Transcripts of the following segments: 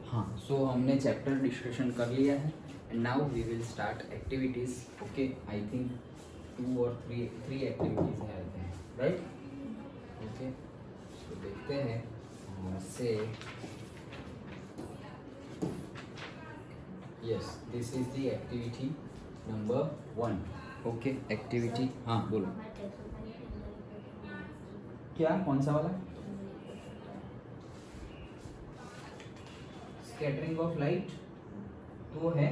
हाँ, सो हमने chapter discussion कर लिया है and now we will start activities. Okay, I think 2 और 3 एक्टिविटीज है, राइट? ओके, तो देखते हैं से yes, this is the activity number 1. Okay, activity, हाँ बोलो. क्या, कौन सा वाला? स्कैटरिंग ऑफ लाइट तो है,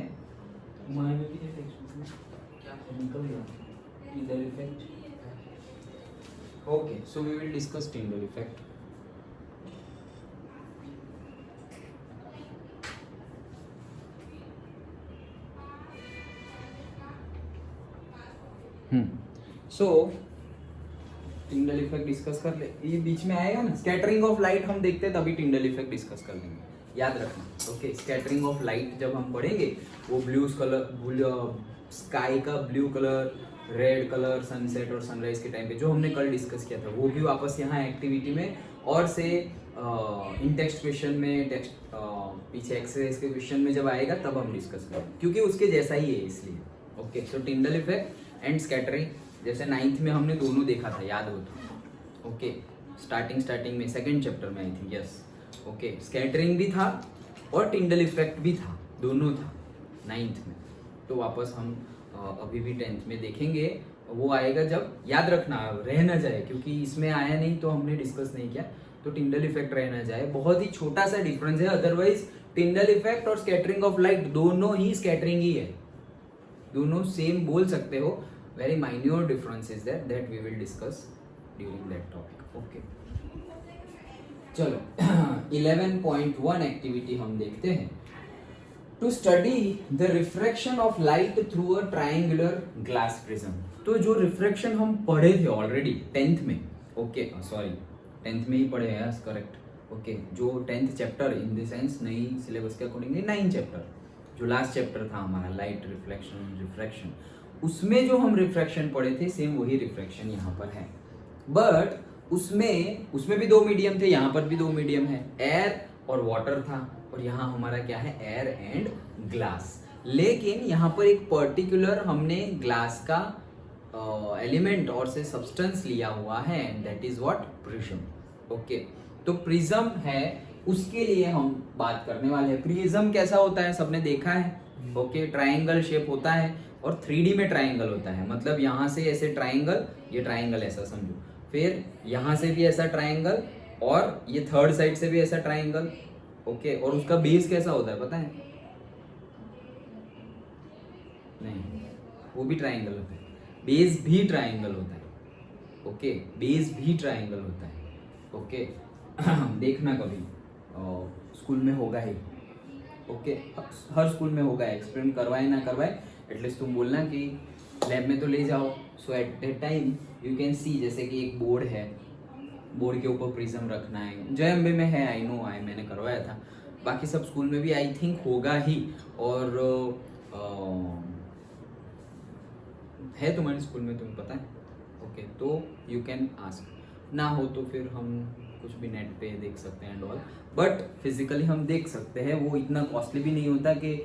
हमारे में भी है टेक्स्ट बुक में. क्या निकल गया? Tyndall effect. Okay, so we will discuss Tyndall effect. So Tyndall effect discuss कर ले. ये बीच में आएगा ना, स्कैटरिंग ऑफ लाइट हम देखते हैं तभी टिंडल इफेक्ट डिस्कस कर लेंगे, याद रखना. ओके, स्कैटरिंग ऑफ लाइट जब हम पढ़ेंगे वो ब्लू स्काई का blue colour, red colour sunset और सनराइज के टाइम पे जो हमने कल डिस्कस किया था वो भी वापस यहाँ एक्टिविटी में और से इन टेक्स्ट क्वेश्चन में टेक्स्ट पीछे एक्सरसाइज के क्वेश्चन में जब आएगा तब हम डिस्कस करेंगे क्योंकि उसके जैसा ही है इसलिए. Okay, so Tyndall effect and scattering जैसे 9th में हमने दोनों देखा था, याद हो तो. ओके, स्टार्टिंग में सेकंड चैप्टर में आई थी. यस, ओके, स्कैटरिंग भी था और टिंडल इफेक्ट भी था, दोनों था 9th में. तो वापस हम अभी भी 10th में देखेंगे. वो आएगा जब, याद रखना रह ना जाए क्योंकि इसमें आया नहीं तो हमने डिस्कस नहीं किया. तो टिंडल इफेक्ट रह ना जाए, बहुत ही छोटा सा डिफरेंस है. अदरवाइज टिंडल इफेक्ट और स्कैटरिंग ऑफ लाइट दोनों ही स्कैटरिंग ही है, दोनों सेम बोल सकते हो. Very minor difference is that we will discuss during that topic. Okay, चलो 11.1 एक्टिविटी हम देखते हैं. To study the refraction of light through a triangular glass prism. तो जो रिफ्रैक्शन हम पढ़े थे ऑलरेडी 10th में, ओके सॉरी 10th में ही पढ़े हैं, करेक्ट. ओके, जो 10th chapter in the sense नई सिलेबस के अकॉर्डिंगली 9th चैप्टर जो लास्ट चैप्टर था हमारा लाइट रिफ्रैक्शन, उसमें जो हम रिफ्रैक्शन पढ़े थे सेम वही रिफ्रैक्शन यहाँ पर है. बट उसमें भी 2 मीडियम थे, यहाँ पर भी 2 मीडियम है, एयर और वाटर था. और यहाँ हमारा क्या है, एयर एंड ग्लास. लेकिन यहाँ पर एक पर्टिकुलर हमने ग्लास का एलिमेंट और से सब्सटेंस लिया हुआ है, that is what, prism. Okay, तो प्रिज्म है, उसके लिए हम बात करने वाले हैं. प्रिज्म कैसा होता है, सबने देखा है. ओके, ट्राइंगल शेप होता है और 3D में ट्राइंगल होता है. मतलब यहाँ से ऐसे ट्राइंगल, ये ट्राइंगल ऐसा समझो, फिर यहाँ से भी ऐसा ट्राइंगल और ये थर्ड साइड से भी ऐसा ट्राइंगल. ओके, और उसका बेस कैसा होता है पता है? नहीं, वो भी ट्राइंगल होता है, बेस भी ट्राइंगल होता है. ओके, बेस भी ट्राइंगल होता है. ओके देखना कभी स्कूल में होगा ही. ओके, हर स्कूल में होगा, एक्सपेरिमेंट करवाए ना करवाए एटलीस्ट तुम बोलना कि लैब में तो ले जाओ. So at that time you can see, जैसे कि एक बोर्ड है, बोर्ड के ऊपर प्रिज्म रखना है. जय अम्बे में है, आई नो, मैंने करवाया था. बाकी सब स्कूल में भी आई थिंक होगा ही. और है तुम्हारे स्कूल में, तुम्हें पता है? ओके, तो यू कैन आस्क. ना हो तो फिर हम कुछ भी नेट पे देख सकते हैं एंड ऑल, बट फिजिकली हम देख सकते हैं. वो इतना कॉस्टली भी नहीं होता कि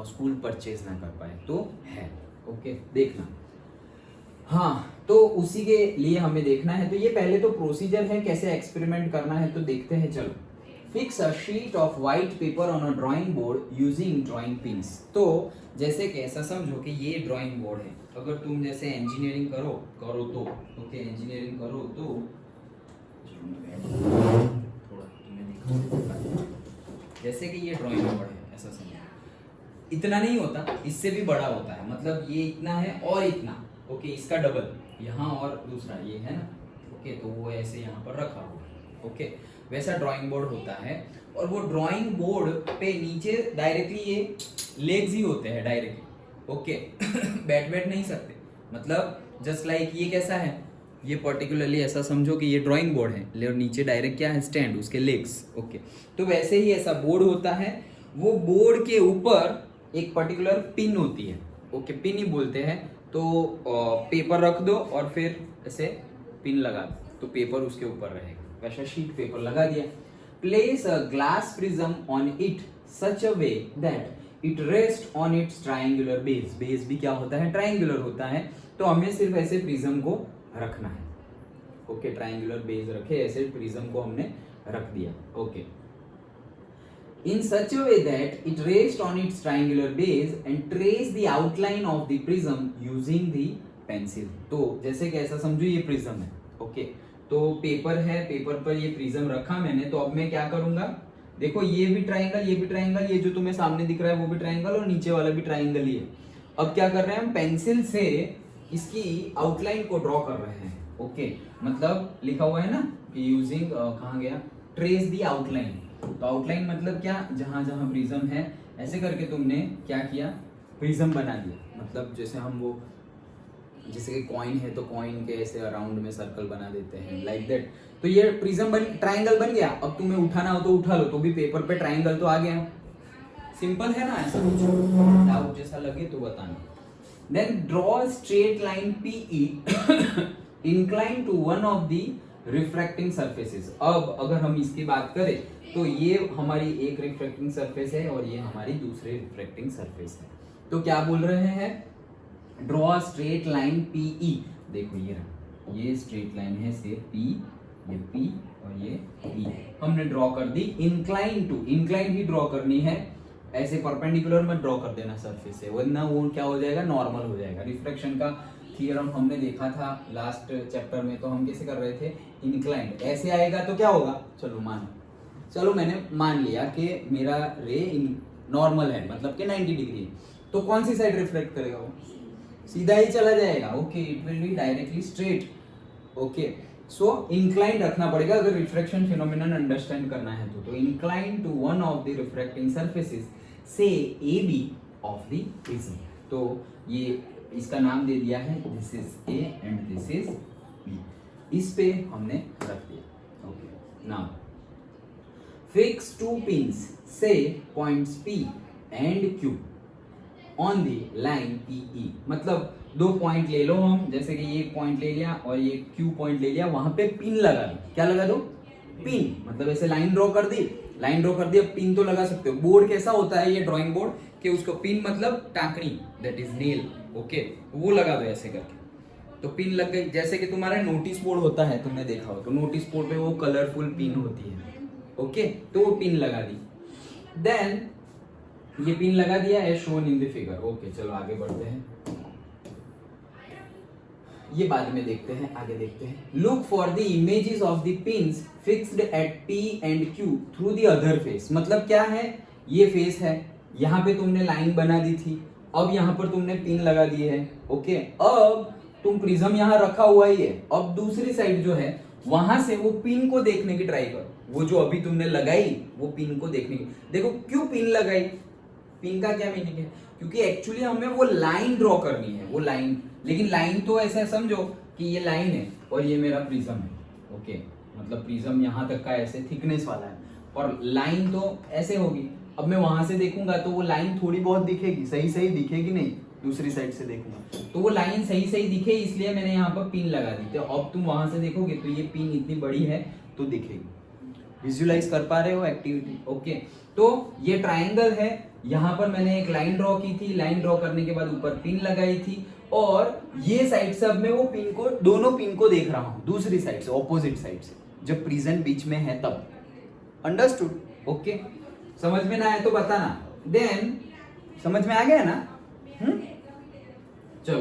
स्कूल परचेज ना कर पाए, तो है. ओके, देखना. हाँ, तो उसी के लिए हमें देखना है. तो ये पहले तो प्रोसीजर है कैसे एक्सपेरिमेंट करना है, तो देखते हैं. चलो, fix a sheet of white paper on a drawing board using drawing pins. तो जैसे कि ऐसा समझो कि ये ड्राइंग बोर्ड है. अगर तुम जैसे इंजीनियरिंग करो तो ओके, इंजीनियरिंग करो तो थोड़ा तुम्हें जैसे कि ये ड्राइंग बोर्ड है, ऐसा समझो. इतना नहीं होता, इससे भी बड़ा होता है. मतलब ये इतना है और इतना. ओके, इसका डबल यहाँ और दूसरा ये है ना. ओके, तो वो ऐसे यहाँ पर रखा हुआ. ओके, वैसा ड्राइंग बोर्ड होता है. और वो ड्राइंग बोर्ड पे नीचे डायरेक्टली ये लेग्स ही होते हैं डायरेक्टली. ओके बैठ नहीं सकते. मतलब जस्ट लाइक ये कैसा है, ये पर्टिकुलरली ऐसा समझो कि ये ड्राइंग बोर्ड है और नीचे डायरेक्ट क्या है, स्टैंड, उसके लेग्स. ओके, तो वैसे ही ऐसा बोर्ड होता है. वो बोर्ड के ऊपर एक पर्टिकुलर पिन होती है. ओके, पिन ही बोलते हैं. तो पेपर रख दो और फिर ऐसे पिन लगा दो, तो पेपर उसके ऊपर रहेगा. वैसा शीट पेपर लगा दिया. Place a glass prism on it such a way that it rest on it's triangular base. Base भी क्या होता है? ट्राइंगुलर होता है। तो हमें सिर्फ ऐसे प्रिज्म को रखना है। ओके, ट्राइंगुलर बेस रखे, ऐसे प्रिज्म को हमने रख दिया। Okay, in such a way that it rests on its triangular base and trace the outline of the prism using the pencil। तो जैसे कि ऐसा समझो ये प्रिज्म है। ओके, तो पेपर है, पेपर पर ये प्रिज्म रखा मैंने, तो अब मैं क्या करूंगा? देखो ये भी ट्राइंगल, ये भी ट्राइंगल, ये जो तुम्हें सामने दिख रहा है वो भी ट्राइंगल और नीचे वाला भी ट्राइंगल ही है। अब क्या कर रहे हैं हम? पेंसिल से इसकी आउटलाइन को ड्रॉ कर रहे हैं। ओके, मतलब लिखा हुआ है ना कि यूजिंग, कहाँ गया? ट्रेस दी आउटलाइन। तो आउटलाइन मतलब क्या? जहां जहां प्रिज्म है ऐसे करके तुमने क्या किया? प्रिज्म बना दिया। मतलब जैसे हम वो, जैसे कि कॉइन है तो कॉइन के ऐसे अराउंड में सर्कल बना देते हैं, लाइक दैट। तो ये प्रिज्म बन, ट्राइंगल बन गया। अब तुम्हें उठाना हो तो उठा लो, तो भी पेपर पे ट्राइंगल तो आ गया। सिंपल है ना? ऐसा कुछ डाउट जैसा लगे तो बताना। Then draw straight line PE incline to one of the refracting surfaces. अब अगर हम इसकी बात करें तो ये हमारी एक रिफ्रैक्टिंग सरफेस है और ये हमारी दूसरी रिफ्रैक्टिंग सरफेस है। तो क्या बोल रहे हैं? Draw straight line PE। देखो ये रहा, ये स्ट्रेट लाइन है से P, ये P और ये E हमने ड्रॉ कर दी। इंक्लाइन टू, इंक्लाइन ही ड्रॉ करनी है, ऐसे परपेंडिकुलर में ड्रॉ कर देना सरफेस है, वरना वो क्या हो जाएगा? नॉर्मल हो जाएगा। रिफ्रैक्शन का थ्योरम हमने देखा था लास्ट चैप्टर में, तो हम कैसे कर रहे थे? इंक्लाइंड। ऐसे आएगा तो क्या होगा? चलो मानो, चलो मैंने मान लिया कि मेरा रे नॉर्मल है, मतलब कि 90 डिग्री है, तो कौन सी साइड रिफ्लेक्ट करेगा? वो सीधा ही चला जाएगा। Okay, it will be directly straight. Okay, so incline रखना पड़ेगा अगर रिफ्रैक्शन फिनोमेनन अंडरस्टैंड करना है तो incline to one of the refracting surfaces से AB ऑफ द प्रिज्म। तो ये इसका नाम दे दिया है, this is A and this is B। इस पे हमने रख दिया। Okay, now fix two pins से points P and Q on the line PE। मतलब दो पॉइंट ले लो हम, जैसे कि ये पॉइंट ले लिया और ये Q पॉइंट ले लिया, वहां पे पिन लगा दो। क्या लगा दो? पिन। मतलब ऐसे लाइन ड्रॉ कर दी, लाइन ड्रॉ कर दी, अब पिन तो लगा सकते हो। बोर्ड कैसा होता है ये ड्राइंग बोर्ड, कि उसको पिन मतलब टाकनी, दैट इज नेल। ओके, वो लगा दो ऐसे करके, तो पिन लग गई। जैसे कि तुम्हारा नोटिस बोर्ड होता है, तुमने देखा हो तो नोटिस बोर्ड पे वो कलरफुल पिन होती है। ओके, तो वो पिन लगा दी। देन ये पिन लगा दिया है, shown in the figure. Okay, चलो आगे बढ़ते हैं, ये बाद में देखते हैं, आगे देखते हैं। Look for the images of the pins fixed at P and Q through the other face. मतलब क्या है? ये फेस है, यहाँ पे तुमने लाइन बना दी थी, अब यहाँ पर तुमने पिन लगा दी है। ओके, अब तुम प्रिज्म यहाँ रखा हुआ ही है, अब दूसरी साइड जो है वहां से वो पिन को देखने की ट्राई करो। वो जो अभी तुमने लगाई वो पिन को देखने की। देखो क्यों पिन लगाई? पिन का क्या मीनिंग है? क्योंकि एक्चुअली हमें वो लाइन ड्रॉ करनी है, वो लाइन। लेकिन लाइन तो ऐसा समझो कि ये लाइन है और ये मेरा प्रिज्म है। ओके, मतलब प्रिज्म यहाँ तक का ऐसे थिकनेस वाला है और लाइन तो ऐसे होगी। अब मैं वहां से देखूंगा तो वो लाइन थोड़ी बहुत दिखेगी, सही सही दिखेगी नहीं, दूसरी साइड से देखूंगा तो वो लाइन सही सही दिखे, इसलिए मैंने यहाँ पर पिन लगा दी। तो अब तुम वहां से देखोगे तो ये पिन इतनी बड़ी है तो दिखेगी। विजुअलाइज कर पा रहे हो एक्टिविटी? ओके, तो ये ट्राइंगल है, यहाँ पर मैंने एक लाइन ड्रॉ की थी, लाइन ड्रॉ करने के बाद ऊपर पिन लगाई थी और ये साइड से अब मैं वो पिन को, दोनों पिन को देख रहा हूँ दूसरी साइड से, ऑपोजिट साइड से, जब प्रिज्म बीच में है तब। अंडरस्टूड? ओके, समझ में ना आए तो बताना। देन समझ में आ गया ना? चलो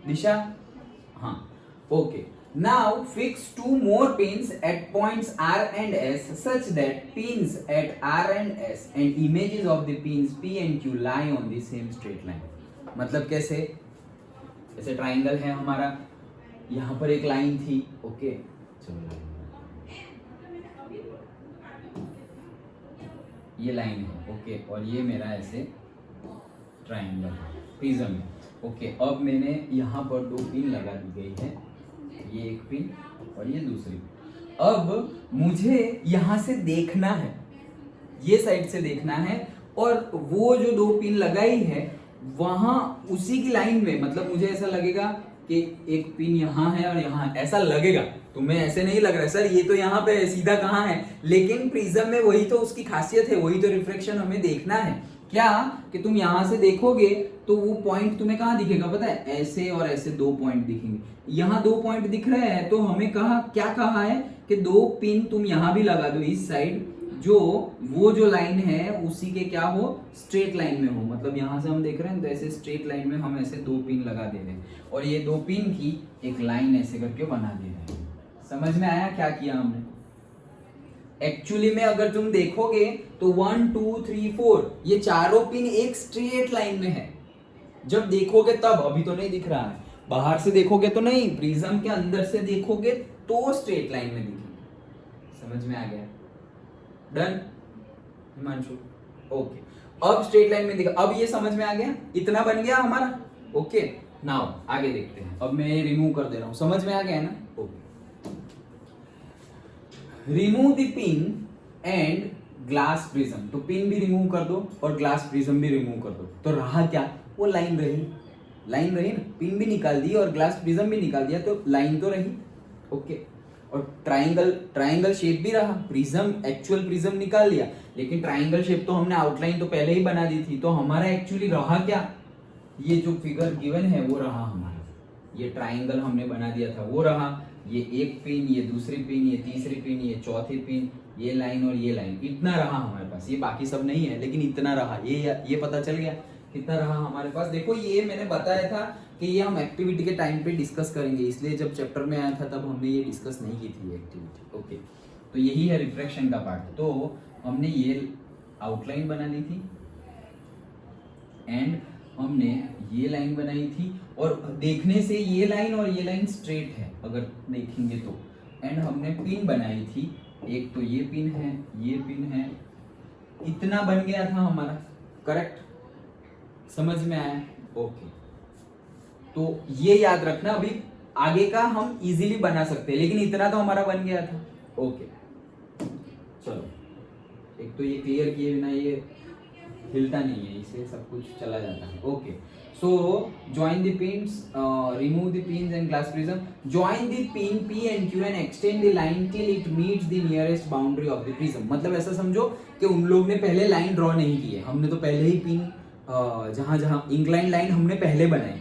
दिशा, हाँ, okay. Now fix two more pins at points R and S such that pins at R and S and images of the pins P and Q lie on the same straight line। मतलब कैसे? ऐसे triangle है हमारा, यहाँ पर एक line थी। Okay, चलो ये लाइन है। ओके, और ये मेरा ऐसे ट्राइंगल प्रिज्म है। ओके, अब मैंने यहाँ पर दो पिन लगा दी गई है, ये एक पिन और ये दूसरी। अब मुझे यहां से देखना है, ये साइड से देखना है, और वो जो दो पिन लगाई है वहां उसी की लाइन में, मतलब मुझे ऐसा लगेगा कि एक पिन यहाँ है और यहाँ, ऐसा लगेगा तुम्हें, ऐसे नहीं लग रहा है सर ये तो यहाँ पे है, सीधा कहाँ है, लेकिन प्रिज्म में वही तो उसकी खासियत है, वही तो रिफ्लेक्शन हमें देखना है। क्या कि तुम यहाँ से देखोगे तो वो पॉइंट तुम्हें कहाँ दिखेगा पता है, ऐसे और ऐसे दो पॉइंट दिखेंगे, यहाँ दो पॉइंट दिख रहे हैं, तो हमें क्या कहा है कि दो पिन तुम यहाँ भी लगा दो इस साइड, जो वो जो लाइन है उसी के क्या हो, स्ट्रेट लाइन में हो, मतलब यहाँ से हम देख रहे हैं तो ऐसे स्ट्रेट लाइन में हम ऐसे दो पिन लगा दे रहे हैं और ये दो पिन की एक लाइन ऐसे करके बना दे रहे हैं। समझ में आया क्या किया हमने? एक्चुअली में अगर तुम देखोगे तो 1 2 3 4 ये चारों पिन एक स्ट्रेट लाइन में है, जब देखोगे तब, अभी तो नहीं दिख रहा है, बाहर से देखोगे तो नहीं, प्रिज्म के अंदर से देखोगे तो स्ट्रेट लाइन में दिखेंगे। समझ में आ गया? डन हिमांशु? ओके, अब स्ट्रेट लाइन में दिखा, अब ये समझ में आ गया, इतना बन गया हमारा। ओके नाउ आगे देखते हैं, अब मैं रिमूव कर दे रहा हूं, समझ में आ गया ना? Okay, remove the pin and glass prism, तो पिन भी रिमूव कर दो और ग्लास प्रिज्म भी रिमूव कर दो, तो रहा क्या, वो लाइन रही, लाइन रही ना, पिन भी निकाल दी और ग्लास प्रिज्म भी निकाल दिया, तो लाइन तो रही। ओके, और ट्राइंगल शेप भी रहा, प्रिज्म एक्चुअल प्रिज्म निकाल लिया, लेकिन ट्राइंगल शेप तो हमने आउटलाइन तो पहले ही बना दी थी, तो हमारा एक्चुअली रहा क्या, ये जो फिगर गिवन है वो रहा हमारा, ये ट्राइंगल हमने बना दिया था वो रहा, ये एक पिन, ये दूसरी पिन, ये तीसरी पिन, ये चौथी पिन, ये लाइन और ये लाइन, इतना रहा हमारे पास, ये बाकी सब नहीं है लेकिन इतना रहा, ये पता चल गया कितना रहा हमारे पास। देखो ये मैंने बताया था कि ये हम एक्टिविटी के टाइम पे डिस्कस करेंगे, इसलिए जब चैप्टर में आया था तब हमने ये डिस्कस नहीं की थी एक्टिविटी। ओके, तो यही है रिफ्रैक्शन का पार्ट। तो हमने ये आउटलाइन बना ली थी एंड हमने ये लाइन बनाई थी, और देखने से ये लाइन और ये लाइन स्ट्रेट है अगर देखेंगे तो, एंड हमने पिन बनाई थी, एक तो ये पिन है, ये पिन है, इतना बन गया था हमारा, करेक्ट? समझ में आया? ओके, तो ये याद रखना, अभी आगे का हम इजीली बना सकते हैं, लेकिन इतना तो हमारा बन गया था। ओके चलो, एक तो ये क्लियर किए बिना ये हिलता नहीं है, इसे सब कुछ चला जाता है। Okay, so join the pins, remove the pins and glass prism, join the pin P and Q and extend the line till it meets the nearest boundary of the prism। मतलब ऐसा समझो कि उन लोग ने पहले लाइन ड्रॉ नहीं की है, हमने तो पहले ही पिन जहां जहां इंक्लाइन लाइन हमने पहले बनाई,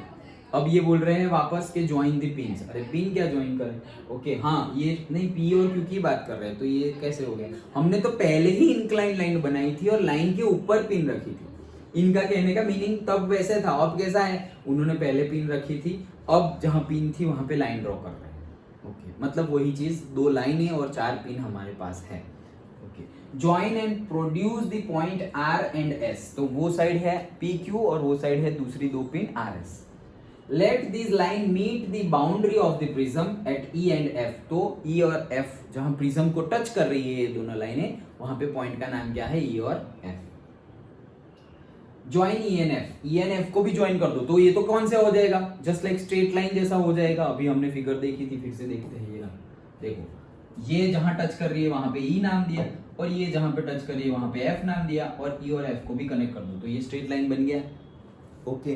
अब ये बोल रहे हैं वापस के ज्वाइन द पिन्स। अरे पिन क्या ज्वाइन करें? ओके हाँ, ये नहीं पी और क्यू की बात कर रहे हैं, तो ये कैसे हो गया, हमने तो पहले ही इंक्लाइन लाइन बनाई थी और लाइन के ऊपर पिन रखी थी। इनका कहने का मीनिंग तब वैसे था, अब कैसा है, उन्होंने पहले पिन रखी थी, अब जहां पिन थी वहां पे लाइन ड्रॉ कर रहे हैं। ओके, मतलब वही चीज, दो लाइनें और चार पिन हमारे पास है। Join and produce the point R and S, तो वो साइड है पी क्यू और वो साइड है दूसरी दो pin R S. Let this line meet the boundary of the prism at E and F, तो ई और एफ जहां प्रिज्म को टच कर रही है ये दोनों लाइनें, वहां पे पॉइंट का नाम क्या है, ई और F. Join E and F, E and F को भी ज्वाइन कर दो, तो ये तो कौन से हो जाएगा, जस्ट लाइक स्ट्रेट लाइन जैसा हो जाएगा। अभी हमने फिगर देखी थी, फिर से देखते हैं, ये ना देखो, ये जहां टच कर रही है वहां पे ई नाम दिया, और ये जहां पे टच कर रही है वहां पे एफ नाम दिया, और ई और एफ को भी कनेक्ट कर दो, तो ये स्ट्रेट लाइन बन गया। ओके,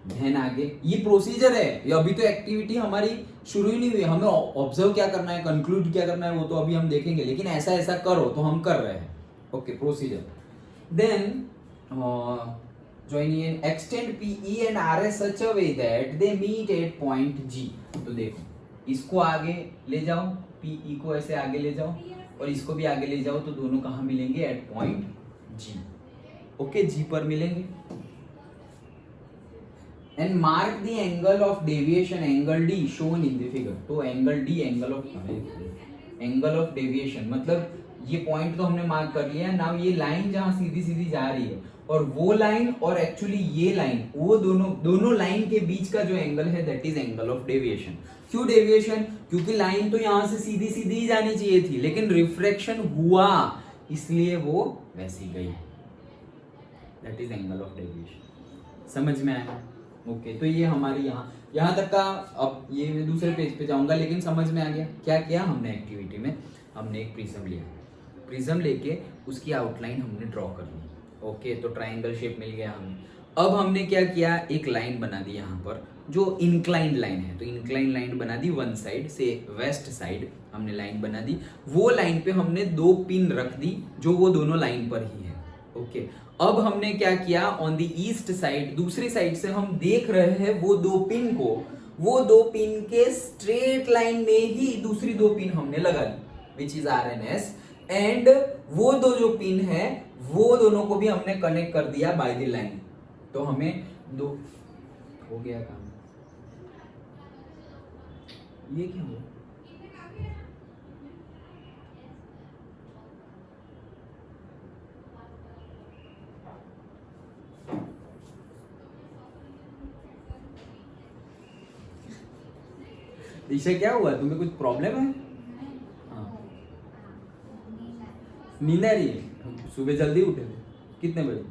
देन आगे ये प्रोसीजर है, ये अभी तो एक्टिविटी हमारी शुरू ही नहीं हुई, हमें ऑब्जर्व क्या करना है, कंक्लूड क्या करना है वो तो अभी हम देखेंगे, लेकिन ऐसा ऐसा करो तो हम कर रहे हैं। Okay, procedure. Then join in extend PE and RS such a way that they meet at point G। तो देखो, इसको आगे ले जाओ, PE को ऐसे आगे ले जाओ और इसको भी आगे ले जाओ, तो दोनों कहाँ मिलेंगे, at point G। Okay, G पर मिलेंगे। And mark the angle of deviation, angle D shown in the figure, तो angle D angle of deviation, मतलब ये पॉइंट तो हमने मार्क कर लिया। नाउ ये लाइन जहां सीधी सीधी जा रही है और वो लाइन और एक्चुअली ये लाइन, वो दोनों लाइन के बीच का जो एंगल है that is angle of deviation. क्यों डेविएशन? क्योंकि लाइन तो यहां से सीधी सीधी ही जानी चाहिए थी, लेकिन रिफ्रैक्शन हुआ इसलिए वो वैसी गई, that is angle of deviation. समझ में आया? ओके, तो ये हमारी यहाँ तक का, अब ये मैं दूसरे पेज पे जाऊंगा, लेकिन समझ में आ गया क्या किया हमने एक्टिविटी में। हमने एक प्रिज्म लिया, प्रिज्म लेके उसकी आउटलाइन हमने ड्रॉ कर ली। ओके, तो ट्राइंगल शेप मिल गया हमें, अब हमने क्या किया, एक लाइन बना दी यहाँ पर जो इंक्लाइंड लाइन है, तो इंक्लाइंड लाइन बना दी वन साइड से, वेस्ट साइड हमने लाइन बना दी, वो लाइन पे हमने 2 पिन रख दी जो वो दोनों लाइन पर ही है। ओके, अब हमने क्या किया, ऑन द ईस्ट साइड दूसरी साइड से हम देख रहे हैं वो 2 पिन को, वो 2 पिन के स्ट्रेट लाइन में ही दूसरी 2 पिन हमने लगा दी विच इज RNS, एंड वो 2 जो पिन है वो दोनों को भी हमने कनेक्ट कर दिया बाय द लाइन। तो हमें 2 हो गया काम। ये क्या हुआ? दिशा क्या हुआ, तुम्हें कुछ प्रॉब्लम है? हाँ, नींद आ रही है? सुबह जल्दी उठे थे? कितने बजे?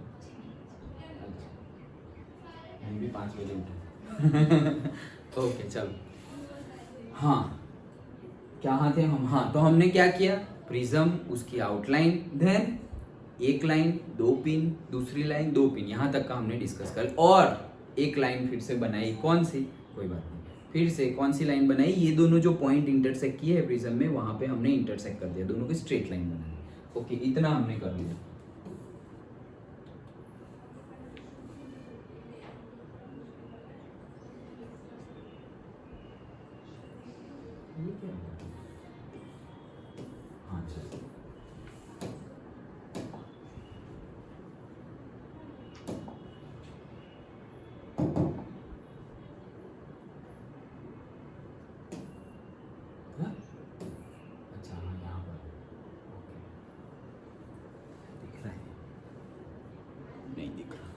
हम भी 5 बजे उठे। ओके चलो, हाँ क्या थे हम, हाँ तो हमने क्या किया, प्रिज्म उसकी आउटलाइन, देन एक लाइन 2 पिन, दूसरी लाइन 2 पिन, यहाँ तक का हमने डिस्कस कर, और एक लाइन फिर से बनाई, कौन सी, कोई बात नहीं, फिर से कौन सी लाइन बनाई, ये दोनों जो पॉइंट इंटरसेक्ट किए है प्रिज्म में वहां पे हमने इंटरसेक्ट कर दिया, दोनों की स्ट्रेट लाइन बनाई। ओके, इतना हमने कर दिया। हाँ चलो, अच्छा हाँ यहाँ पर दिख रहा है, नहीं दिख रहा।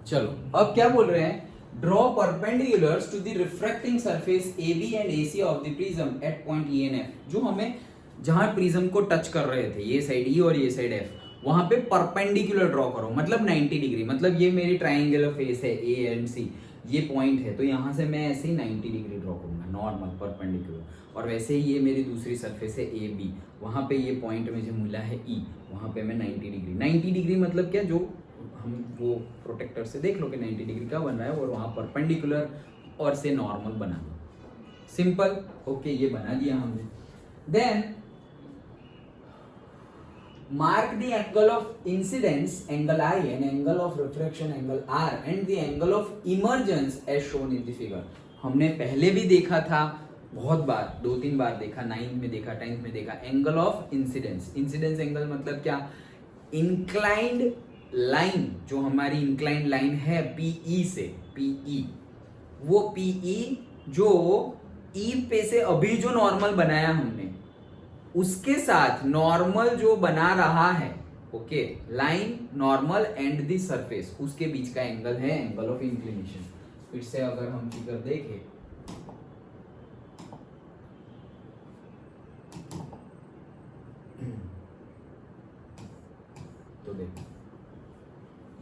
चलो अब क्या बोल रहे हैं, draw perpendiculars to the refracting surface AB and AC of the prism at point E and F। जो हमें जहां प्रिज्म को टच कर रहे थे, ये साइड E और ये साइड F, वहां पे परपेंडिकुलर ड्रॉ करो, मतलब 90 डिग्री, मतलब ये मेरी ट्राइंगुलर फेस है A एंड C, ये पॉइंट है, तो यहां से मैं ऐसे ही 90 डिग्री ड्रॉ करूंगा नॉर्मल परपेंडिकुलर, और वैसे ही ये मेरी दूसरी सरफेस है AB, वहां पे ये पॉइंट मुझे मिला है E, वहां पे मैं 90 डिग्री, 90 डिग्री मतलब क्या, जो हम वो प्रोटेक्टर से देख लो कि 90 डिग्री का बन रहा है, और वहां परपेंडिकुलर और से नॉर्मल बना दो, सिंपल। ओके, ये बना दिया हमने। Then mark the angle of incidence angle I and angle of refraction angle R and the angle of emergence as shown in the figure। हमने पहले भी देखा था, बहुत बार, 2-3 बार देखा, 9th में देखा, 10th में देखा, angle of incidence. Incidence angle मतलब क्या, इंक्लाइंड लाइन, जो हमारी इंक्लाइंड लाइन है PE से, PE, वो PE जो E पे से अभी जो नॉर्मल बनाया हमने, उसके साथ नॉर्मल जो बना रहा है, okay, line normal and the surface, उसके बीच का एंगल है एंगल ऑफ इंक्लिनेशन। फिर से अगर हम फिगर देखें, तो देखो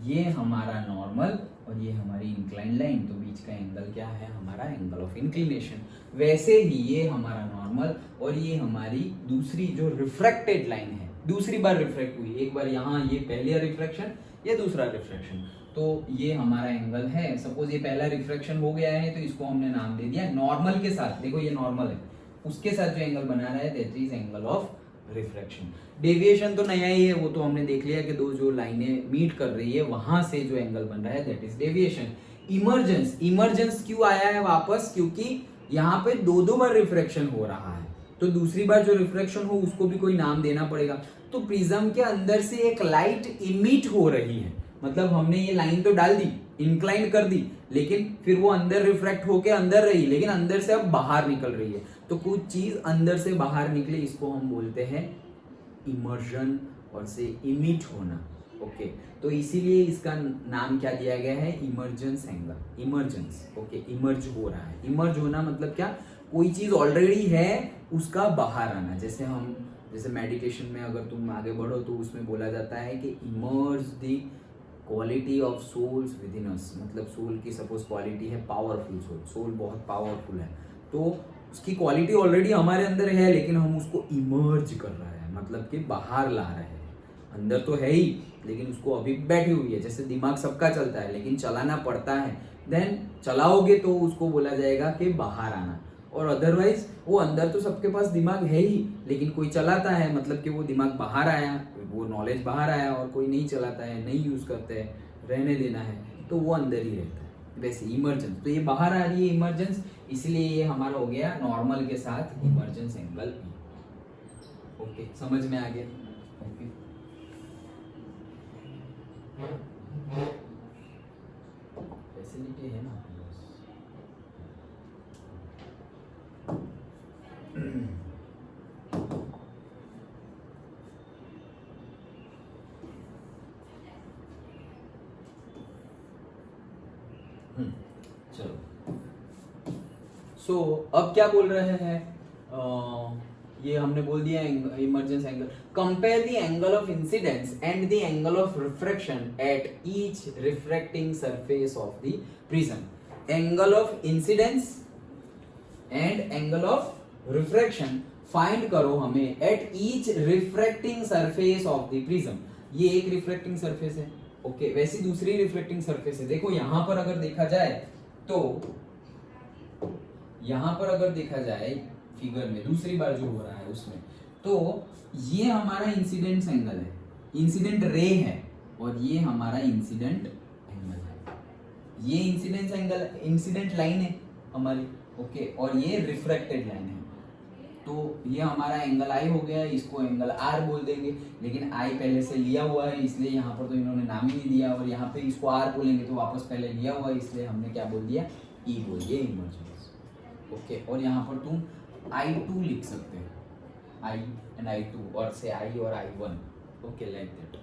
ये हमारा नॉर्मल और ये हमारी इंक्लाइन लाइन, तो बीच का एंगल क्या है हमारा, एंगल ऑफ इंक्लिनेशन। वैसे ही ये हमारा नॉर्मल और ये हमारी दूसरी जो रिफ्रैक्टेड लाइन है, दूसरी बार रिफ्रैक्ट हुई, एक बार यहाँ ये पहले रिफ्रैक्शन, ये दूसरा रिफ्रैक्शन, तो ये हमारा एंगल है। सपोज ये पहला रिफ्रैक्शन हो गया है तो इसको हमने नाम दे दिया नॉर्मल के साथ, देखो ये नॉर्मल है, उसके साथ जो एंगल बना रहा है that is angle of refraction. Deviation तो नया ही है, वो तो हमने देख लिया कि दो जो लाइनें मीट कर रही है वहां से जो एंगल बन रहा है that is deviation. Emergence, emergence क्यों आया है वापस, क्योंकि यहाँ पे 2 बार रिफ्रैक्शन हो रहा है, तो दूसरी बार जो रिफ्रैक्शन हो उसको भी कोई नाम देना पड़ेगा। तो प्रिज्म के अंदर से एक लाइट इमिट हो रही है, मतलब हमने ये लाइन तो डाल दी, इंक्लाइन कर दी, लेकिन फिर वो अंदर रिफ्रैक्ट होके अंदर रही, लेकिन अंदर से अब बाहर निकल रही है। तो कुछ चीज अंदर से बाहर निकले, इसको हम बोलते हैं इमर्जन और से इमिट होना। ओके, तो इसीलिए इसका नाम क्या दिया गया है, emergence angle, emergence. Okay, emerge हो रहा है, इमर्ज होना मतलब क्या, कोई चीज ऑलरेडी है उसका बाहर आना। जैसे मेडिटेशन में अगर तुम आगे बढ़ो तो उसमें बोला जाता है कि emerge the quality of souls within us, मतलब सोल की सपोज क्वालिटी है पावरफुल, सोल बहुत पावरफुल है, तो उसकी क्वालिटी ऑलरेडी हमारे अंदर है, लेकिन हम उसको इमर्ज कर रहे हैं, मतलब कि बाहर ला रहे हैं, अंदर तो है ही, लेकिन उसको अभी बैठी हुई है। जैसे दिमाग सबका चलता है लेकिन चलाना पड़ता है, देन चलाओगे तो उसको बोला जाएगा कि बाहर आना। और अदरवाइज वो अंदर तो सबके पास दिमाग है ही, लेकिन कोई चलाता है मतलब कि वो दिमाग बाहर आया, वो नॉलेज बाहर आया, और कोई नहीं चलाता है, नहीं यूज करते हैं, रहने देना है, तो वो अंदर ही रहता है। वैसे इमर्जेंस तो ये बाहर आ रही है इमर्जेंस, इसलिए ये हमारा हो गया नॉर्मल के साथ इमर्जेंस एंगल। ओके, समझ में आ गया? ओके, फैसिलिटी है ना। चलो, सो अब क्या बोल रहे हैं, ये हमने बोल दिया emergence angle. Compare the angle of incidence and the angle of refraction at each refracting surface of the prism. Angle of incidence and angle of refraction find करो हमें at each refracting surface of the prism. ये एक refracting surface है, okay, वैसी दूसरी reflecting surface है। देखो यहां पर अगर देखा जाए तो, यहां पर अगर देखा जाए फिगर में दूसरी बार जो हो रहा है उसमें, तो ये हमारा इंसिडेंट एंगल है, इंसिडेंट रे है, और ये हमारा इंसिडेंट एंगल है। ये इंसिडेंट एंगल, इंसिडेंट लाइन है हमारी, ओके, और ये रिफ्रैक्टेड लाइन है। तो ये हमारा एंगल आई हो गया, इसको एंगल आर बोल देंगे, लेकिन आई पहले से लिया हुआ है इसलिए यहाँ पर तो इन्होंने नाम ही नहीं दिया, और यहाँ पे इसको आर बोलेंगे तो वापस पहले लिया हुआ है इसलिए हमने क्या बोल दिया, ई बोल दिया, इमर्जेंस। ओके, और यहाँ पर तुम I2 लिख सकते हो, I and I2, और से I और I1, ओके, लाइक दैट।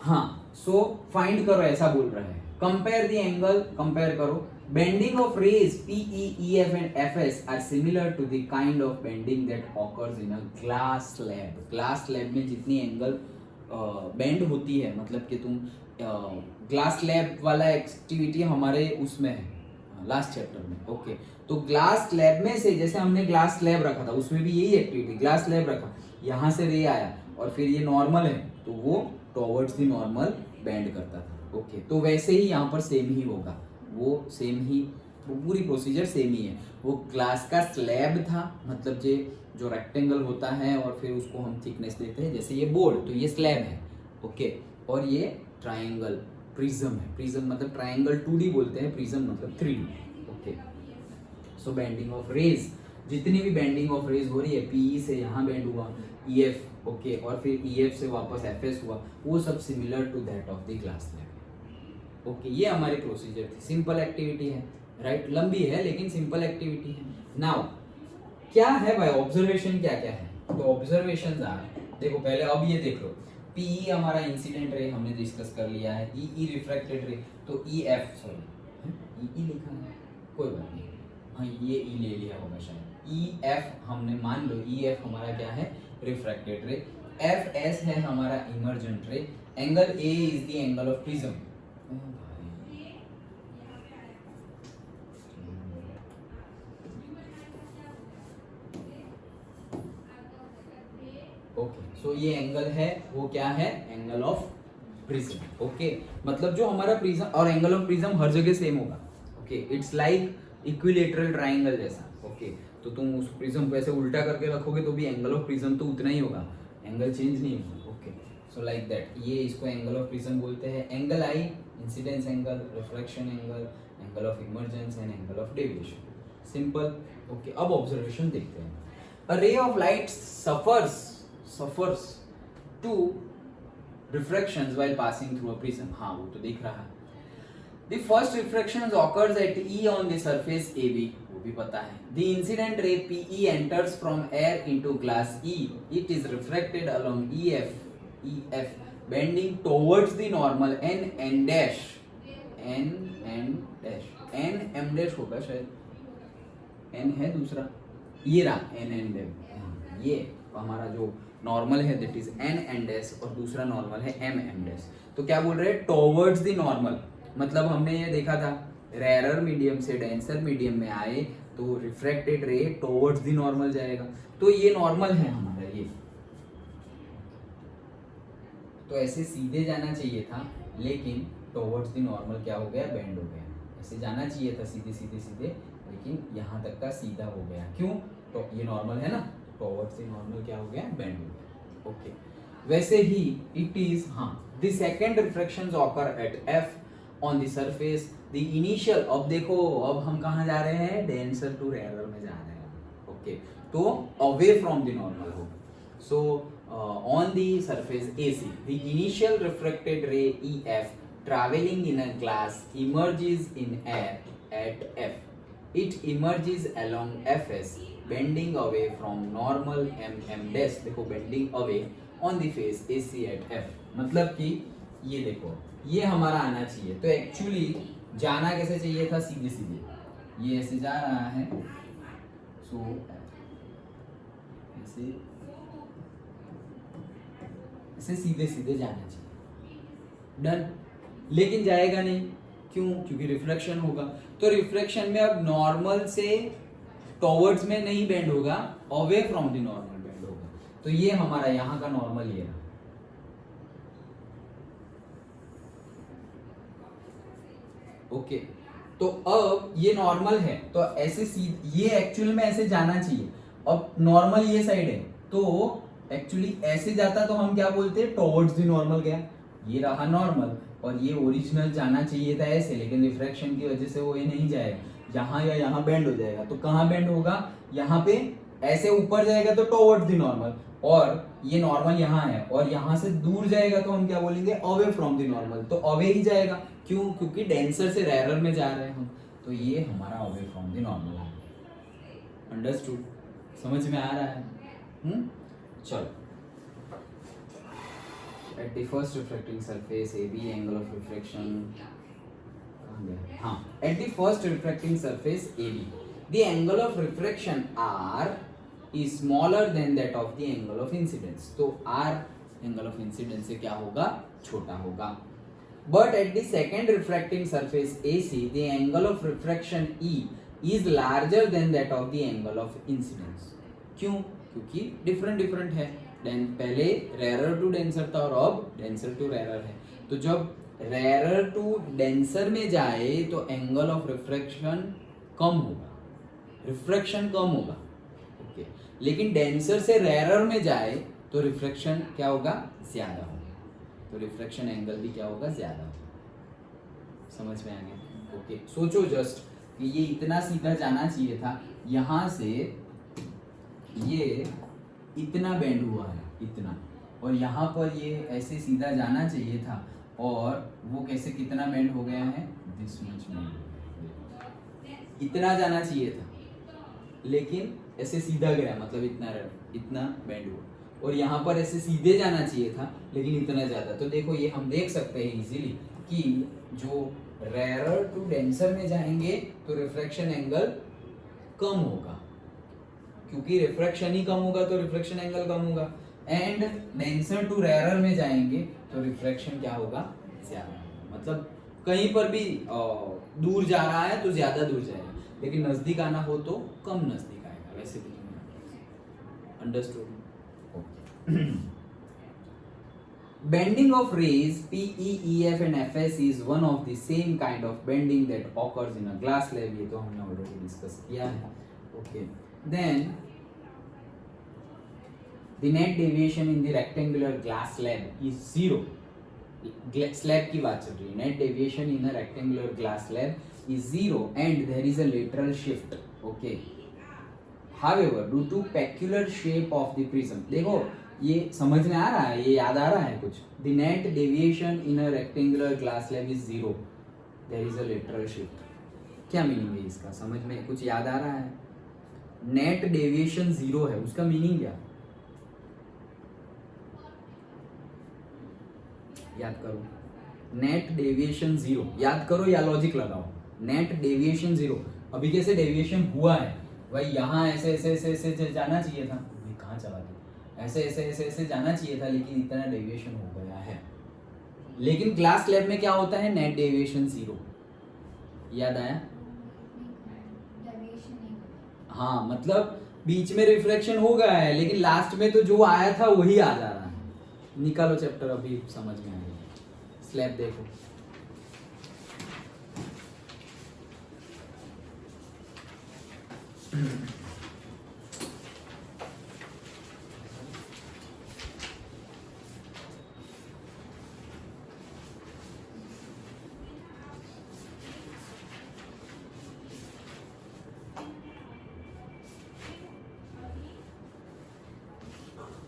हाँ, सो फाइंड करो ऐसा बोल रहे हैं। कंपेयर द एंगल, कंपेयर करो। Bending of rays PE, EF and FS are similar to the kind of bending that occurs in a glass slab. Glass slab में जितनी angle bend होती है, मतलब कि तुम ग्लास स्लैब वाला एक्टिविटी हमारे उसमें है लास्ट चैप्टर में, ओके। तो ग्लास स्लैब में से, जैसे हमने ग्लास स्लैब रखा था उसमें भी यही एक्टिविटी, ग्लास स्लैब रखा, यहाँ से रे आया और फिर ये नॉर्मल है तो वो टॉवर्ड्स द नॉर्मल बेंड करता था, ओके। तो वैसे ही यहाँ पर सेम ही होगा, वो सेम ही, वो पूरी प्रोसीजर सेम ही है। वो ग्लास का स्लैब था, मतलब जो रेक्टेंगल होता है और फिर उसको हम थिकनेस देते हैं, जैसे ये बोर्ड, तो ये स्लैब है, ओके, और ये ट्राइंगल प्रिज्म है। प्रिज्म मतलब ट्राइंगल 2D बोलते हैं, प्रिज्म मतलब 3D, okay. So bending of rays, जितनी भी बेंडिंग ऑफ रेज हो रही है, PE से यहाँ बेंड हुआ, EF, ओके, और फिर EF से वापस FS हुआ, वो सब similar to that of the glass slab, okay. ये हमारी प्रोसीजर थी, सिंपल एक्टिविटी है, राइट, लंबी है लेकिन सिंपल एक्टिविटी है। नाउ क्या है भाई, ऑब्जर्वेशन क्या क्या है, तो ऑब्जर्वेशंस आर, देखो पहले अब ये देख लो, PE हमारा इंसिडेंट रे हमने डिस्कस कर लिया है, EE रिफ्रैक्टेड रे, तो EF, सॉरी EE लिखा है, कोई बात नहीं, हाँ ये E ले लिया होगा शायद, EF हमने मान लो, EF हमारा क्या है, रिफ्रैक्टेड रे, FS है हमारा emergent ray, angle A is the angle of prism. Okay, so ये एंगल है, वो क्या है, एंगल ऑफ प्रिज्म, ओके। मतलब जो हमारा प्रिज्म और एंगल ऑफ प्रिज्म हर जगह सेम होगा, okay, it's like equilateral triangle जैसा, ओके। तो तुम उस प्रिज्म को ऐसे उल्टा करके रखोगे तो भी एंगल ऑफ प्रिज्म तो उतना ही होगा, एंगल चेंज नहीं होगा, ओके। सो लाइक दैट, ये इसको एंगल ऑफ प्रिज्म बोलते हैं। Angle I, incidence angle, reflection angle, angle of emergence and angle of deviation, simple, okay. अब ऑब्जर्वेशन देखते हैं। A ray of light suffers to refractions while passing through a prism, हाँ वो तो दिख रहा है। The first refraction occurs at E on the surface AB, वो भी पता है। The incident ray PE enters from air into glass E. It is refracted along EF bending towards the normal N dash, N M dash होगा शायद, N है दूसरा, ये रहा N dash, ये हमारा जो नॉर्मल है दैट इज N डैश, और दूसरा नॉर्मल है M डैश। तो क्या बोल रहे हैं, टॉवर्ड्स द नॉर्मल, मतलब हमने ये देखा था रेयरर मीडियम से डेंसर मीडियम में आए तो रिफ्रैक्टेड रे टॉवर्ड्स द नॉर्मल जाएगा, तो ये नॉर्मल है हमारा, ये तो ऐसे सीधे जाना चाहिए था, लेकिन टुवर्ड्स द नॉर्मल क्या हो गया, बेंड हो गया। ऐसे जाना चाहिए था सीधे सीधे सीधे, लेकिन यहाँ तक का सीधा हो गया। क्यों? तो ये नॉर्मल है ना, टुवर्ड्स द नॉर्मल क्या हो गया, बेंड हो गया। ओके, वैसे ही इट इज, हाँ, the second refractions occur at F on the surface the initial. अब देखो, अब हम कहाँ जा रहे हैं, डेंसर टू रेयरर में जा रहे हैं। ओके, तो अवे फ्रॉम द नॉर्मल हो। सो on the surface AC, the initial refracted ray EF traveling in a glass emerges in air at F. It emerges along FS, bending away from normal mm dash. देखो bending away on the face AC at F. मतलब कि ये देखो, ये हमारा आना चाहिए। तो एक्चुअली जाना कैसे चाहिए था, सीधे सीधे, ये ऐसे जा रहा है। सो ऐसे इसे सीधे सीधे जाना चाहिए, डन। लेकिन जाएगा नहीं, क्यों? क्योंकि रिफ्लेक्शन होगा। तो रिफ्लेक्शन में अब नॉर्मल से टॉवर्ड्स में नहीं बेंड होगा, away from the normal bend होगा। तो ये हमारा यहाँ का नॉर्मल ये रहा। ओके, तो अब ये नॉर्मल है, तो ऐसे ये एक्चुअल में ऐसे जाना चाहिए। अब नॉर्मल ये साइड है, तो एक्चुअली ऐसे जाता तो हम क्या बोलते हैं, टुवर्ड्स द नॉर्मल गया। ये रहा नॉर्मल, और ये ओरिजिनल जाना चाहिए था ऐसे, लेकिन रिफ्रैक्शन की वजह से वो ये नहीं जाएगा, यहाँ या यहाँ बेंड हो जाएगा। तो कहाँ बेंड होगा, यहाँ पे ऐसे ऊपर जाएगा तो टुवर्ड्स द नॉर्मल, और ये नॉर्मल यहाँ है, और यहाँ से दूर जाएगा तो हम क्या बोलेंगे, अवे फ्रॉम द नॉर्मल। तो अवे ही जाएगा, क्यों? क्योंकि डेंसर से रेयरर में जा रहे हैं हम। तो ये हमारा अवे फ्रॉम द नॉर्मल आ गया। अंडरस्टूड? समझ में आ रहा है? चलो, at the first refracting surface AB angle of refraction, हाँ, at the first refracting surface AB the angle of refraction R is smaller than that of the angle of incidence. तो R angle of incidence से क्या होगा, छोटा होगा। But at the second refracting surface AC the angle of refraction E is larger than that of the angle of incidence. क्यों? क्योंकि different है। पहले रेयरर टू डेंसर था और अब डेंसर टू रेयरर है। तो जब रेयरर टू डेंसर में जाए तो एंगल ऑफ रिफ्रैक्शन कम होगा, रिफ्रैक्शन कम होगा। ओके, लेकिन डेंसर से रेयरर में जाए तो रिफ्रैक्शन क्या होगा, ज्यादा होगा। तो रिफ्रैक्शन एंगल भी क्या होगा, ज्यादा होगा। समझ में आ गया? ओके, सोचो जस्ट कि ये इतना सीधा जाना चाहिए था, यहाँ से ये इतना बेंड हुआ है, इतना, और यहाँ पर ये ऐसे सीधा जाना चाहिए था, और वो कैसे कितना बेंड हो गया है, दिस मच बेंड। इतना जाना चाहिए था, लेकिन ऐसे सीधा गया, मतलब इतना बेंड हुआ। और यहाँ पर ऐसे सीधे जाना चाहिए था, लेकिन इतना ज्यादा। तो देखो, ये हम देख सकते हैं इजीली कि जो रेयरर टू डेंसर में जाएंगे तो रिफ्रैक्शन एंगल कम होगा, क्योंकि रिफ्रैक्शन ही कम होगा तो रिफ्लेक्शन एंगल कम होगा। एंड डेंसर टू रेयरर में जाएंगे तो रिफ्रैक्शन क्या होगा, ज्यादा। मतलब कहीं पर भी दूर जा रहा है तो ज्यादा दूर जाएगा, लेकिन नजदीक आना हो तो कम नजदीक आएगा। वैसे भी understood? Bending of rays P, E, E, F and Fs is one of the same kind of bending that occurs in a glass slab. ये तो हमने already discuss किया है। Okay. Then the net deviation in the rectangular glass slab is 0. Slab की बात चल रही है। Net deviation in a rectangular glass slab is 0 and there is a lateral shift. Okay. However, due to peculiar shape of the prism, देखो ये समझ में आ रहा है, ये याद आ रहा है कुछ? The net deviation in a rectangular glass slab is 0. There is a lateral shift. क्या मीनिंग है इसका? समझ में कुछ याद आ रहा है? नेट डेविएशन 0 है, उसका मीनिंग क्या? याद करो, नेट डेविएशन 0, याद करो या लॉजिक लगाओ। नेट डेविएशन 0, अभी कैसे डेविएशन हुआ है भाई, यहाँ ऐसे ऐसे ऐसे ऐसे जाना चाहिए था, भाई कहाँ चला गया, ऐसे ऐसे ऐसे ऐसे जाना चाहिए था, लेकिन इतना डेविएशन हो गया है। लेकिन ग्लास स्लैब में क्या होता है, नेट डेविएशन 0। याद आया? हाँ, मतलब बीच में रिफ्लेक्शन हो गया है, लेकिन लास्ट में तो जो आया था वही आ जा रहा है। निकालो चैप्टर, अभी समझ में आएगा। स्लैब देखो,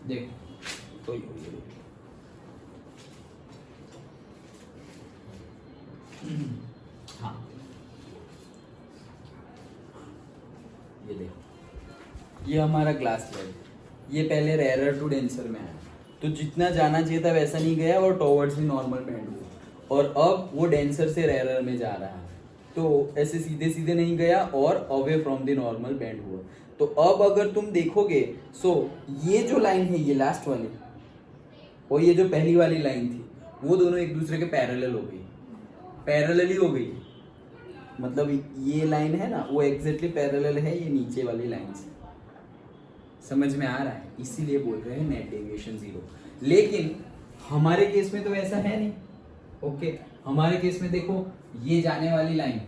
देखो तो हाँ ये देखो, ये हमारा ग्लास स्लैब, ये पहले रेयर टू डेंसर में आया, तो जितना जाना चाहिए था वैसा नहीं गया और टॉवर्ड्स भी नॉर्मल बैंड हुआ, और अब वो डेंसर से रेयर में जा रहा है, तो ऐसे सीधे सीधे नहीं गया और away from the normal band हुआ। तो अब अगर तुम देखोगे, सो ये जो लाइन है ये लास्ट वाली और ये जो पहली वाली लाइन थी, वो दोनों एक दूसरे के पैरेलल हो गई, पैरेलल ही हो गई, मतलब ये लाइन है ना वो एग्जैक्टली पैरेलल है ये नीचे वाली लाइन से। समझ में आ रहा है? इसीलिए बोल रहे हैं नेट डेविएशन 0। लेकिन हमारे केस में तो ऐसा है नहीं। ओके, हमारे केस में देखो ये जाने वाली लाइन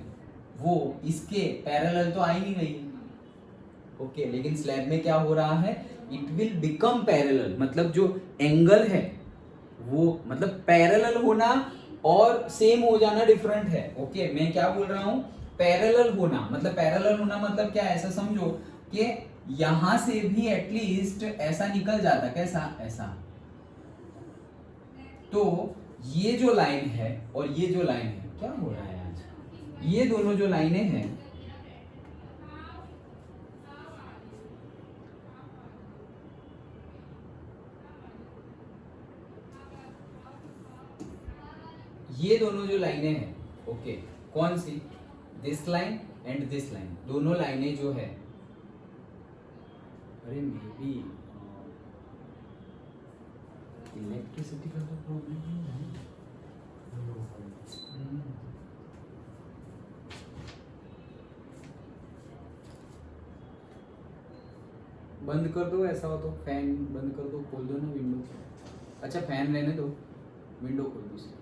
वो इसके पैरेलल तो आ ही नहीं रही। ओके, लेकिन स्लैब में क्या हो रहा है, इट विल बिकम पैरेलल, मतलब जो एंगल है वो, मतलब पैरेलल होना और सेम हो जाना डिफरेंट है। ओके, मैं क्या बोल रहा हूं, पैरेलल होना मतलब, पैरेलल होना मतलब क्या, ऐसा समझो कि यहां से भी एटलीस्ट ऐसा निकल जाता, कैसा, ऐसा। तो ये जो लाइन है और ये जो लाइन है, क्या हो रहा है आज, ये दोनों जो लाइनें हैं ये दोनों जो लाइनें हैं, ओके, कौन सी, this line and this line, दोनों लाइनें जो है, अरे मे बी इलेक्ट्रिसिटी का तो प्रॉब्लम नहीं है। बंद कर दो, ऐसा हो तो फैन बंद कर दो, खोल दो ना विंडो। अच्छा फैन रहने दो, विंडो खोल दो।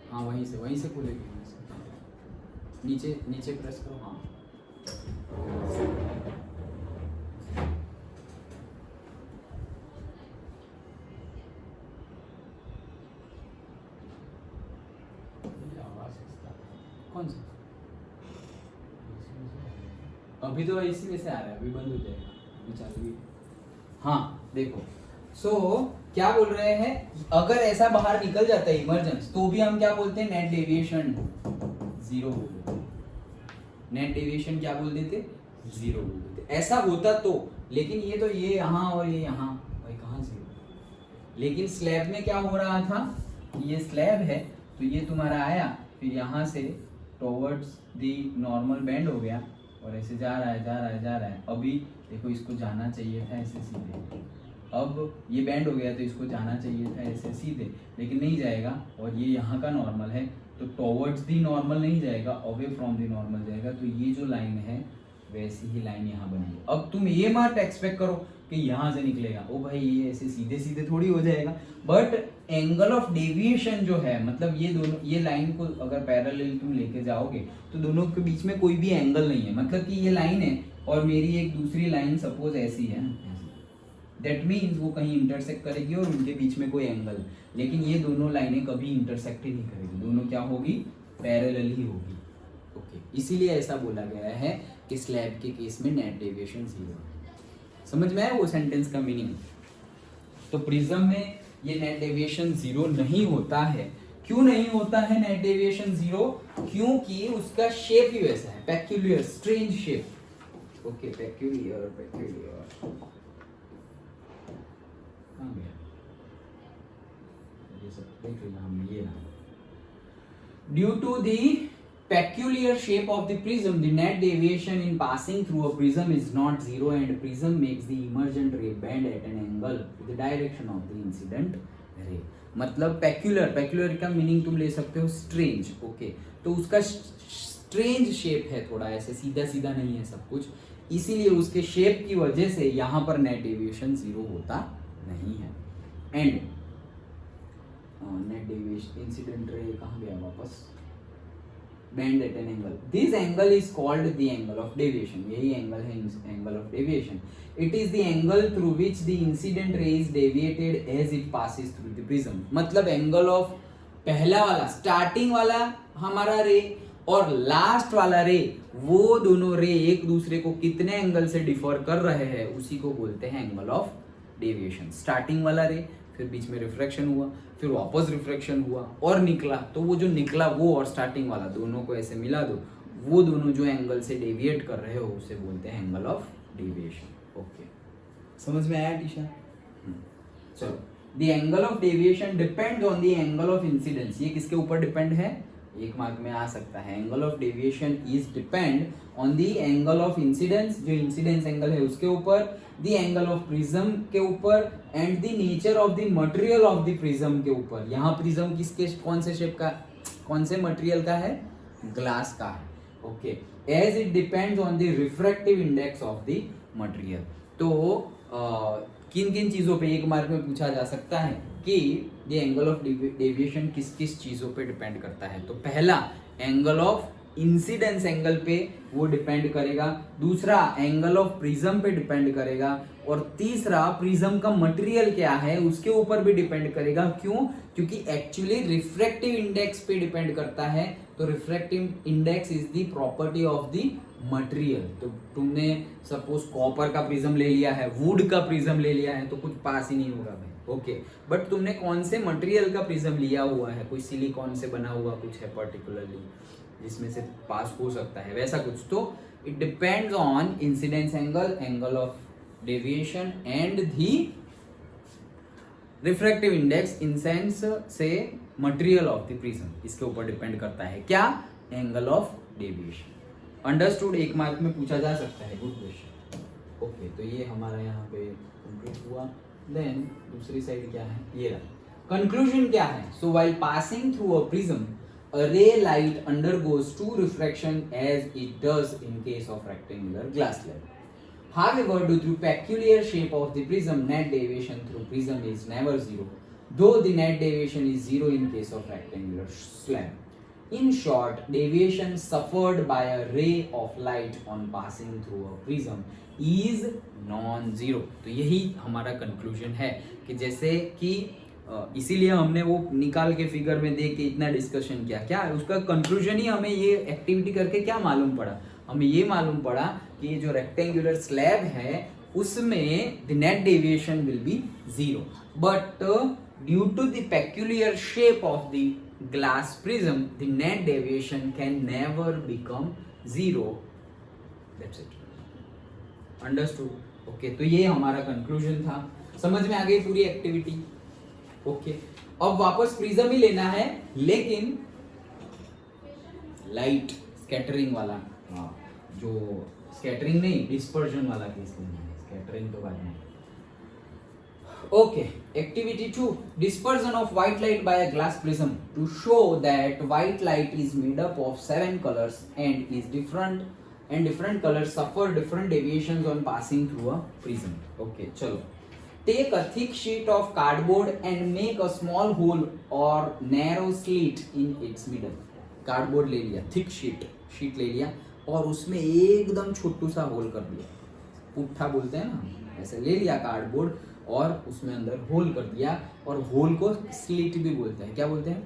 हाँ वहीं से खुलेगी, नीचे नीचे प्रेस करो। हाँ कौन सा, अभी तो इसी में से आ रहा है, अभी बंद हो जाएगा, अभी चालू ही। हाँ देखो, सो क्या बोल रहे हैं, अगर ऐसा बाहर निकल जाता है इमरजेंस, तो भी हम क्या बोलते हैं, नेट डेविएशन 0 बोल देते। नेट डेविएशन क्या बोल देते, 0 बोल देते। ऐसा होता तो, लेकिन ये तो ये यहाँ और ये यहाँ, भाई कहाँ 0। लेकिन स्लैब में क्या हो रहा था, ये स्लैब है तो ये तुम्हारा आया, फिर यहाँ से टॉवर्ड्स दी नॉर्मल बेंड हो गया और ऐसे जा रहा है, जा रहा है, जा रहा है। अभी देखो इसको जाना चाहिए था ऐसे सीधे, अब ये बैंड हो गया तो इसको जाना चाहिए था ऐसे सीधे, लेकिन नहीं जाएगा, और ये यहाँ का नॉर्मल है तो टॉवर्ड्स दी नॉर्मल नहीं जाएगा, अवे फ्रॉम दी नॉर्मल जाएगा। तो ये जो लाइन है वैसी ही लाइन यहाँ बनेगी। अब तुम ये मत एक्सपेक्ट करो कि यहाँ से निकलेगा, ओ भाई ये ऐसे सीधे सीधे थोड़ी हो जाएगा, बट एंगल ऑफ डेविएशन जो है, मतलब ये दोनों, ये लाइन को अगर पैरेलल तुम लेके जाओगे तो दोनों के बीच में कोई भी एंगल नहीं है। मतलब कि ये लाइन है और मेरी एक दूसरी लाइन सपोज ऐसी है, दैट मीन्स वो कहीं इंटरसेक्ट करेगी और उनके बीच में कोई एंगल, लेकिन ये दोनों लाइनें कभी इंटरसेक्ट ही नहीं करेगी, दोनों क्या होगी, पैरेलल ही होगी। ओके, इसीलिए ऐसा बोला गया है कि स्लैब के केस में नेट डेविएशन 0। समझ में आया वो सेंटेंस का मीनिंग? तो प्रिज्म में ये नेट डेविएशन 0 नहीं होता है। क्यों नहीं होता है नेट डेविएशन 0? क्योंकि उसका शेप ही वैसा है, peculiar, strange shape. Okay, peculiar, कहाँ गया ये सब, देख लेना हमने, ये ना। Due to the peculiar shape of the prism, the net deviation in passing through a prism is not 0, and prism makes the emergent ray bend at an angle with the direction of the incident ray. मतलब peculiar का meaning तुम ले सकते हो strange. Okay, तो उसका strange shape है, थोड़ा ऐसे सीधा सीधा नहीं है सब कुछ, इसीलिए उसके शेप की वजह से यहाँ पर नेट डेविएशन 0 होता नहीं है। And net deviation incident ray कहाँ गया वापस, bend at an angle. This angle is called the angle of deviation. यही एंगल है angle of deviation. It is the angle through which the incident ray is deviated as it passes through the prism. मतलब angle of पहला वाला starting वाला हमारा रे और last वाला रे, वो दोनों रे एक दूसरे को कितने एंगल से डिफर कर रहे हैं उसी को बोलते हैं एंगल ऑफ डेविएशन. स्टार्टिंग वाला रे, फिर बीच में रिफ्रैक्शन हुआ, फिर वापस रिफ्रैक्शन हुआ और निकला, तो वो जो निकला वो और स्टार्टिंग वाला दोनों को ऐसे मिला दो, वो दोनों जो एंगल से डेविएट कर रहे हो उसे बोलते हैं एंगल ऑफ डेविएशन. ओके, समझ में आया टीशा? चलो, the angle of deviation depends on the angle of incidence. ये किसके ऊपर डिपेंड है? एक मार्क में आ सकता है. Angle of deviation is depend on the angle of incidence, जो इंसिडेंस एंगल है उसके ऊपर, द एंगल ऑफ प्रिज्म के ऊपर, and the nature of the material of the prism के ऊपर. यहाँ प्रिज्म किसके, कौन से शेप का, कौन से मटेरियल का है? ग्लास का है. Okay, as it depends on the refractive index of the material. तो किन किन चीजों पे एक मार्क में पूछा जा सकता है कि ये एंगल ऑफ डेविएशन किस किस चीजों पे डिपेंड करता है. तो पहला एंगल ऑफ इंसिडेंस एंगल पे वो डिपेंड करेगा, दूसरा एंगल ऑफ प्रिज्म पे डिपेंड करेगा, और तीसरा प्रिज्म का मटेरियल क्या है उसके ऊपर भी डिपेंड करेगा. क्यों? क्योंकि एक्चुअली रिफ्रैक्टिव इंडेक्स पे डिपेंड करता है. तो refractive index is the property of the material. तो तुमने सपोज कॉपर का प्रिज्म ले लिया है, वुड का प्रिज्म ले लिया है, तो कुछ पास ही नहीं होगा भाई. ओके, बट तुमने कौन से मटेरियल का प्रिज्म लिया हुआ है, कोई सिलिकॉन से बना हुआ कुछ है पर्टिकुलरली जिसमें से पास हो सकता है, वैसा कुछ. तो it depends on incidence angle, angle of deviation and the refractive index in sense से मटेरियल ऑफ द प्रिज्म, इसके ऊपर डिपेंड करता है क्या? Angle of deviation. अंडरस्टूड? एक मार्क में पूछा जा सकता है. Good question. ओके, तो ये हमारा यहाँ पे कंप्लीट हुआ. देन दूसरी साइड क्या है, ये रहा. कंक्लूजन क्या है? सो while passing through a prism, a ray light undergoes two refraction as it does in case of rectangular glass slab. However, due to peculiar shape of the prism, net deviation through prism is never zero, though the net deviation is zero in case of rectangular slab. In short, deviation suffered by a ray of light on passing through a prism is non-zero. तो यही हमारा conclusion है कि जैसे कि इसीलिए हमने वो निकाल के फिगर में देख के इतना डिस्कशन किया. क्या उसका कंक्लूजन ही हमें ये एक्टिविटी करके क्या मालूम पड़ा? हमें ये मालूम पड़ा कि ये जो रेक्टेंगुलर स्लैब है उसमें the net deviation will be zero, but due to the peculiar shape of the glass prism the net deviation can never become zero. That's it. Understood? Okay, तो ये हमारा कंक्लूजन था. समझ में आ गई पूरी एक्टिविटी? ओके, अब वापस प्रिज्म ही लेना है, लेकिन लाइट स्कैटरिंग वाला, हाँ, जो स्कैटरिंग नहीं डिस्पर्जन वाला केस लेना है. स्कैटरिंग तो बाद में. Okay, activity 2, dispersion of white light by a glass prism to show that white light is made up of 7 colours and is different, and different colors suffer different deviations on passing through a prism. Okay, चलो. Take a thick sheet of cardboard and make a small hole or narrow slit in its middle. Cardboard ले लिया, thick sheet ले लिया और उसमें एकदम छोटू सा whole कर दिया. पुट्ठा बोलते हैं ना, ऐसे ले लिया कार्डबोर्ड और उसमें अंदर होल कर दिया, और होल को स्लिट भी बोलते हैं. क्या बोलते हैं?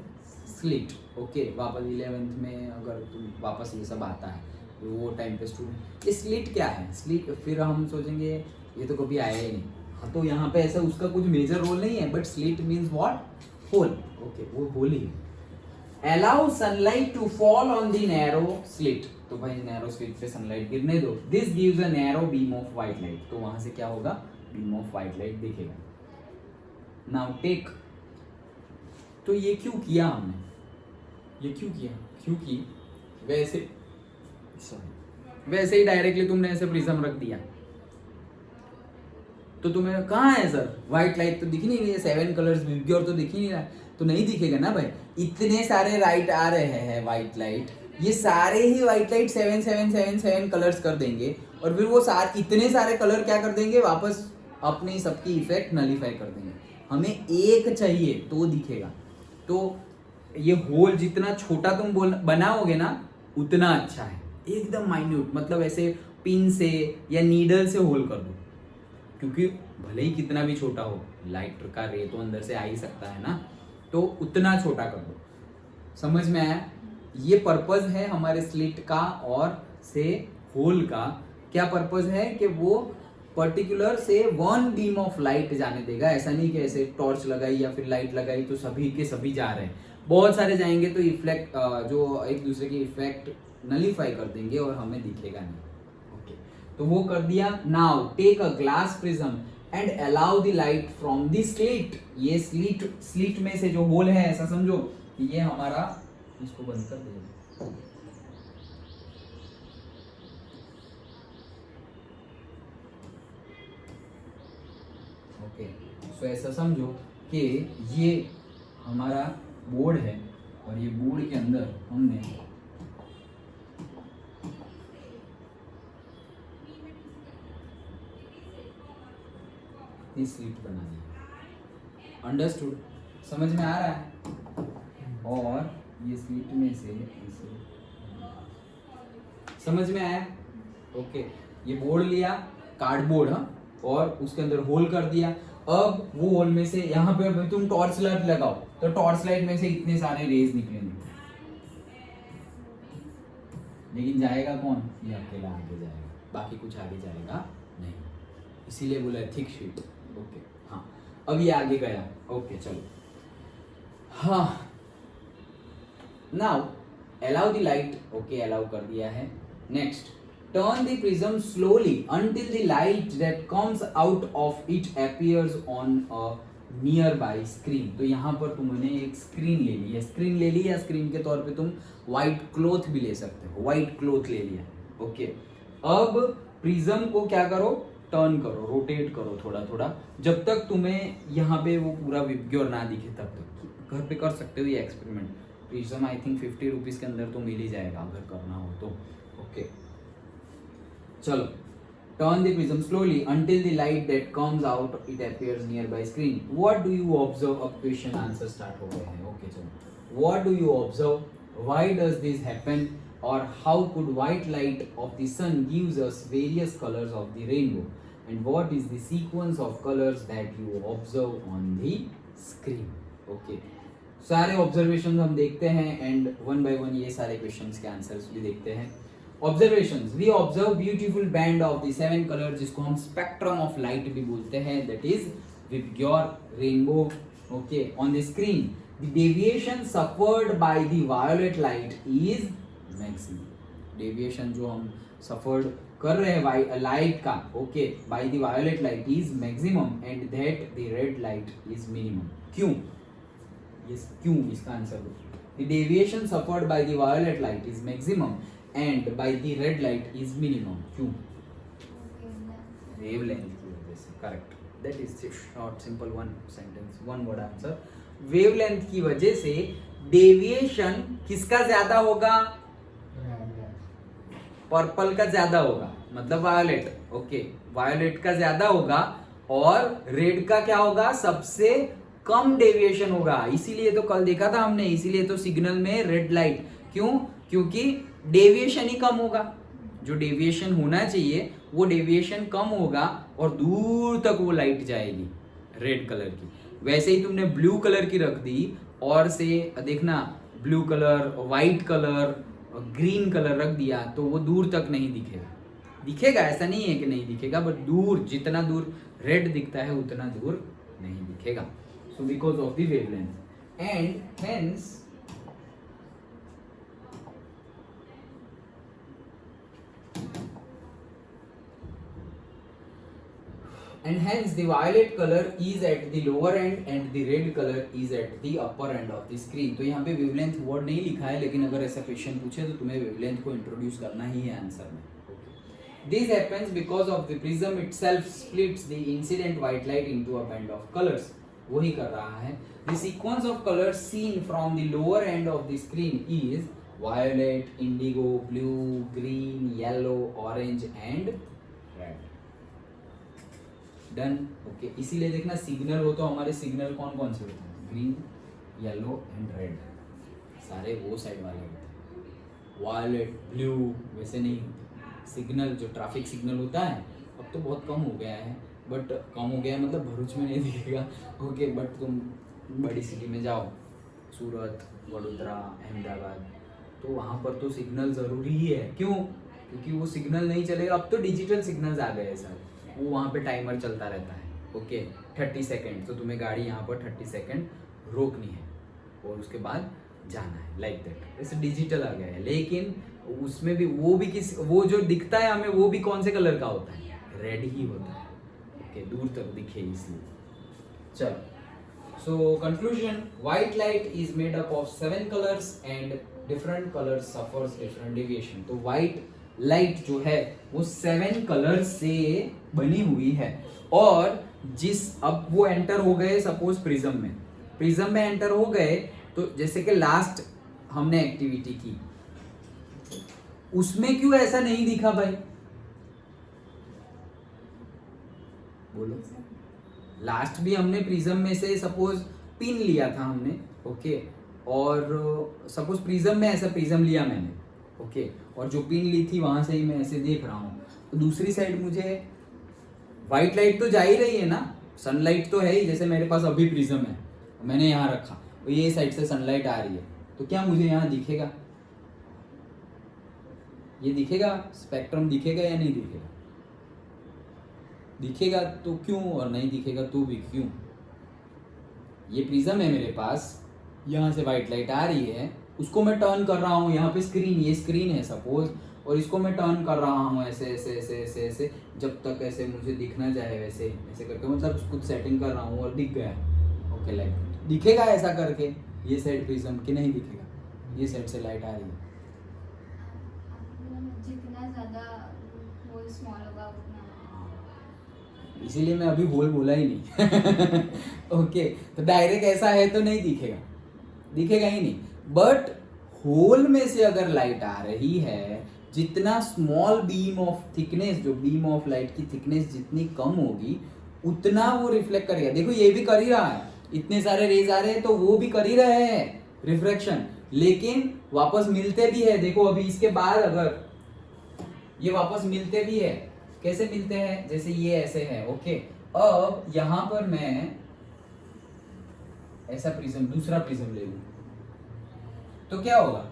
स्लिट. ओके, वापस 11th में अगर तुम वापस ये सब आता है वो टाइम पे स्टूडेंट, ये स्लिट क्या है? स्लिट फिर हम सोचेंगे ये तो कभी आया ही नहीं. हाँ, तो यहाँ पे ऐसा उसका कुछ मेजर रोल नहीं है, but slit means what? Hole. Okay, वो होल ही है. Allow sunlight to fall on the narrow slit. तो भाई नैरो स्लिट पे सनलाइट गिरने दो. This gives a narrow beam of white light. तो वहां से क्या होगा? बीम ऑफ व्हाइट लाइट दिखेगा. Now take. तो ये क्यों किया हमने? ये क्यों किया? क्योंकि वैसे ही डायरेक्टली तुमने ऐसे प्रिज्म रख दिया तो तुम्हें कहाँ है सर व्हाइट लाइट? तो दिख नहीं रही है. 7 कलर्स मिलके और तो दिख ही नहीं रहा है, तो नहीं दिखेगा ना भाई. इतने सारे लाइट आ रहे हैं व्हाइट लाइट, ये सारे ही व्हाइट लाइट 7 7 7 7 कलर्स कर देंगे, और फिर वो इतने सारे कलर क्या कर देंगे? वापस अपनी सबकी इफेक्ट नलीफाई कर देंगे. हमें एक चाहिए तो दिखेगा। तो ये होल जितना छोटा तुम बनाओगे ना उतना अच्छा है, एकदम माइन्यूट, मतलब ऐसे पिन से या नीडल से होल कर दो, क्योंकि भले ही कितना भी छोटा हो लाइट का रे तो अंदर से आ ही सकता है ना, तो उतना छोटा कर दो। समझ में आया? ये पर्पस है हमारे स्लिट का और से होल का। क्या पर्पस है कि वो पर्टिकुलर से वन बीम ऑफ लाइट जाने देगा, ऐसा नहीं कि ऐसे टॉर्च लगाई या फिर लाइट लगाई तो सभी के सभी जा रहे हैं, बहुत सारे जाएंगे तो इफेक्ट जो एक दूसरे की इफेक्ट नलीफाई कर देंगे और हमें दिखेगा नहीं। ओके, तो वो कर दिया। Now take a glass prism and allow the light from the slit. ये स्लिट में से जो होल है ऐसा समझो ये हमारा, इसको बंद कर दे। ओके, सो ऐसा समझो कि ये हमारा बोर्ड है और ये बोर्ड के अंदर हमने ये स्लिट बना दी। अंडरस्टूड? समझ में आ रहा है? और ये स्लिट में से इसे समझ में आया? ओके, ये बोर्ड लिया, कार्डबोर्ड, हाँ, और उसके अंदर होल कर दिया। अब वो होल में से यहाँ पे तुम टॉर्च लाइट लगाओ तो टॉर्च लाइट में से इतने सारे रेज निकलेंगे, लेकिन जाएगा कौन? ये अकेला आगे जाएगा, बाकी कुछ आगे जाएगा नहीं, इसीलिए बोला थिक शीट। ओके, हाँ, अब ये आगे गया। ओके, चलो, हाँ, now allow the light. Okay, allow कर दिया है। Next, turn the prism slowly until the light that comes out of it appears on a nearby screen। तो यहाँ पर तुमने एक स्क्रीन ले ली है, स्क्रीन ले ली या स्क्रीन के तौर पे तुम व्हाइट क्लोथ भी ले सकते हो, व्हाइट क्लोथ ले लिया। ओके, अब प्रिज्म को क्या करो? टर्न करो, रोटेट करो थोड़ा थोड़ा, जब तक तुम्हें यहाँ पे वो पूरा विबग्योर ना दिखे तब तक। घर पे कर सकते हो ये experiment. Prism I think 50 rupees के अंदर तो मिल ही जाएगा अगर करना हो तो। ओके, चलो, turn the prism slowly until the light that comes out it appears nearby screen। what do you observe? अब क्वेश्चन आंसर स्टार्ट हो गए हैं। ओके, चलो, what do you observe? why does this happen? or how could white light of the sun gives us various colors of the rainbow? and what is the sequence of colors that you observe on the screen? Okay, सारे observation हम देखते हैं and one by one ये सारे questions के answers भी देखते हैं। Observations, we observe beautiful band of the 7 colors जिसको हम spectrum of light भी बोलते हैं, that is Vibgyor rainbow। Okay, on the screen the deviation suffered by the violet light is maximum। deviation जो हम suffered कर रहे हैं लाइट का, okay, by the violet light is maximum and that the red light is minimum। क्यों? yes, क्यों इसका answer दो। the deviation suffered by the violet light is maximum and by the red light is minimum। क्यों? wavelength की वजह से। Correct, that is short simple one sentence one word answer। wavelength की वजह से डेविएशन किसका ज्यादा होगा? पर्पल का ज्यादा होगा, मतलब वायोलेट। ओके, वायोलेट का ज्यादा होगा और रेड का क्या होगा? सबसे कम डेविएशन होगा। इसीलिए तो कल देखा था हमने, इसीलिए तो सिग्नल में रेड लाइट। क्यों? क्योंकि डेविएशन ही कम होगा, जो डेविएशन होना चाहिए वो डेविएशन कम होगा और दूर तक वो लाइट जाएगी रेड कलर की। वैसे ही तुमने ब्लू कलर की रख दी और से देखना blue colour, white colour, green colour रख दिया तो वो दूर तक नहीं दिखेगा। दिखेगा, ऐसा नहीं है कि नहीं दिखेगा, बट दूर, जितना दूर रेड दिखता है उतना दूर नहीं दिखेगा। So because of the wavelength and hence the violet color is at the lower end and the red color is at the upper end of the screen। तो यहाँ पे wavelength वर्ड नहीं लिखा है, लेकिन अगर ऐसा क्वेश्चन पूछे तो तुम्हें wavelength को इंट्रोड्यूस करना ही है आंसर में। This happens because of the prism itself splits the incident white light into a band of colors। वही कर रहा है। The sequence of colors seen from the lower end of the screen is violet, indigo, blue, green, yellow, orange and red। Done. Okay, इसीलिए देखना signal हो तो हमारे signal कौन कौन से होते हैं, ग्रीन, येलो एंड रेड, सारे वो साइड वाले होते हैं। वायलेट, ब्लू वैसे नहीं होते। सिग्नल जो ट्रैफिक सिग्नल होता है अब तो बहुत कम हो गया है, बट कम हो गया है मतलब भरूच में नहीं दिखेगा। ओके, बट तुम बड़ी सिटी में जाओ, सूरत, वडोदरा, अहमदाबाद, तो वहाँ पर तो सिग्नल ज़रूरी ही है। क्यों? क्योंकि वो सिग्नल नहीं चलेगा। अब तो डिजिटल सिग्नल्स आ गए हैं सर, वो वहाँ पे टाइमर चलता रहता है। ओके, 30 सेकेंड, तो तुम्हें गाड़ी यहाँ पर 30 सेकेंड रोकनी है और उसके बाद जाना है, लाइक दैट। ऐसे डिजिटल आ गया है, लेकिन उसमें भी वो जो दिखता है हमें वो भी कौन से कलर का होता है, रेड ही होता है। ओके, दूर तक दिखे इसलिए। चलो, so conclusion, white light is made up of 7 colors and different colors suffers different deviation। तो white light जो है वो 7 कलर से बनी हुई है, और अब वो एंटर हो गए सपोज प्रिज्म में एंटर हो गए, तो जैसे कि लास्ट हमने एक्टिविटी की उसमें क्यों ऐसा नहीं दिखा भाई, बोलो। लास्ट भी हमने प्रिज्म में से सपोज पिन लिया था हमने, ओके, और सपोज प्रिज्म में ऐसा प्रिज्म लिया मैंने, ओके, और जो पिन ली थी वहां से ही मैं ऐसे देख रहा हूँ, तो दूसरी साइड मुझे व्हाइट लाइट तो जा ही रही है ना, सनलाइट तो है ही। जैसे मेरे पास अभी प्रिज्म है, मैंने यहाँ रखा, तो ये साइड से सनलाइट आ रही है, तो क्या मुझे यहाँ दिखेगा, ये दिखेगा, स्पेक्ट्रम दिखेगा या नहीं दिखेगा? दिखेगा तो क्यों, और नहीं दिखेगा तो भी क्यों? ये प्रिज्म है मेरे पास, यहाँ से व्हाइट लाइट आ रही है, उसको मैं टर्न कर रहा हूँ, यहाँ पे ये स्क्रीन है सपोज, और इसको मैं टर्न कर रहा हूँ ऐसे ऐसे ऐसे ऐसे ऐसे, जब तक ऐसे मुझे दिखना चाहे वैसे ऐसे करके, मतलब कुछ सेटिंग कर रहा हूँ और दिख गया। ओके, लाइट दिखेगा ऐसा करके ये साइड प्रिज्म की नहीं दिखेगा, ये साइड से लाइट आ रही है, जितना ज्यादा होल स्मॉल होगा उतना, इसीलिए मैं अभी होल बोला ही नहीं। ओके, तो डायरेक्ट ऐसा है तो नहीं दिखेगा, दिखेगा ही नहीं। बट होल में से अगर लाइट आ रही है, जितना स्मॉल बीम ऑफ थिकनेस, जो बीम ऑफ लाइट की थिकनेस जितनी कम होगी उतना वो रिफ्लेक्ट करेगा। देखो ये भी कर ही रहा है, इतने सारे रेज आ रहे हैं तो वो भी कर ही रहे हैं रिफ्रैक्शन, लेकिन वापस मिलते भी है। देखो अभी इसके बाद अगर ये वापस मिलते भी है, कैसे मिलते हैं, जैसे ये ऐसे है, ओके। अब यहां पर मैं ऐसा प्रिज्म, दूसरा प्रिज्म ले लूं, तो क्या होगा,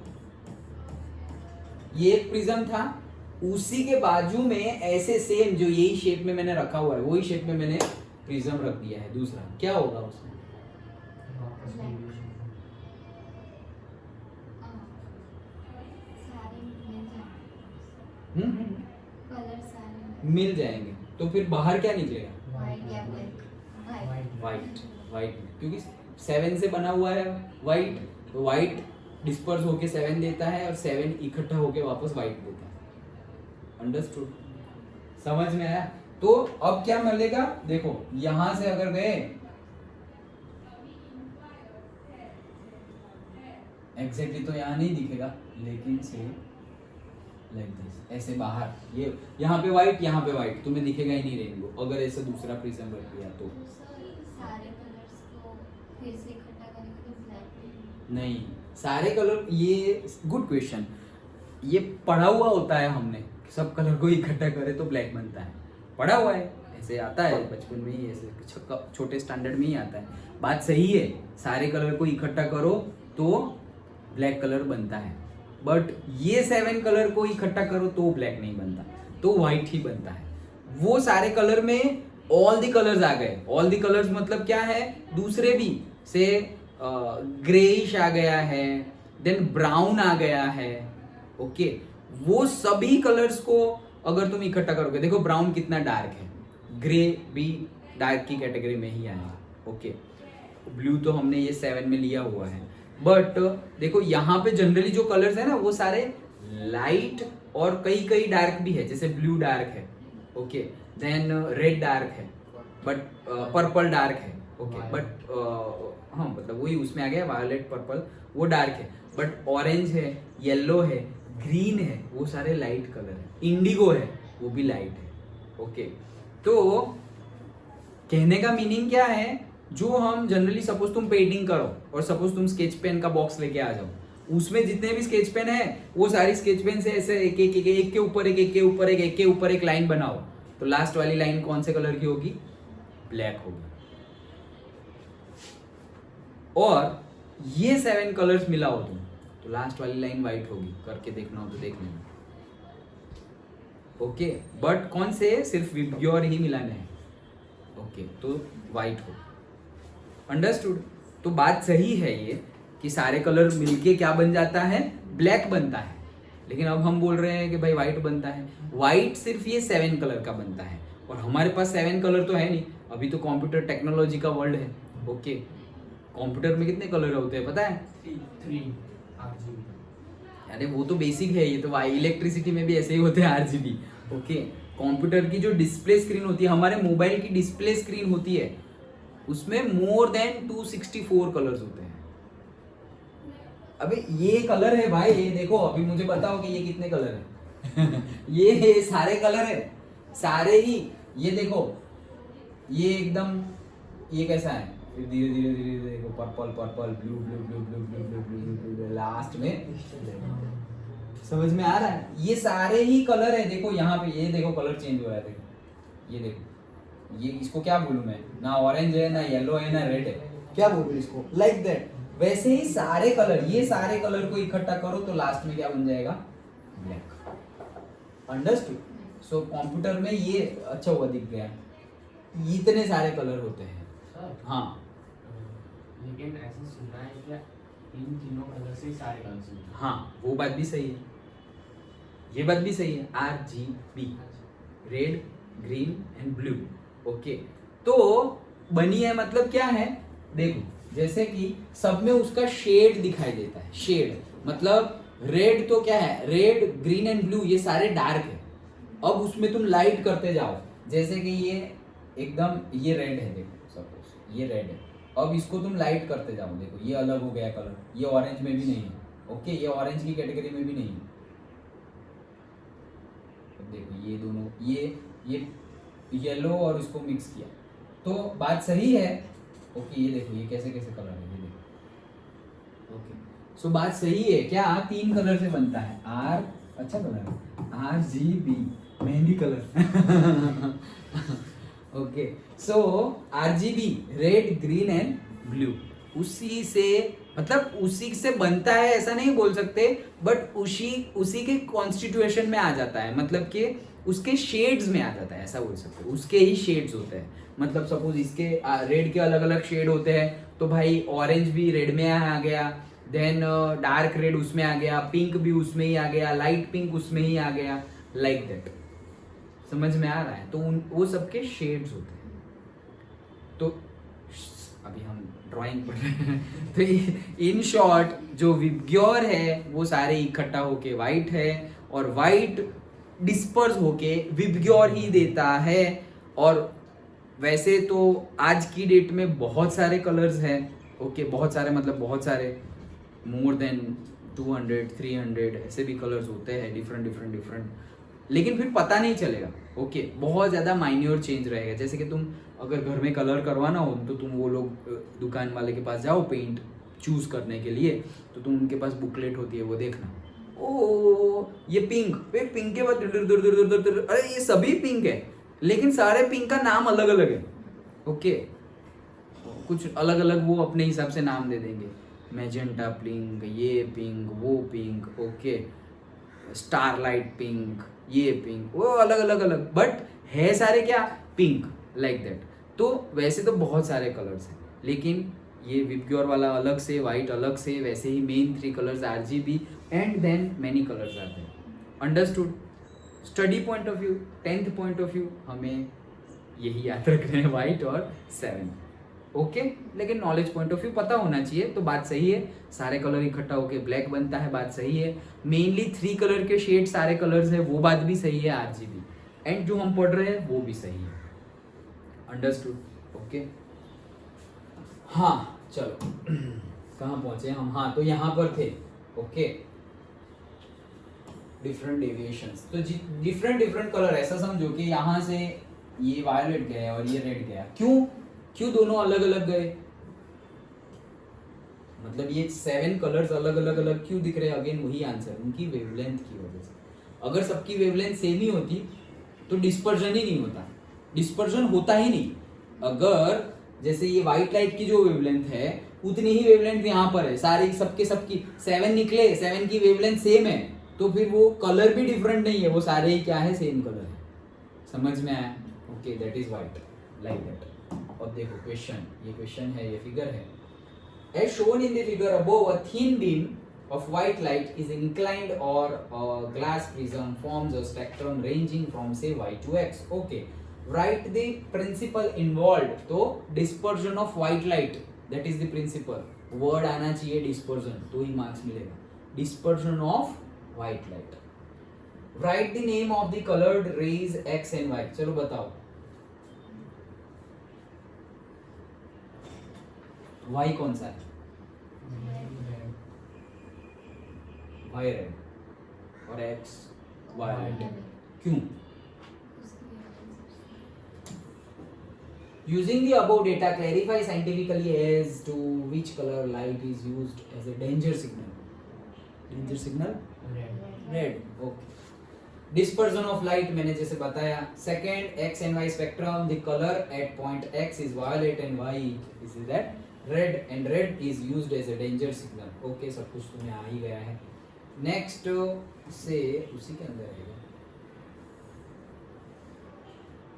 ये एक प्रिज्म था, उसी के बाजू में ऐसे सेम जो यही शेप में मैंने रखा हुआ है, वही शेप में मैंने प्रिज्म रख दिया है दूसरा, क्या होगा उसमें? मिल जाएंगे, तो फिर बाहर क्या निकलेगा, वाइट। वाइट क्योंकि 7 से बना हुआ है वाइट, तो वाइट डिस्पर्स होके 7 देता है और 7 इकट्ठा होके वापस वाइट देता है। अंडरस्टूड, समझ में आया? तो अब क्या मिलेगा, देखो यहां से अगर गए, एग्जैक्टली तो यहां नहीं दिखेगा, लेकिन से लाइक दिस, ऐसे बाहर, ये यहाँ पे व्हाइट, यहाँ पे व्हाइट, तुम्हें दिखेगा ही नहीं रेनबो अगर ऐसे दूसरा प्रिज्म रख दिया तो। सारे कलर्स को फिर से इकट्ठा करेंगे तो ब्लैक नहीं, सारे कलर, ये गुड क्वेश्चन, ये पढ़ा हुआ होता है हमने, सब कलर को इकट्ठा करे तो ब्लैक बनता है, पढ़ा हुआ है, ऐसे आता है बचपन में ही, ऐसे छोटे स्टैंडर्ड में ही आता है। बात सही है, सारे कलर को इकट्ठा करो तो ब्लैक कलर बनता है, बट ये 7 कलर को इकट्ठा करो तो ब्लैक नहीं बनता, तो व्हाइट ही बनता है। वो सारे कलर में ऑल द कलर्स आ गए, ऑल द कलर्स मतलब क्या है, दूसरे भी से ग्रेइश आ गया है, देन ब्राउन आ गया है, ओके। वो सभी कलर्स को अगर तुम इकट्ठा करोगे, देखो ब्राउन कितना डार्क है, ग्रे भी डार्क की कैटेगरी में ही आएगा, ओके। ब्लू तो हमने ये 7 में लिया हुआ है, बट देखो यहाँ पे जनरली जो कलर्स है ना वो सारे लाइट और कई कई डार्क भी है, जैसे ब्लू डार्क है, ओके, देन रेड डार्क है, बट पर्पल डार्क है, ओके, बट हाँ मतलब वही उसमें आ गया, वायलेट पर्पल वो डार्क है, बट ऑरेंज है, येलो है, ग्रीन है, वो सारे लाइट कलर है, इंडिगो है वो भी लाइट है, ओके। तो कहने का मीनिंग क्या है, जो हम जनरली सपोज तुम पेंटिंग करो और सपोज तुम स्केच पेन का बॉक्स लेके आ जाओ, उसमें जितने भी स्केच पेन है वो सारी स्केच पेन से ऐसे एक एक एक के ऊपर एक, एक के ऊपर एक, एक के ऊपर एक लाइन बनाओ, तो लास्ट वाली लाइन कौन से कलर की होगी? ब्लैक होगी। और ये 7 कलर्स मिलाओ तुम, तो लास्ट वाली लाइन व्हाइट होगी। करके देखना हो तो देख लेना। ओके, बट कौन से? सिर्फ विबग्योर ही मिलाने हैं। ओके, तो व्हाइट हो। अंडरस्टूड? तो बात सही है ये कि सारे कलर मिलके क्या बन जाता है? ब्लैक बनता है। लेकिन अब हम बोल रहे हैं कि भाई व्हाइट बनता है। व्हाइट सिर्फ ये 7 कलर का बनता है, और हमारे पास 7 कलर तो है नहीं, अभी तो कंप्यूटर टेक्नोलॉजी का वर्ल्ड है। ओके, कंप्यूटर में कितने कलर होते हैं पता है? 3 RGB। अरे वो तो बेसिक है, ये तो इलेक्ट्रिसिटी में भी ऐसे ही होते हैं RGB। ओके, कंप्यूटर की जो डिस्प्ले स्क्रीन होती है, हमारे मोबाइल की डिस्प्ले स्क्रीन होती है, उसमें मोर देन 264 कलर्स होते हैं। अबे ये कलर है भाई, ये देखो, अभी मुझे बताओ कि ये कितने कलर है? ये सारे कलर है, सारे ही। ये देखो, ये एकदम, ये कैसा है? फिर धीरे धीरे धीरे धीरे देखो, purple purple, blue blue blue blue blue blue blue blue blue, last में समझ में आ रहा है? ये सारे ही कलर है। देखो यहाँ पे, ये देखो कलर चेंज हो रहा है, देखो ये देखो, ये इसको क्या बोलूं मैं? ना ऑरेंज है, ना येलो है, ना रेड है, क्या बोलूं इसको? Like that. वैसे ही सारे कलर, ये सारे कलर को इकट्ठा करो तो लास्ट में क्या बन जाएगा? ब्लैक। अंडरस्टूड? सो कंप्यूटर में ये अच्छा हुआ दिख गया, इतने सारे कलर होते हैं। हाँ, लेकिन ऐसा सुना है क्या इन तीनों कलर से सारे कलर से? हाँ, वो बात भी सही है, ये बात भी सही है। RGB, red, green and blue. Okay, तो बनी है मतलब क्या है? देखो, जैसे कि सब में उसका शेड दिखाई देता है। शेड मतलब रेड तो क्या है? रेड, ग्रीन एंड ब्लू ये सारे डार्क है। अब उसमें तुम लाइट करते जाओ, जैसे कि ये एकदम, ये रेड है, देखो सपोज ये रेड है, अब इसको तुम लाइट करते जाओ, देखो ये अलग हो गया कलर, ये ऑरेंज में भी नहीं है। ओके, ये ऑरेंज की कैटेगरी में भी नहीं है। अब देखो ये दोनों, ये येलो और इसको मिक्स किया, तो बात सही है। ओके, ये देखो ये कैसे कैसे कलर है, ये देखो। ओके, सो बात सही है क्या? 3 कलर से बनता है। R, अच्छा कलर है, RGB, mehndi colour. Okay, so RGB, red, green and blue, उसी से, मतलब उसी से बनता है ऐसा नहीं बोल सकते, बट उसी के कॉन्स्टिट्यूएशन में आ जाता है, मतलब कि उसके शेड्स में आ जाता है, ऐसा बोल सकते हैं। उसके ही शेड्स होते हैं। मतलब सपोज इसके रेड के अलग अलग शेड होते हैं, तो भाई ऑरेंज भी रेड में आ गया, देन डार्क रेड उसमें आ गया, पिंक भी उसमें ही आ गया, लाइट पिंक उसमें ही आ गया, लाइक दैट। समझ में आ रहा है? तो वो सबके शेड्स होते हैं। तो अभी हम ड्राइंग पढ़ रहे हैं। तो इन शॉर्ट जो विबग्योर है वो सारे इकट्ठा होके वाइट है, और वाइट डिस्पर्स होके विबग्योर ही देता है। और वैसे तो आज की डेट में बहुत सारे कलर्स हैं। ओके, बहुत सारे मतलब बहुत सारे, मोर देन 200 300 ऐसे भी कलर्स होते हैं, डिफरेंट, लेकिन फिर पता नहीं चलेगा। ओके, बहुत ज़्यादा माइन्योर चेंज रहेगा। जैसे कि तुम अगर घर में कलर करवाना हो तो तुम वो लोग दुकान वाले के पास जाओ पेंट चूज करने के लिए, तो तुम उनके पास बुकलेट होती है, वो देखना, ओ ये पिंक, पिंक के बाद अरे ये सभी पिंक है, लेकिन सारे पिंक का नाम अलग अलग है। ओके, कुछ अलग अलग वो अपने हिसाब से नाम दे देंगे, मैजेंटा पिंक, ये पिंक, वो पिंक, ओके, स्टारलाइट पिंक, ये पिंक, वो अलग अलग, बट है सारे क्या? Pink, like that. तो वैसे तो बहुत सारे कलर्स हैं, लेकिन ये विबग्योर वाला अलग से, वाइट अलग से, वैसे ही main 3 colours RGB and then many colours आते हैं। Understood? Study point of view, 10th point of view, हमें यही याद रखना है, वाइट और 7। ओके, लेकिन नॉलेज पॉइंट ऑफ व्यू पता होना चाहिए। तो बात सही है, सारे कलर इकट्ठा होके ब्लैक बनता है, बात सही है। मेनली 3 कलर के शेड सारे कलर्स है, वो बात भी सही है, RGB। एंड जो हम पढ़ रहे हैं वो भी सही है। अंडरस्टूड? ओके, हाँ चलो कहाँ पहुंचे हम? हाँ, तो यहाँ पर थे। ओके, डिफरेंट डेविएशंस, तो डिफरेंट कलर, ऐसा समझो कि यहाँ से ये वायलेट गया और ये रेड गया, क्यों दोनों अलग अलग गए? मतलब ये 7 कलर्स अलग अलग क्यों दिख रहे हैं? अगेन वही आंसर, उनकी वेवलेंथ की वजह से। अगर सबकी वेवलेंथ सेम ही होती तो डिस्पर्जन ही नहीं होता, डिस्पर्जन होता ही नहीं। अगर जैसे ये व्हाइट लाइट की जो वेवलेंथ है उतनी ही वेवलेंथ यहाँ पर है, सारी सबकी 7 निकले, 7 की वेवलेंथ सेम है, तो फिर वो कलर भी डिफरेंट नहीं है, वो सारे ही क्या है, सेम कलर है। समझ में आया? Okay, that is white, like that. और देखो क्वेश्चन, ये क्वेश्चन है, ये फिगर है। As shown in the figure above, a thin beam of white light is inclined or a glass prism forms a spectrum ranging from say y to x. Okay, write the principle involved. तो dispersion of white light, that is the principle. Word आना चाहिए dispersion, तो ही marks मिलेगा। Dispersion of white light. Write the name of the colored rays x and y. चलो बताओ। y कौन सा है? y रेड और x वायलेट। क्यों? Using the above data, clarify scientifically as to which color light is used as a danger signal. Danger signal? Red. Okay. Dispersion of light मैंने जैसे बताया। Second, x and y spectrum, the color at point x is violet and y is that red, and red is used as a danger signal. Okay, सब कुछ तुम्हें आ ही गया है। Next से उसी के अंदर आएगा,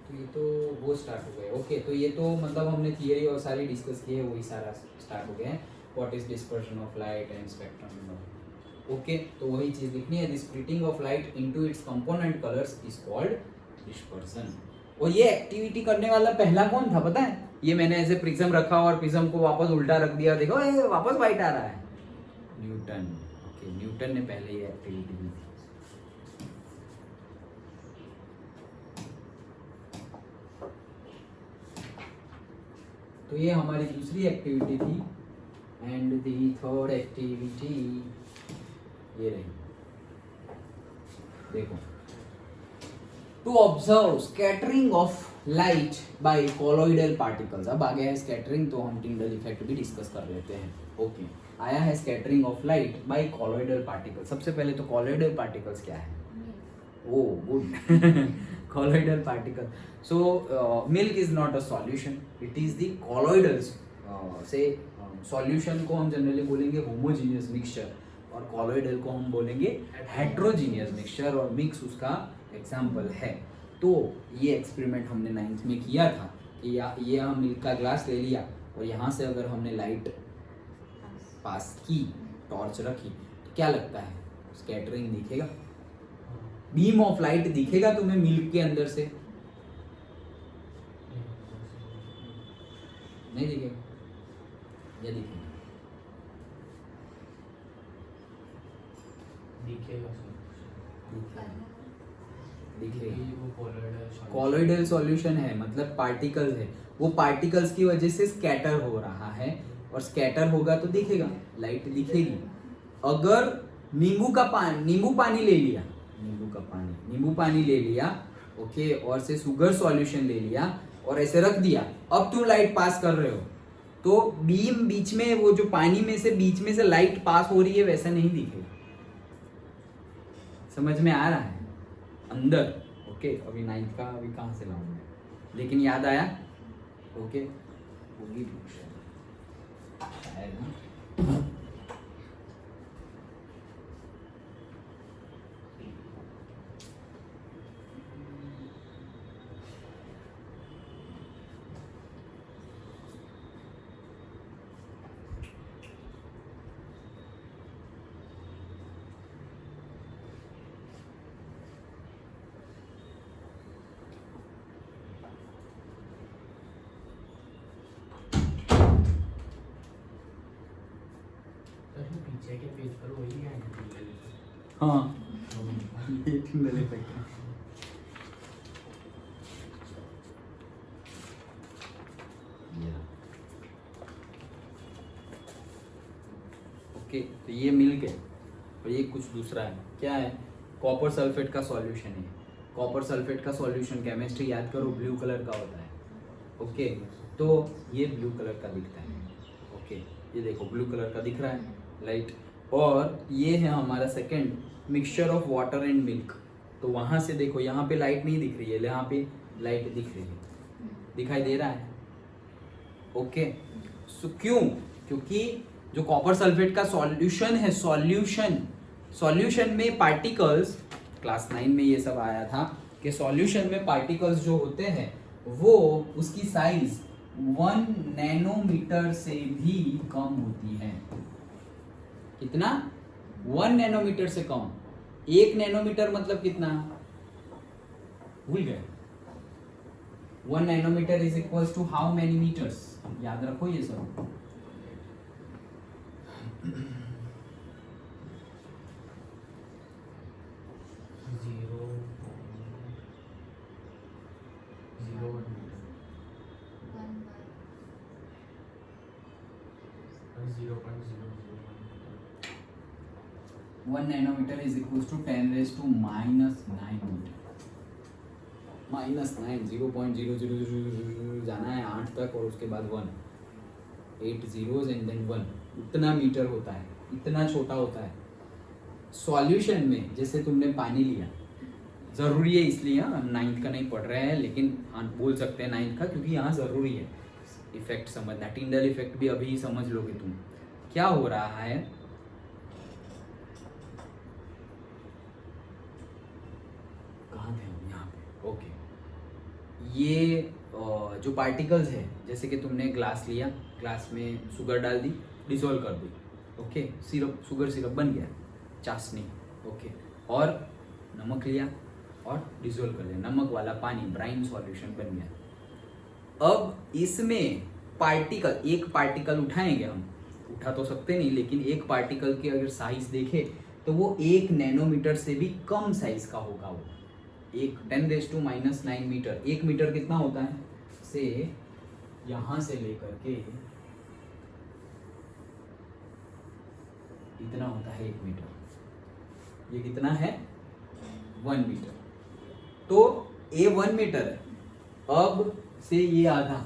तो ये तो वो स्टार्ट हो गया। ओके, तो ये तो मतलब हमने थियरी और सारी डिस्कस की है, वही सारा स्टार्ट हो गया है। What is dispersion of light and spectrum. Okay, तो वही चीज लिखनी है। The splitting of light into its component colours is called dispersion. और ये एक्टिविटी करने वाला पहला कौन था पता है? ये मैंने ऐसे प्रिज्म रखा और प्रिज्म को वापस उल्टा रख दिया, देखो ये वापस वाइट आ रहा है, न्यूटन। ओके, न्यूटन ने पहले ये एक्टिविटी की थी। तो ये हमारी दूसरी एक्टिविटी थी। एंड दी थर्ड एक्टिविटी ये रही, देखो, to observe scattering of light by colloidal particles. अब आ गया है स्कैटरिंग, तो हम टिंडल इफेक्ट भी डिस्कस कर लेते हैं। ओके, आया है scattering of light by colloidal particles. सबसे पहले तो कॉलोइडल पार्टिकल्स क्या है? Oh, good. Colloidal particle. So, milk is not a solution. It is the colloidals. Solution को हम जनरली बोलेंगे homogeneous mixture और colloidal को हम बोलेंगे heterogeneous mixture, और mix उसका एग्जाम्पल है। तो ये एक्सपेरिमेंट हमने 9th में किया था कि ये हम मिल्क का ग्लास ले लिया और यहाँ से अगर हमने लाइट पास की, टॉर्च रखी, तो क्या लगता है? स्कैटरिंग दिखेगा, बीम ऑफ लाइट दिखेगा तुम्हें मिल्क के अंदर से? नहीं दिखेगा या दिखेगा? दिखेगा। कॉलोइडल सॉल्यूशन है, मतलब पार्टिकल्स है, वो पार्टिकल्स की वजह से स्कैटर हो रहा है, और स्कैटर होगा तो दिखेगा, लाइट दिखेगी। अगर नींबू पानी ले लिया, नींबू पानी ले लिया, ओके, और से शुगर सॉल्यूशन ले लिया और ऐसे रख दिया, अब तुम लाइट पास कर रहे हो, तो बीम बीच में, वो जो पानी में से बीच में से लाइट पास हो रही है, वैसा नहीं दिखेगा। समझ में आ रहा है? अंदर। ओके, अभी 9th का अभी कहाँ से लाऊंगा, लेकिन याद आया? ओके, होगी शायद ना। पीछे के पेज पर वही है। हाँ, ये टिंडल इफेक्ट है। ओके, तो ये मिल्क है और ये कुछ दूसरा है। क्या है? कॉपर सल्फेट का सॉल्यूशन है। कॉपर सल्फेट का सॉल्यूशन केमिस्ट्री याद करो, ब्लू कलर का होता है। ओके, तो ये ब्लू कलर का दिखता है। ओके, ये देखो ब्लू कलर का दिख रहा है लाइट। और ये है हमारा second, mixture of water and milk. तो वहां से देखो, यहाँ पे लाइट नहीं दिख रही है, यहाँ पे लाइट दिख रही है, दिखाई दे रहा है। ओके, सो क्यों? क्योंकि जो कॉपर सल्फेट का सॉल्यूशन है, सॉल्यूशन में पार्टिकल्स, क्लास 9 में ये सब आया था कि सॉल्यूशन में पार्टिकल्स जो होते हैं वो उसकी साइज 1 नैनोमीटर से भी कम होती है। कितना? 1 नैनोमीटर से कम। 1 नैनोमीटर मतलब कितना? भूल गए? 1 nanometre is equals to how many metres? याद रखो ये सब। One nanometre is equals to 10⁻⁹ metre. -9 0.0000 जाना है 8 तक और उसके बाद 1, 8 zeros एंड देन 1, इतना मीटर होता है, इतना छोटा होता है। सॉल्यूशन में जैसे तुमने पानी लिया, ज़रूरी है इसलिए, हम 9th का नहीं पढ़ रहे हैं लेकिन हाँ बोल सकते हैं 9th का, क्योंकि यहाँ ज़रूरी है इफेक्ट समझना। टिंडल इफेक्ट भी अभी समझ लोगे तुम। क्या हो रहा है, कहाँ थे हम? यहाँ पे। ओके, ये जो पार्टिकल्स है, जैसे कि तुमने ग्लास लिया, ग्लास में शुगर डाल दी, डिसॉल्व कर दी। ओके, सिरप, शुगर सिरप बन गया, चाशनी। ओके, और नमक लिया और डिसॉल्व कर दिया, नमक वाला पानी, ब्राइन सॉल्यूशन बन गया। अब इसमें पार्टिकल, एक पार्टिकल उठाएंगे हम, उठा तो सकते नहीं, लेकिन एक पार्टिकल की अगर साइज देखे तो वो 1 नैनोमीटर से भी कम साइज का होगा। वो 10⁻⁹ मीटर। 1 मीटर कितना होता है? से यहां से लेकर के इतना होता है 1 मीटर। ये कितना है? 1 मीटर। तो ये 1 मीटर है। अब से ये आधा,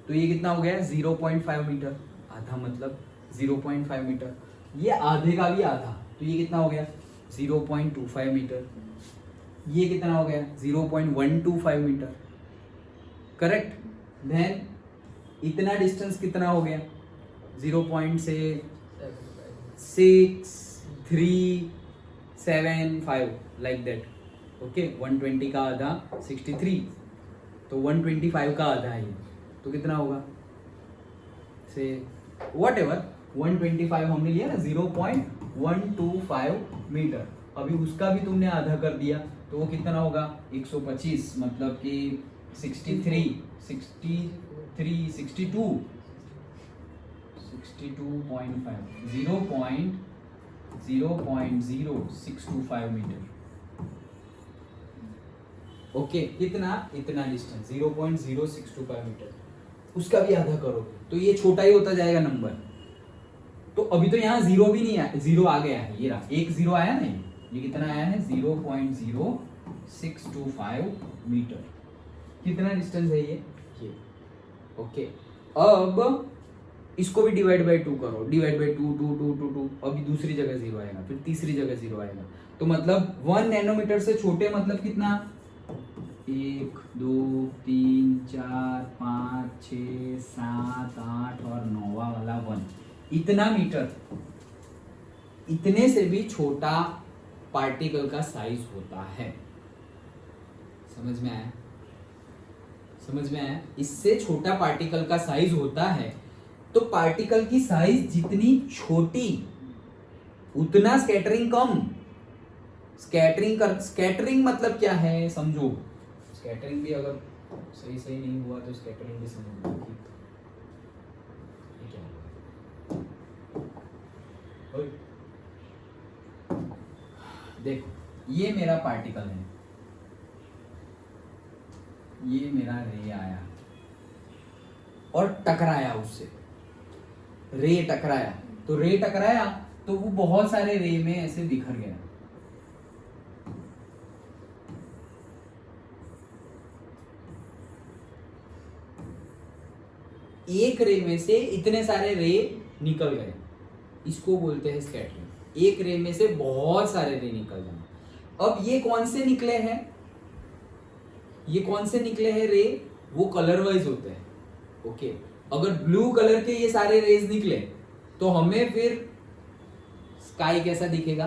तो ये कितना हो गया? 0.5 मीटर। आधा मतलब 0.5 मीटर। ये आधे का भी आधा, तो ये कितना हो गया? 0.25 मीटर। ये कितना हो गया? 0.125 मीटर। करेक्ट। देन इतना डिस्टेंस कितना हो गया? 0.6375 लाइक दैट। ओके, 120 का आधा 63, तो 125 का आधा है, तो कितना होगा? से वट एवर 125 हमने लिया ना, 0.125 मीटर। अभी उसका भी तुमने आधा कर दिया, तो वो कितना होगा? 125, मतलब कि 62.5 0.0625 मीटर। ओके, कितना? इतना डिस्टेंस 0.0625 मीटर। उसका भी आधा करो तो ये छोटा ही होता जाएगा नंबर। तो अभी तो यहाँ जीरो भी नहीं आया, जीरो आ गया है, ये रहा, एक जीरो आया नहीं, ये कितना आया है? 0.0625 मीटर। कितना डिस्टेंस है ये? ओके, अब इसको भी डिवाइड बाय 2 करो, डिवाइड बाय 2 2 2 2 2, अभी दूसरी जगह जीरो आएगा, फिर तीसरी जगह जीरो आएगा। तो मतलब 1 नैनोमीटर से छोटे मतलब कितना? 1 2 3 4 5 6 7 8 और 9वां वाला 1, इतना मीटर। इतने से भी छोटा पार्टिकल का साइज होता है। समझ में आया? समझ में आया? इससे छोटा पार्टिकल का साइज होता है। तो पार्टिकल की साइज जितनी छोटी उतना स्कैटरिंग कम। स्कैटरिंग मतलब क्या है समझो। स्कैटरिंग भी अगर सही नहीं हुआ तो स्कैटरिंग भी समझो। ये क्या है? देखो, ये मेरा पार्टिकल है, ये मेरा रे आया और टकराया उससे, रे टकराया, तो रे टकराया तो वो बहुत सारे रे में ऐसे बिखर गया। एक रे में से इतने सारे रे निकल गए, इसको बोलते हैं स्कैटरिंग। एक रे में से बहुत सारे रे निकल जाना। अब ये कौन से निकले हैं, ये कौन से निकले हैं रे, वो कलर वाइज होते हैं। ओके, अगर ब्लू कलर के ये सारे रेज निकले तो हमें फिर स्काई कैसा दिखेगा,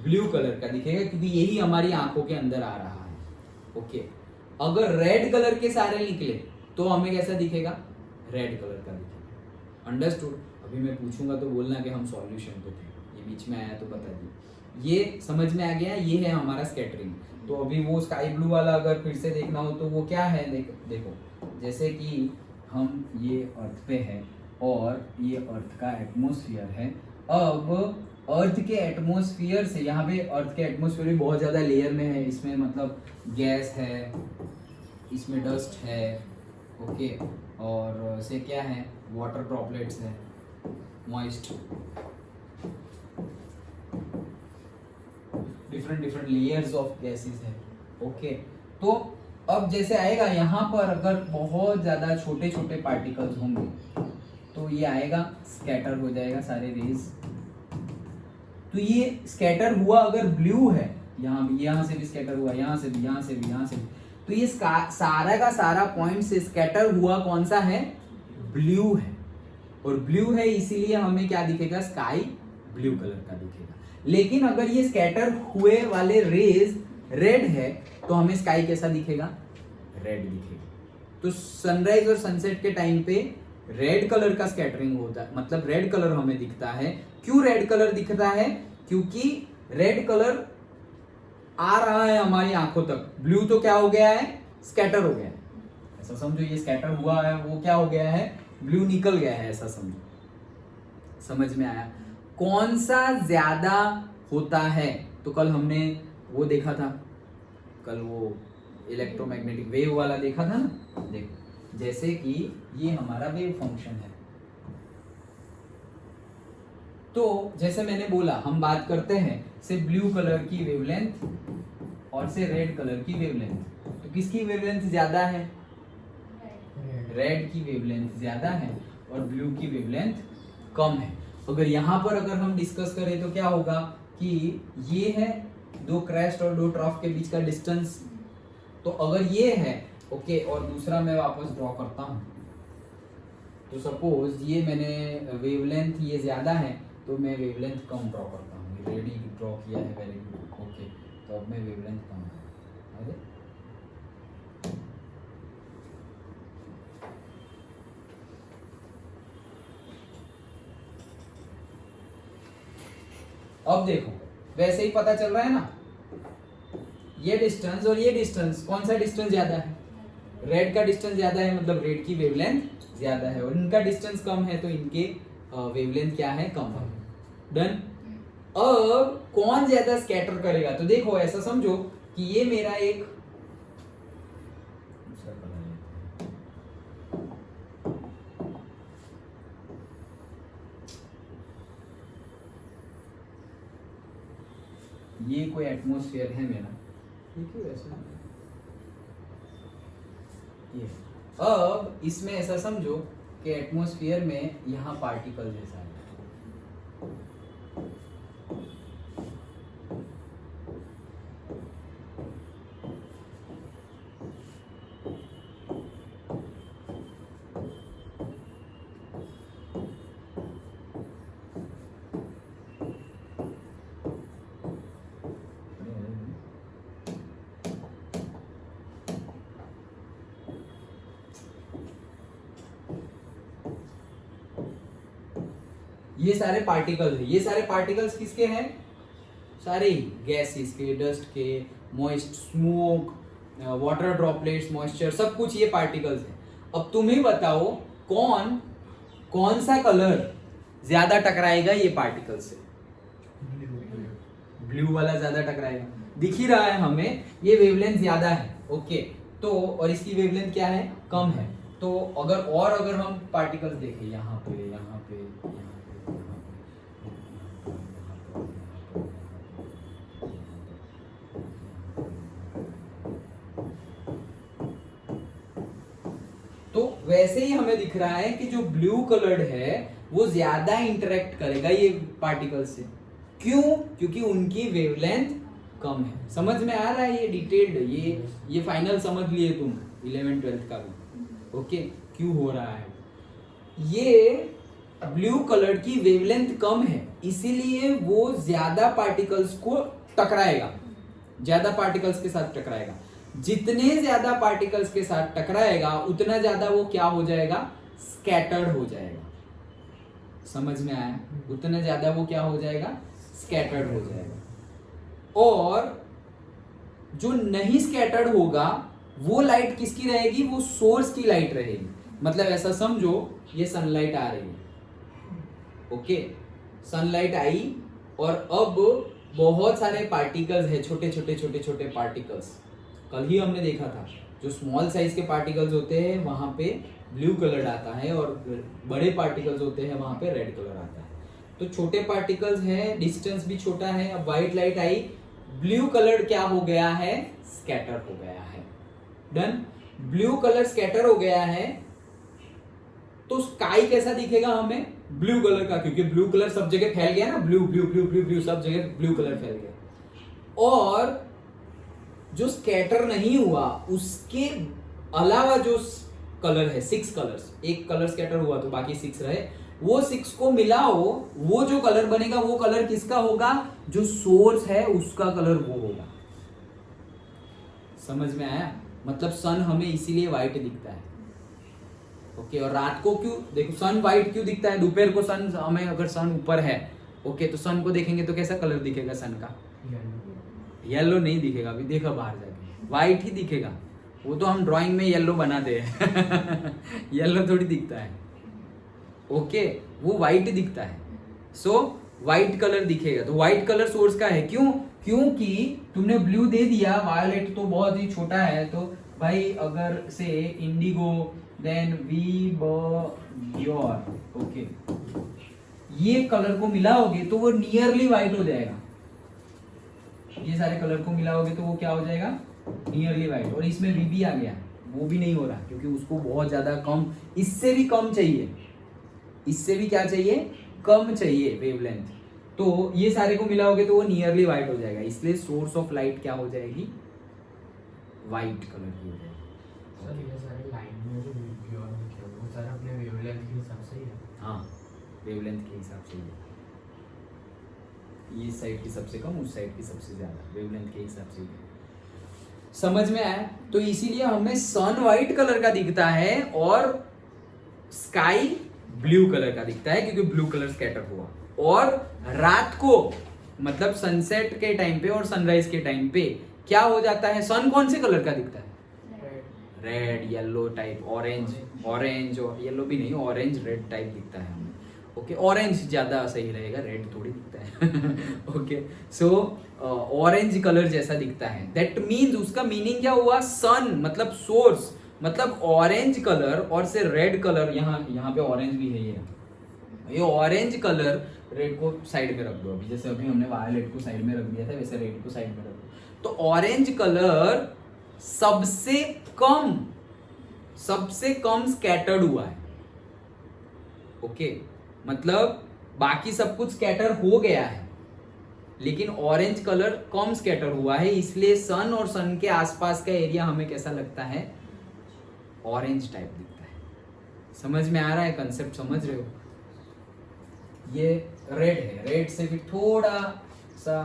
ब्लू कलर का दिखेगा, क्योंकि यही हमारी आंखों के अंदर आ रहा है। ओके, अगर रेड कलर के सारे निकले तो हमें कैसा दिखेगा, रेड कलर का दिखेगा। अंडरस्टूड? अभी मैं पूछूंगा तो बोलना कि हम सॉल्यूशन पे थे, ये बीच में आया तो बता दिए। ये समझ में आ गया, ये है हमारा स्कैटरिंग। तो अभी वो स्काई ब्लू वाला अगर फिर से देखना हो तो वो क्या है, देखो जैसे कि हम ये अर्थ पे है और ये अर्थ का एटमॉस्फेयर है। अब अर्थ के एटमॉस्फेयर से, यहाँ पे अर्थ के एटमॉस्फेयर भी बहुत ज़्यादा लेयर में है, इसमें मतलब गैस है, इसमें डस्ट है, ओके, और से क्या है, वाटर ड्रॉपलेट्स है, moist, different layers of gases है। ओके, तो अब जैसे आएगा यहाँ पर अगर बहुत ज़्यादा छोटे छोटे पार्टिकल्स होंगे तो ये आएगा, स्कैटर हो जाएगा सारे रेज। तो ये स्कैटर हुआ अगर ब्लू है, यहाँ से भी स्कैटर हुआ, यहाँ से भी, यहाँ से भी, यहाँ से भी, तो ये सारा का सारा पॉइंट से स्कैटर हुआ कौन सा है, ब्लू है। और ब्लू है इसीलिए हमें क्या दिखेगा, स्काई ब्लू कलर का दिखेगा। लेकिन अगर ये स्कैटर हुए वाले रेज रेड है तो हमें स्काई कैसा दिखेगा, रेड दिखेगा। तो सनराइज और सनसेट के टाइम पे रेड कलर का स्कैटरिंग होता है, मतलब रेड कलर हमें दिखता है। क्यों रेड कलर दिखता है, क्योंकि रेड कलर आ रहा है हमारी आंखों तक, ब्लू तो क्या हो गया है, स्कैटर हो गया है। ऐसा समझो, ये स्कैटर हुआ है वो क्या हो गया है, ब्लू निकल गया है, ऐसा समझो। समझ में आया? कौन सा ज्यादा होता है, तो कल हमने वो देखा था, कल वो इलेक्ट्रोमैग्नेटिक वेव वाला देखा था ना। देखो जैसे कि ये हमारा वेव फंक्शन है, तो जैसे मैंने बोला हम बात करते हैं से ब्लू कलर की वेवलेंथ और से रेड कलर की वेवलेंथ। तो किसकी वेवलेंथ ज्यादा है, रेड की वेवलेंथ ज्यादा है और ब्लू की वेवलेंथ कम है। अगर यहाँ पर अगर हम डिस्कस करें तो क्या होगा कि ये है दो क्रेस्ट और दो ट्रफ के बीच का डिस्टेंस, तो अगर ये है ओके, और दूसरा मैं वापस ड्रॉ करता हूँ, तो सपोज ये मैंने वेवलेंथ ये ज्यादा है तो मैं वेवलेंथ कम ड्रॉ करता हूँ। रेडी ड्रॉ किया है, वेरी गुड, ओके, तो अब मैं वेवलेंथ कम है। अरे अब देखो वैसे ही पता चल रहा है ना, ये डिस्टेंस और ये डिस्टेंस, कौन सा डिस्टेंस ज्यादा है, रेड का डिस्टेंस ज्यादा है, मतलब रेड की वेवलेंथ ज्यादा है, और इनका डिस्टेंस कम है तो इनके वेवलेंथ क्या है, कम है। डन। अब कौन ज्यादा स्कैटर करेगा, तो देखो ऐसा समझो कि ये मेरा एक ये कोई एटमॉस्फेयर है मेरा, ठीक है वैसे ये। अब इसमें ऐसा समझो कि एटमॉस्फेयर में यहाँ पार्टिकल जैसा है, ये सारे पार्टिकल्स हैं। ये सारे पार्टिकल्स किसके हैं, सारे गैसेस के, डस्ट के, moist, smoke, water droplets, moisture, सब कुछ ये पार्टिकल्स हैं। अब तुम ही बताओ कौन सा कलर ज्यादा टकराएगा ये पार्टिकल से, ब्लू वाला ज्यादा टकराएगा। दिख ही रहा है हमें ये वेवलेंथ ज्यादा है, ओके, तो और इसकी वेवलेंथ क्या है, कम है। तो अगर हम पार्टिकल्स देखें यहाँ पे, यहाँ पे, तो वैसे ही हमें दिख रहा है कि जो ब्लू कलर्ड है वो ज्यादा इंटरेक्ट करेगा ये पार्टिकल से। क्यों? क्योंकि उनकी वेवलेंथ कम है। समझ में आ रहा है ये डिटेल्ड, ये फाइनल समझ लिए तुम 11th 12th का भी। ओके, क्यों हो रहा है? ये ब्लू कलर की वेवलेंथ कम है, इसीलिए वो ज्यादा पार्टिकल्स को टकराएगा, ज्यादा पार्टिकल्स के साथ टकराएगा। जितने ज्यादा पार्टिकल्स के साथ टकराएगा उतना ज्यादा वो क्या हो जाएगा? स्कैटर्ड हो जाएगा। समझ में आया? उतना ज्यादा वो क्या हो जाएगा? स्कैटर्ड हो जाएगा। और जो नहीं स्कैटर्ड होगा वो लाइट किसकी रहेगी? वो सोर्स की लाइट रहेगी। मतलब ऐसा समझो, ये सनलाइट आ रही है, ओके, सनलाइट आई और अब बहुत सारे पार्टिकल्स है, छोटे छोटे छोटे छोटे पार्टिकल्स। कल ही हमने देखा था जो स्मॉल साइज के पार्टिकल्स होते हैं वहां पे ब्लू कलर आता है और बड़े पार्टिकल्स होते हैं वहां पे रेड कलर आता है। तो छोटे पार्टिकल्स हैं, डिस्टेंस भी छोटा है। अब व्हाइट लाइट आई, ब्लू कलर क्या हो गया है? स्कैटर हो गया है। डन। ब्लू कलर स्कैटर हो गया है तो स्काई कैसा दिखेगा हमें? ब्लू कलर का, क्योंकि ब्लू कलर सब जगह फैल गया ना, blue blue blue blue blue सब जगह ब्लू कलर फैल गया। और जो स्कैटर नहीं हुआ उसके अलावा जो कलर है 6 कलर्स, एक कलर स्कैटर हुआ तो बाकी 6 रहे, वो 6 को मिलाओ, वो जो कलर बनेगा वो कलर किसका होगा? जो सोर्स है उसका कलर वो होगा। समझ में आया? मतलब सन हमें इसीलिए व्हाइट दिखता है। ओके, और रात को क्यों देखो सन व्हाइट क्यों दिखता है? दोपहर को सन हमें, अगर सन ऊपर है, ओके, तो सन को देखेंगे तो कैसा कलर दिखेगा सन का? येलो नहीं दिखेगा, अभी देखा बाहर जाके, व्हाइट ही दिखेगा। वो तो हम ड्राइंग में येलो बनाते हैं येलो थोड़ी दिखता है, ओके, वो व्हाइट दिखता है। सो व्हाइट कलर दिखेगा, तो व्हाइट कलर सोर्स का है। क्यों? क्योंकि तुमने ब्लू दे दिया, वायलेट तो बहुत ही छोटा है, तो भाई अगर से इंडिगो, देन योर, ओके, ये कलर को मिलाओगे तो वो नियरली व्हाइट हो जाएगा। ये सारे कलर को मिलाओगे तो वो क्या हो जाएगा? Nearly white. और इसमें वी भी आ गया, वो भी नहीं हो रहा क्योंकि उसको बहुत ज्यादा कम, इससे भी कम चाहिए, इससे भी क्या चाहिए? कम चाहिए वेवलेंथ। तो ये सारे को मिलाओगे तो वो नियरली व्हाइट हो जाएगा, इसलिए सोर्स ऑफ लाइट क्या हो जाएगी? व्हाइट कलर की हो जाएगी। सर ये सारे लाइन में जो प्योर लिखे हैं वो सारे अपने वेवलेंथ के हिसाब से ही है। हाँ, वेवलेंथ के हिसाब से ही है। ये साइड की सबसे कम, उस साइड की सबसे ज्यादा, वेवलेंथ के हिसाब से ही है। समझ में आया? तो इसीलिए हमें सन व्हाइट कलर का दिखता है और स्काई ब्लू कलर का दिखता है, क्योंकि ब्लू कलर स्कैटर हुआ। और रात को मतलब सनसेट के टाइम पे और सनराइज के टाइम पे क्या हो जाता है? सन कौन से कलर का दिखता है? रेड, येलो टाइप, ऑरेंज और येलो भी नहीं, ऑरेंज रेड टाइप दिखता है हमें। ओके, ऑरेंज ज्यादा सही रहेगा, रेड थोड़ी दिखता है ओके, सो ऑरेंज कलर जैसा दिखता है। दैट मीन्स उसका मीनिंग क्या हुआ? सन मतलब सोर्स, मतलब ऑरेंज कलर और से रेड कलर, यहाँ पे ऑरेंज भी है, ये ऑरेंज कलर, रेड को साइड में रख दो अभी, जैसे अभी हमने वायलेट को साइड में रख दिया था वैसे रेड को साइड में रख दो। तो ऑरेंज कलर सबसे कम स्कैटर्ड हुआ है। ओके, मतलब बाकी सब कुछ स्कैटर हो गया है लेकिन ऑरेंज कलर कम स्कैटर हुआ है, इसलिए सन और सन के आसपास का एरिया हमें कैसा लगता है? ऑरेंज टाइप दिखता है। समझ में आ रहा है? कंसेप्ट समझ रहे हो? ये रेड है, रेड से भी थोड़ा सा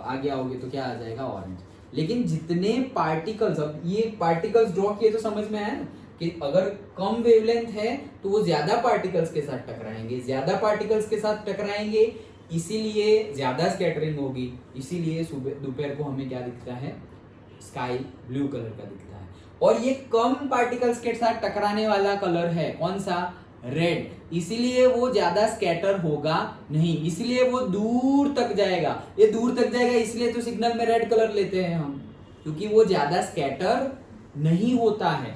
आगे आओगे तो क्या आ जाएगा? ऑरेंज। लेकिन जितने पार्टिकल्स, अब ये पार्टिकल्स ड्रॉ किए तो समझ में आया ना कि अगर कम वेवलेंथ है तो वो ज्यादा पार्टिकल्स के साथ टकराएंगे, ज्यादा पार्टिकल्स के साथ टकराएंगे, इसीलिए ज्यादा स्कैटरिंग होगी, इसीलिए सुबह दोपहर को हमें क्या दिखता है? स्काई ब्लू कलर का दिखता है। और ये कम पार्टिकल्स के साथ टकराने वाला कलर है कौन सा? रेड, इसीलिए वो ज्यादा स्कैटर होगा नहीं, इसलिए वो दूर तक जाएगा। ये दूर तक जाएगा इसलिए तो सिग्नल में रेड कलर लेते हैं हम, क्योंकि वो ज्यादा स्कैटर नहीं होता है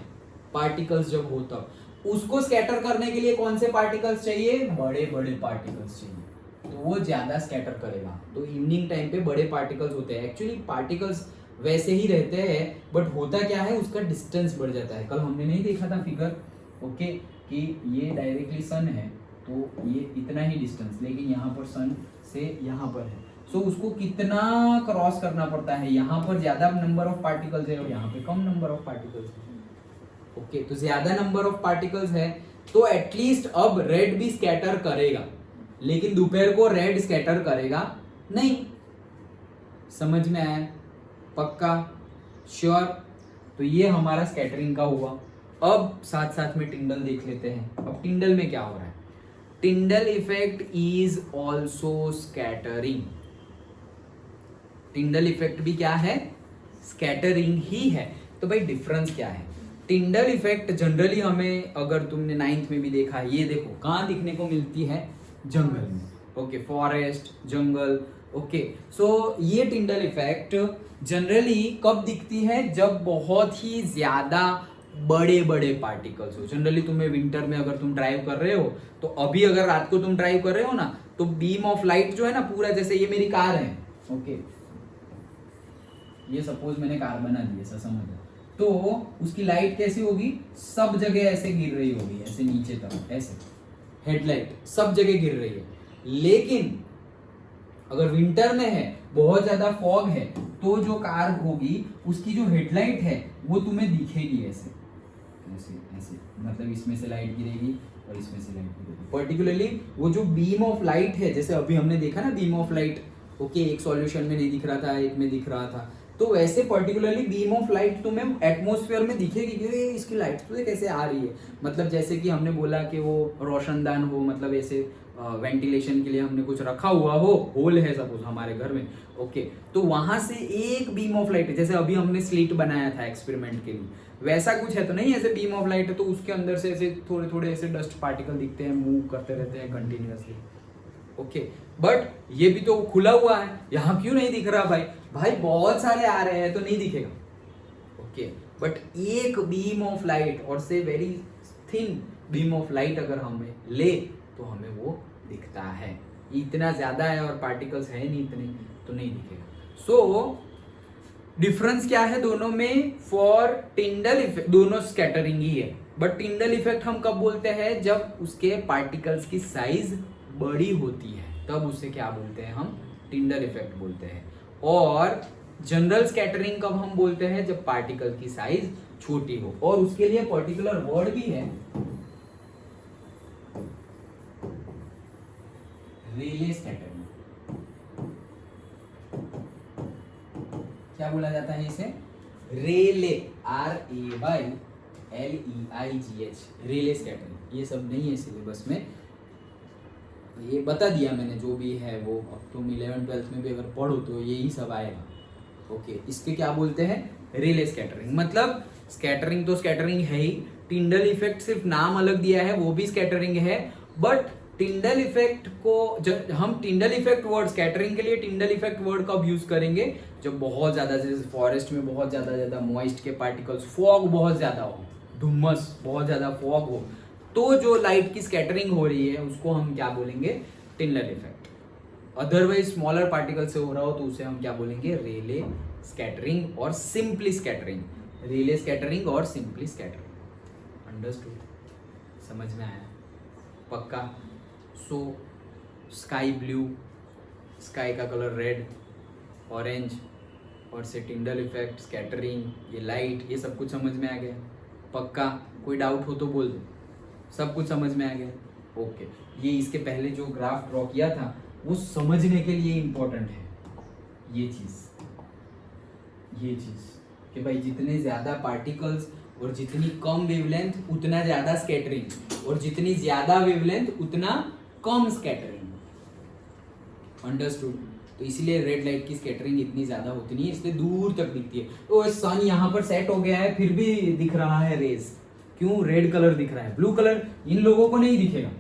पार्टिकल्स जब हो तब। उसको स्कैटर करने के लिए कौन से पार्टिकल्स चाहिए? बड़े बड़े पार्टिकल्स चाहिए, तो वो ज्यादा स्कैटर करेगा। तो इवनिंग टाइम पे बड़े पार्टिकल्स होते हैं। एक्चुअली पार्टिकल्स वैसे ही रहते हैं, बट होता क्या है उसका डिस्टेंस बढ़ जाता है। कल हमने नहीं देखा था फिगर ओके, कि ये डायरेक्टली सन है तो ये इतना ही डिस्टेंस, लेकिन यहाँ पर सन से यहाँ पर है, सो उसको कितना क्रॉस करना पड़ता है, यहाँ पर ज्यादा नंबर ऑफ पार्टिकल्स है और यहाँ पे कम नंबर ऑफ पार्टिकल्स है। ओके, तो ज्यादा नंबर ऑफ पार्टिकल्स है तो एटलीस्ट अब रेड भी स्कैटर करेगा, लेकिन दोपहर को रेड स्कैटर करेगा नहीं। समझ में आया? पक्का? श्योर? तो ये हमारा स्कैटरिंग का हुआ। अब साथ साथ में टिंडल देख लेते हैं। अब टिंडल में क्या हो रहा है? Tyndall effect is also scattering. Tyndall effect भी क्या है? स्कैटरिंग ही है। तो भाई डिफरेंस क्या है? टिंडल इफेक्ट जनरली हमें, अगर तुमने 9th में भी देखा, ये देखो कहाँ दिखने को मिलती है? जंगल में। ओके, फॉरेस्ट, जंगल। ओके, सो ये टिंडल इफेक्ट जनरली कब दिखती है? जब बहुत ही ज्यादा बड़े बड़े पार्टिकल्स हो। जनरली तुम्हें विंटर में अगर तुम ड्राइव कर रहे हो, तो अभी अगर रात को तुम ड्राइव कर रहे हो ना, तो बीम ऑफ लाइट जो है ना, पूरा जैसे ये मेरी कार है, ओके, ये सपोज मैंने कार बना दी, ऐसा समझ लो, तो उसकी लाइट कैसी होगी? सब जगह ऐसे गिर रही होगी, ऐसे नीचे तक, ऐसे हेडलाइट सब जगह गिर रही है। लेकिन अगर विंटर में है, बहुत ज्यादा फॉग है, तो जो कार होगी उसकी जो हेडलाइट है वो तुम्हें दिखेगी ऐसे ऐसे ऐसे, मतलब इसमें से लाइट गिरेगी और इसमें से लाइट गिरेगी। पर्टिकुलरली वो जो बीम ऑफ लाइट है, जैसे अभी हमने देखा ना बीम ऑफ लाइट, ओके, एक सॉल्यूशन में नहीं दिख रहा था, एक में दिख रहा था, तो वैसे पर्टिकुलरली बीम ऑफ लाइट तुम्हें एटमॉस्फेयर में दिखेगी कि इसकी लाइट तो कैसे आ रही है। मतलब जैसे कि हमने बोला कि वो रोशनदान हो, मतलब ऐसे वेंटिलेशन के लिए हमने कुछ रखा हुआ हो, होल है सपोज हमारे घर में, ओके, तो वहां से एक बीम ऑफ लाइट, जैसे अभी हमने स्लिट बनाया था एक्सपेरिमेंट के लिए, वैसा कुछ है तो नहीं, ऐसे बीम ऑफ लाइट है तो उसके अंदर से ऐसे थोड़े थोड़े ऐसे डस्ट पार्टिकल दिखते हैं, मूव करते रहते हैं कंटिन्यूअसली। ओके, बट ये भी तो खुला हुआ है, यहाँ क्यों नहीं दिख रहा भाई? भाई बहुत सारे आ रहे हैं तो नहीं दिखेगा। ओके, बट एक बीम ऑफ लाइट और से very thin beam of light अगर हमें ले तो हमें वो दिखता है। इतना ज्यादा है और पार्टिकल्स है नहीं इतने, तो नहीं दिखेगा। सो डिफरेंस क्या है दोनों में? फॉर टिंडल इफेक्ट दोनों स्कैटरिंग ही है, बट टिंडल इफेक्ट हम कब बोलते हैं? जब उसके पार्टिकल्स की साइज बड़ी होती है, तब उसे क्या बोलते हैं? हम टिंडल इफेक्ट बोलते हैं। और जनरल स्कैटरिंग कब हम बोलते हैं? जब पार्टिकल की साइज छोटी हो, और उसके लिए पर्टिकुलर वर्ड भी है, रेले स्कैटरिंग। क्या बोला जाता है इसे? रेले, RAYLEIGH, रेले स्कैटरिंग। ये सब नहीं है सिलेबस में, ये बता दिया मैंने, जो भी है वो। अब तुम 11th-12th में भी अगर पढ़ो तो यही सब आएगा। ओके, इसके क्या बोलते हैं? रेले स्कैटरिंग। मतलब स्कैटरिंग तो स्कैटरिंग है ही, टिंडल इफेक्ट सिर्फ नाम अलग दिया है, वो भी स्कैटरिंग है। बट टिंडल इफेक्ट को हम टिंडल इफेक्ट वर्ड, स्कैटरिंग के लिए टिंडल इफेक्ट वर्ड कब यूज करेंगे? जब बहुत ज्यादा, जैसे फॉरेस्ट में बहुत ज्यादा मॉइस्ट के पार्टिकल्स, फॉग बहुत ज्यादा हो, धुम्मस, बहुत ज्यादा फॉग हो, तो जो लाइट की स्कैटरिंग हो रही है उसको हम क्या बोलेंगे? Tyndall effect. Otherwise smaller particle से हो रहा हो तो उसे हम क्या बोलेंगे? रेले स्कैटरिंग और सिंपली स्कैटरिंग। रेले स्कैटरिंग और सिंपली स्कैटरिंग। अंडरस्टूड? समझ में आया? पक्का? सो स्काई ब्लू, स्काई का कलर रेड, ऑरेंज, और से टिंडल इफेक्ट, स्कैटरिंग, ये लाइट, ये सब कुछ समझ में आ गया? पक्का? कोई डाउट हो तो बोल दो। सब कुछ समझ में आ गया? ओके, ये इसके पहले जो ग्राफ ड्रॉ किया था वो समझने के लिए इंपॉर्टेंट है। ये चीज कि भाई जितने ज्यादा पार्टिकल्स और जितनी कम वेवलेंथ उतना ज्यादा स्कैटरिंग, और जितनी ज्यादा वेवलेंथ उतना कम स्कैटरिंग। अंडरस्टूड? तो इसलिए रेड लाइट की स्कैटरिंग इतनी ज्यादा होती नहीं है, इसलिए दूर तक दिखती है। तो सन यहाँ पर सेट हो गया है फिर भी दिख रहा है रेज, क्यों? रेड कलर दिख रहा है, ब्लू कलर इन लोगों को नहीं दिखेगा।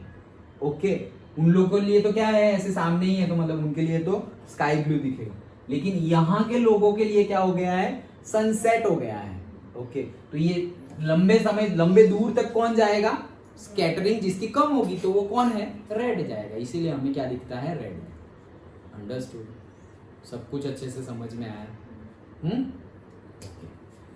ओके, उन लोगों के लिए तो क्या है, ऐसे सामने ही है, तो मतलब उनके लिए तो स्काई ब्लू दिखेगा। लेकिन यहाँ के लोगों के लिए क्या हो गया है? सनसेट हो गया है। ओके, तो ये लंबे दूर तक कौन जाएगा? स्कैटरिंग जिसकी कम होगी तो वो कौन है? रेड जाएगा। इसीलिए हमें क्या दिखता है? रेड। अंडरस्टूड? सब कुछ अच्छे से समझ में आया?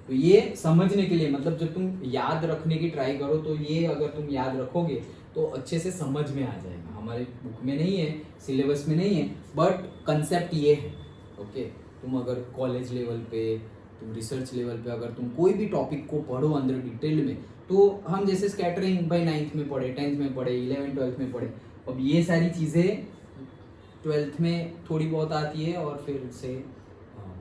तो ये समझने के लिए, मतलब जब तुम याद रखने की ट्राई करो तो ये अगर तुम याद रखोगे तो अच्छे से समझ में आ जाएगा। हमारे बुक में नहीं है, सिलेबस में नहीं है, बट कंसेप्ट ये है। ओके, तुम अगर कॉलेज लेवल पे, तुम रिसर्च लेवल पे अगर तुम कोई भी टॉपिक को पढ़ो अंदर डिटेल में, तो हम जैसे स्कैटरिंग भाई 9th में पढ़े, 10th में पढ़े, 11th 12th में पढ़े, अब ये सारी चीज़ें 12th में थोड़ी बहुत आती है और फिर से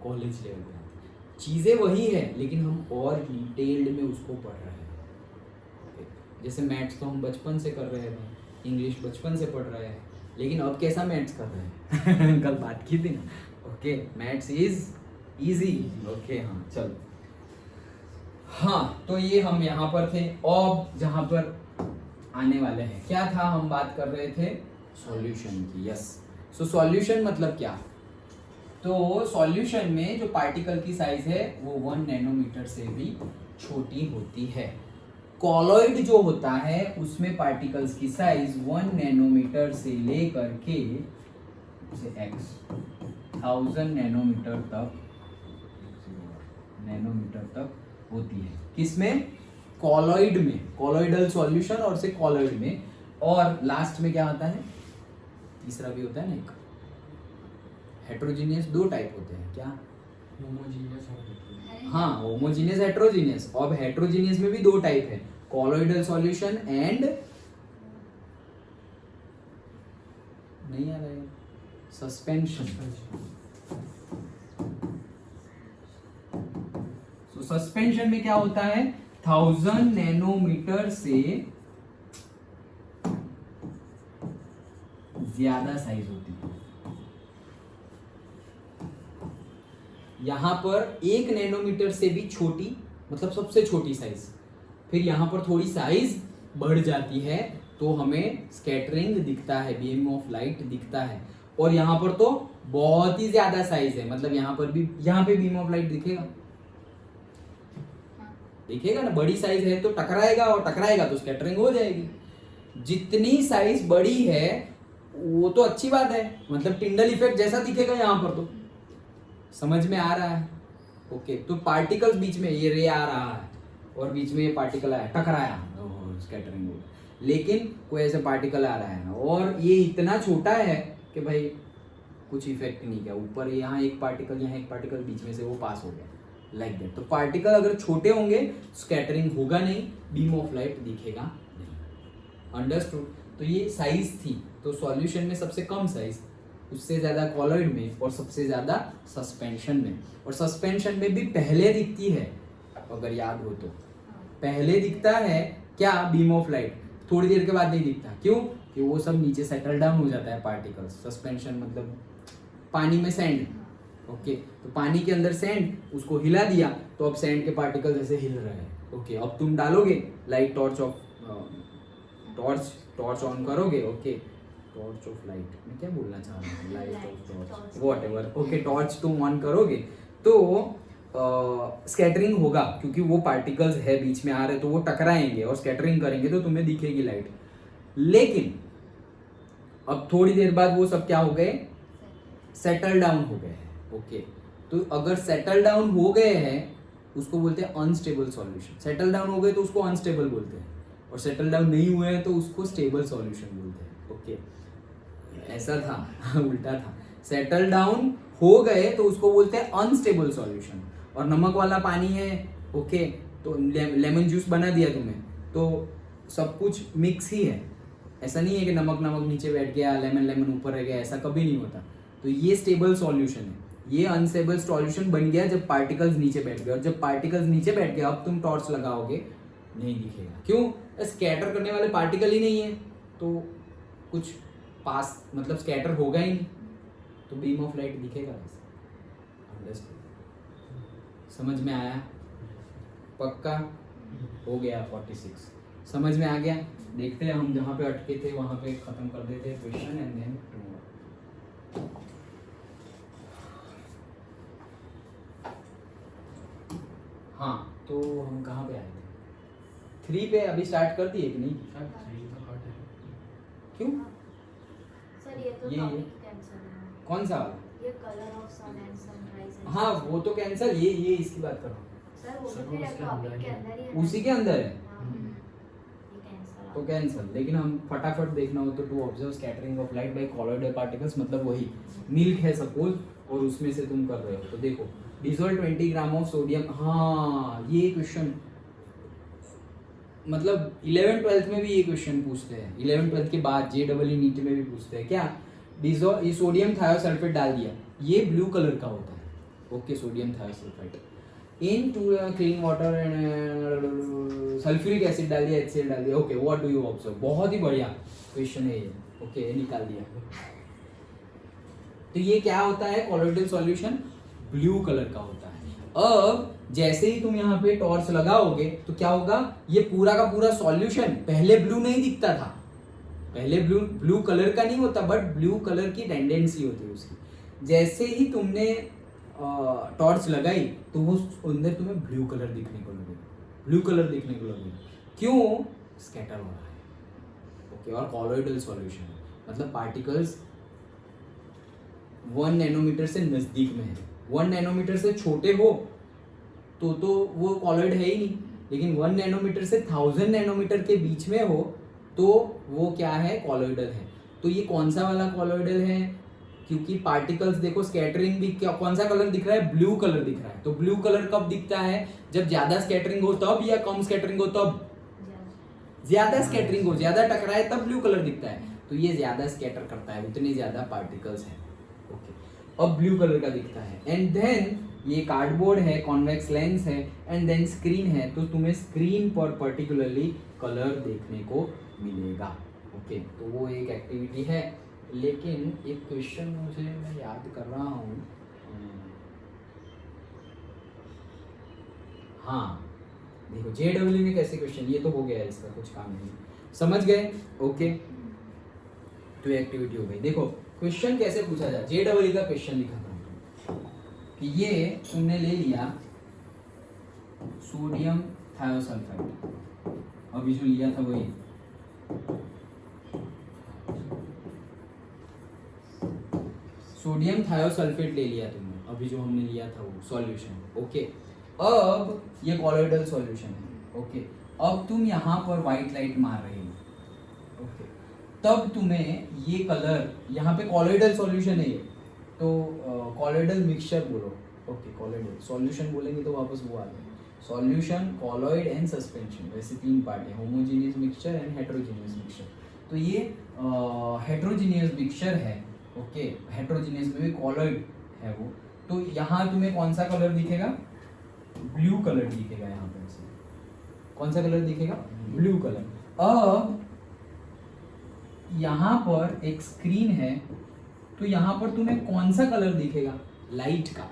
कॉलेज लेवल पे आती है। चीज़ें वही है लेकिन हम और डिटेल्ड में उसको पढ़ रहे हैं। जैसे मैथ्स तो हम बचपन से कर रहे हैं, इंग्लिश बचपन से पढ़ रहे हैं, लेकिन अब कैसा मैथ्स कर रहे हैं कल बात की थी ना। Okay, maths is easy. Okay हाँ चलो, हाँ तो ये हम यहाँ पर थे। अब जहाँ पर आने वाले हैं, क्या था, हम बात कर रहे थे सॉल्यूशन की। यस, सो सॉल्यूशन मतलब क्या, तो सॉल्यूशन में जो पार्टिकल की साइज है वो 1 नैनोमीटर से भी छोटी होती है। कॉलॉइड जो होता है उसमें पार्टिकल्स की साइज 1 नैनोमीटर से लेकर के x 1000 नैनोमीटर तक होती है। किसमें, कॉलॉइड में, कॉलॉइडल सॉल्यूशन और से कॉलॉइड में। और लास्ट में क्या होता है, तीसरा भी होता है ना एक, हेट्रोजीनियस। 2 टाइप होते हैं, क्या, होमोजीनियस और हेटेरोजीनियस। हाँ, होमोजीनियस हेट्रोजीनियस। अब हेट्रोजीनियस में भी 2 टाइप है, कॉलॉइडल सॉल्यूशन एंड, नहीं आ रहा है, सस्पेंशन। तो सस्पेंशन में क्या होता है, 1000 नैनोमीटर से ज्यादा साइज होती है। यहां पर 1 नैनोमीटर से भी छोटी, मतलब सबसे छोटी साइज। फिर यहां पर थोड़ी साइज बढ़ जाती है तो हमें स्कैटरिंग दिखता है, बीम ऑफ लाइट दिखता है। और यहाँ पर तो बहुत ही ज्यादा साइज है, मतलब यहाँ पर भी, यहाँ पे बीम ऑफ लाइट दिखेगा, दिखेगा ना, बड़ी साइज है तो टकराएगा, और टकराएगा तो स्कैटरिंग हो जाएगी। जितनी साइज बड़ी है वो तो अच्छी बात है, मतलब टिंडल इफेक्ट जैसा दिखेगा यहाँ पर, तो समझ में आ रहा है। ओके, तो पार्टिकल्स बीच में, ये रे आ रहा है और बीच में ये पार्टिकल आया, टकराया, स्कैटरिंग हो। लेकिन कोई ऐसा पार्टिकल आ रहा है और ये इतना छोटा है कि भाई कुछ इफेक्ट नहीं किया, ऊपर यहाँ एक पार्टिकल, यहाँ एक पार्टिकल, बीच में से वो पास हो गया, लाइक दैट। तो पार्टिकल अगर छोटे होंगे स्कैटरिंग होगा नहीं, बीम ऑफ लाइट दिखेगा नहीं। अंडरस्टूड। तो ये साइज थी, तो सॉल्यूशन में सबसे कम साइज, उससे ज्यादा कॉलॉइड में, और सबसे ज्यादा सस्पेंशन में। और सस्पेंशन में भी पहले दिखती है, अगर याद हो तो, पहले दिखता है क्या, बीम ऑफ लाइट, थोड़ी देर के बाद नहीं दिखता। क्यों, कि वो सब नीचे सेटल डाउन हो जाता है पार्टिकल्स। सस्पेंशन मतलब पानी में सैंड। ओके, तो पानी के अंदर सैंड, उसको हिला दिया तो अब सैंड के पार्टिकल्स ऐसे हिल रहे हैं। ओके, अब तुम डालोगे लाइट, टॉर्च ऑन करोगे। ओके, टॉर्च ऑफ लाइट, मैं क्या बोलना चाह रहा हूँ, light of torch, whatever. Okay, torch तुम ऑन करोगे तो स्कैटरिंग होगा, क्योंकि वो पार्टिकल्स है बीच में आ रहे, तो वो टकराएंगे और स्कैटरिंग करेंगे तो तुम्हें दिखेगी लाइट। लेकिन अब थोड़ी देर बाद वो सब क्या हो गए, सेटल डाउन हो गए हैं। ओके, तो अगर सेटल डाउन हो गए हैं उसको बोलते हैं अनस्टेबल सॉल्यूशन। सेटल डाउन हो गए तो उसको अनस्टेबल बोलते हैं, और सेटल डाउन नहीं हुए हैं तो उसको स्टेबल सॉल्यूशन बोलते हैं। ओके, ऐसा था उल्टा था। सेटल डाउन हो गए तो उसको बोलते हैं अनस्टेबल सॉल्यूशन। और नमक वाला पानी है, ओके, तो लेमन जूस बना दिया तुम्हें, तो सब कुछ मिक्स ही है। ऐसा नहीं है कि नमक नमक नीचे बैठ गया, लेमन लेमन ऊपर रह गया, ऐसा कभी नहीं होता। तो ये स्टेबल सॉल्यूशन है। ये अनस्टेबल सॉल्यूशन बन गया जब पार्टिकल्स नीचे बैठ गए, और जब पार्टिकल्स नीचे बैठ गए अब तुम टॉर्च लगाओगे नहीं दिखेगा। क्यों, स्कैटर करने वाले पार्टिकल ही नहीं है, तो कुछ पास, मतलब स्कैटर होगा ही नहीं, तो बीम ऑफ लाइट दिखेगा कैसे। समझ में आया, पक्का हो गया। 46 समझ में आ गया। देखते हैं हम जहाँ पे अटके थे वहाँ पे खत्म कर देते हैं क्वेश्चन एंड देन हाँ, तो हम कहाँ पे आए थे, 3 पे अभी स्टार्ट कर दिए कि नहीं, क्यों, सर ये तो ये टॉपिक कैंसिल है। कौन सा वाला, ये colour of sun and sunrise. हाँ वो तो कैंसिल, ये इसकी बात कर रहा हूँ, सर वो सर, तो फिर वो उसके टॉपिक अंदर के ही है। अंदर ही है। उसी के अंदर है हाँ, ये cancel तो out। कैंसल। लेकिन हम फटाफट देखना हो तो to observe scattering of light by colloidal particles, मतलब वही मिल्क है सपोज और उसमें से तुम कर रहे हो तो देखो डिसॉल्व 20 ग्राम ऑफ सोडियम। हाँ ये क्वेश्चन मतलब 11th-12th में भी ये क्वेश्चन पूछते हैं, 11th-12th के बाद JEE नीट में भी पूछते हैं। क्या डिसॉल्व, ये सोडियम थायोसल्फेट डाल दिया, ये ब्लू कलर का होता है। Okay sodium thiosulphate into clean water and sulphuric acid डाल दिया, HCl डाल दिया। Okay what do you observe. बहुत ही बढ़िया क्वेश्चन है ये। ओके निकाल दिया। तो ये क्या होता है, कॉलोइडल सॉल्यूशन ब्लू कलर का होता है। अब जैसे ही तुम यहाँ पे टॉर्च लगाओगे तो क्या होगा, ये पूरा का पूरा सॉल्यूशन पहले ब्लू नहीं दिखता था, पहले ब्लू कलर का नहीं होता, बट ब्लू कलर की टेंडेंसी होती है उसकी। जैसे ही तुमने टॉर्च लगाई तो वो अंदर तुम्हें ब्लू कलर दिखने को लगेगा, ब्लू कलर दिखने को लगेगा। क्यों, स्कैटर हो रहा है। ओके और कॉलोइडल सॉल्यूशन मतलब पार्टिकल्स 1 नैनोमीटर से नजदीक में है। 1 नैनोमीटर से छोटे हो तो वो कॉलॉइड है ही नहीं, लेकिन 1 नैनोमीटर से 1000 नैनोमीटर के बीच में हो तो वो क्या है, कॉलॉइडल है। तो ये कौन सा वाला कॉलॉइडल है, क्योंकि पार्टिकल्स देखो स्कैटरिंग भी क्या, कौन सा कलर दिख रहा है, ब्लू कलर दिख रहा है। तो ब्लू कलर कब दिखता है, जब ज्यादा स्कैटरिंग हो तब, या कम स्कैटरिंग हो तब। ज्यादा स्कैटरिंग हो, ज्यादा टकराए तब ब्लू कलर दिखता है। तो ये ज्यादा स्कैटर करता है, उतने ज्यादा पार्टिकल्स हैं। ओके अब ब्लू कलर का दिखता है। एंड देन ये कार्डबोर्ड है, कॉन्वेक्स लेंस है, एंड देन स्क्रीन है। तो तुम्हें स्क्रीन पर पर्टिकुलरली कलर देखने को मिलेगा। ओके तो वो एक एक्टिविटी है। लेकिन एक क्वेश्चन मुझे मैं याद कर रहा हूँ, हाँ देखो JEE में कैसे क्वेश्चन, ये तो हो गया है, इसका कुछ काम नहीं, समझ गए। ओके तो एक्टिविटी हो गई। देखो क्वेश्चन कैसे पूछा जाए, JEE का क्वेश्चन लिखा था कि ये तुमने ले लिया सोडियम थायोसल्फेट, अभी जो लिया था वही, सोडियम थायोसल्फेट ले लिया तुमने, अभी जो हमने लिया था वो सॉल्यूशन। ओके अब ये कॉलॉइडल सॉल्यूशन है। ओके अब तुम यहाँ पर व्हाइट लाइट मार रहे हो। ओके तब तुम्हें ये कलर, यहाँ पे कॉलॉइडल सॉल्यूशन है ये, तो कॉलॉइडल मिक्सचर बोलो। ओके कॉलॉइडल सॉल्यूशन बोलेंगे तो वापस वो आ जाए, सॉल्यूशन कॉलॉइड एंड सस्पेंशन, वैसे 3 पार्ट है, homogeneous mixture and heterogeneous mixture. तो ये हेटेरोजेनियस मिक्सचर है। ओके हेटेरोजेनियस में भी कॉलॉइड है वो। तो यहाँ तुम्हें कौन सा कलर दिखेगा, ब्लू कलर दिखेगा। यहाँ पे ऐसे कौन सा कलर दिखेगा, ब्लू कलर। अब यहाँ पर एक स्क्रीन है, तो यहाँ पर तुम्हें कौन सा कलर दिखेगा, लाइट का।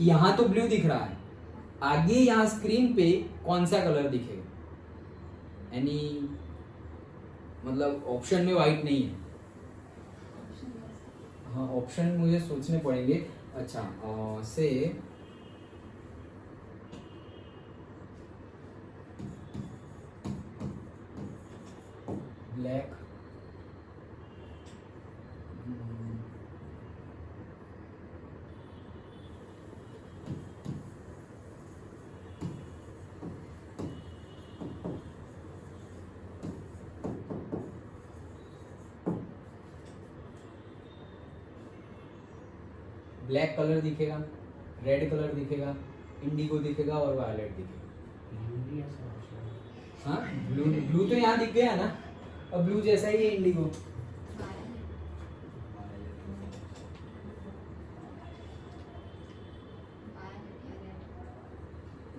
यहाँ तो ब्लू दिख रहा है, आगे यहाँ स्क्रीन पे कौन सा कलर दिखेगा, यानी मतलब ऑप्शन में व्हाइट नहीं है। हाँ ऑप्शन मुझे सोचने पड़ेंगे। अच्छा से ब्लैक, ब्लैक कलर दिखेगा, रेड कलर दिखेगा, इंडिगो दिखेगा और वायलेट दिखेगा। हाँ ब्लू, ब्लू तो यहाँ दिख गया ना, अब ब्लू जैसा ही है इंडिगो।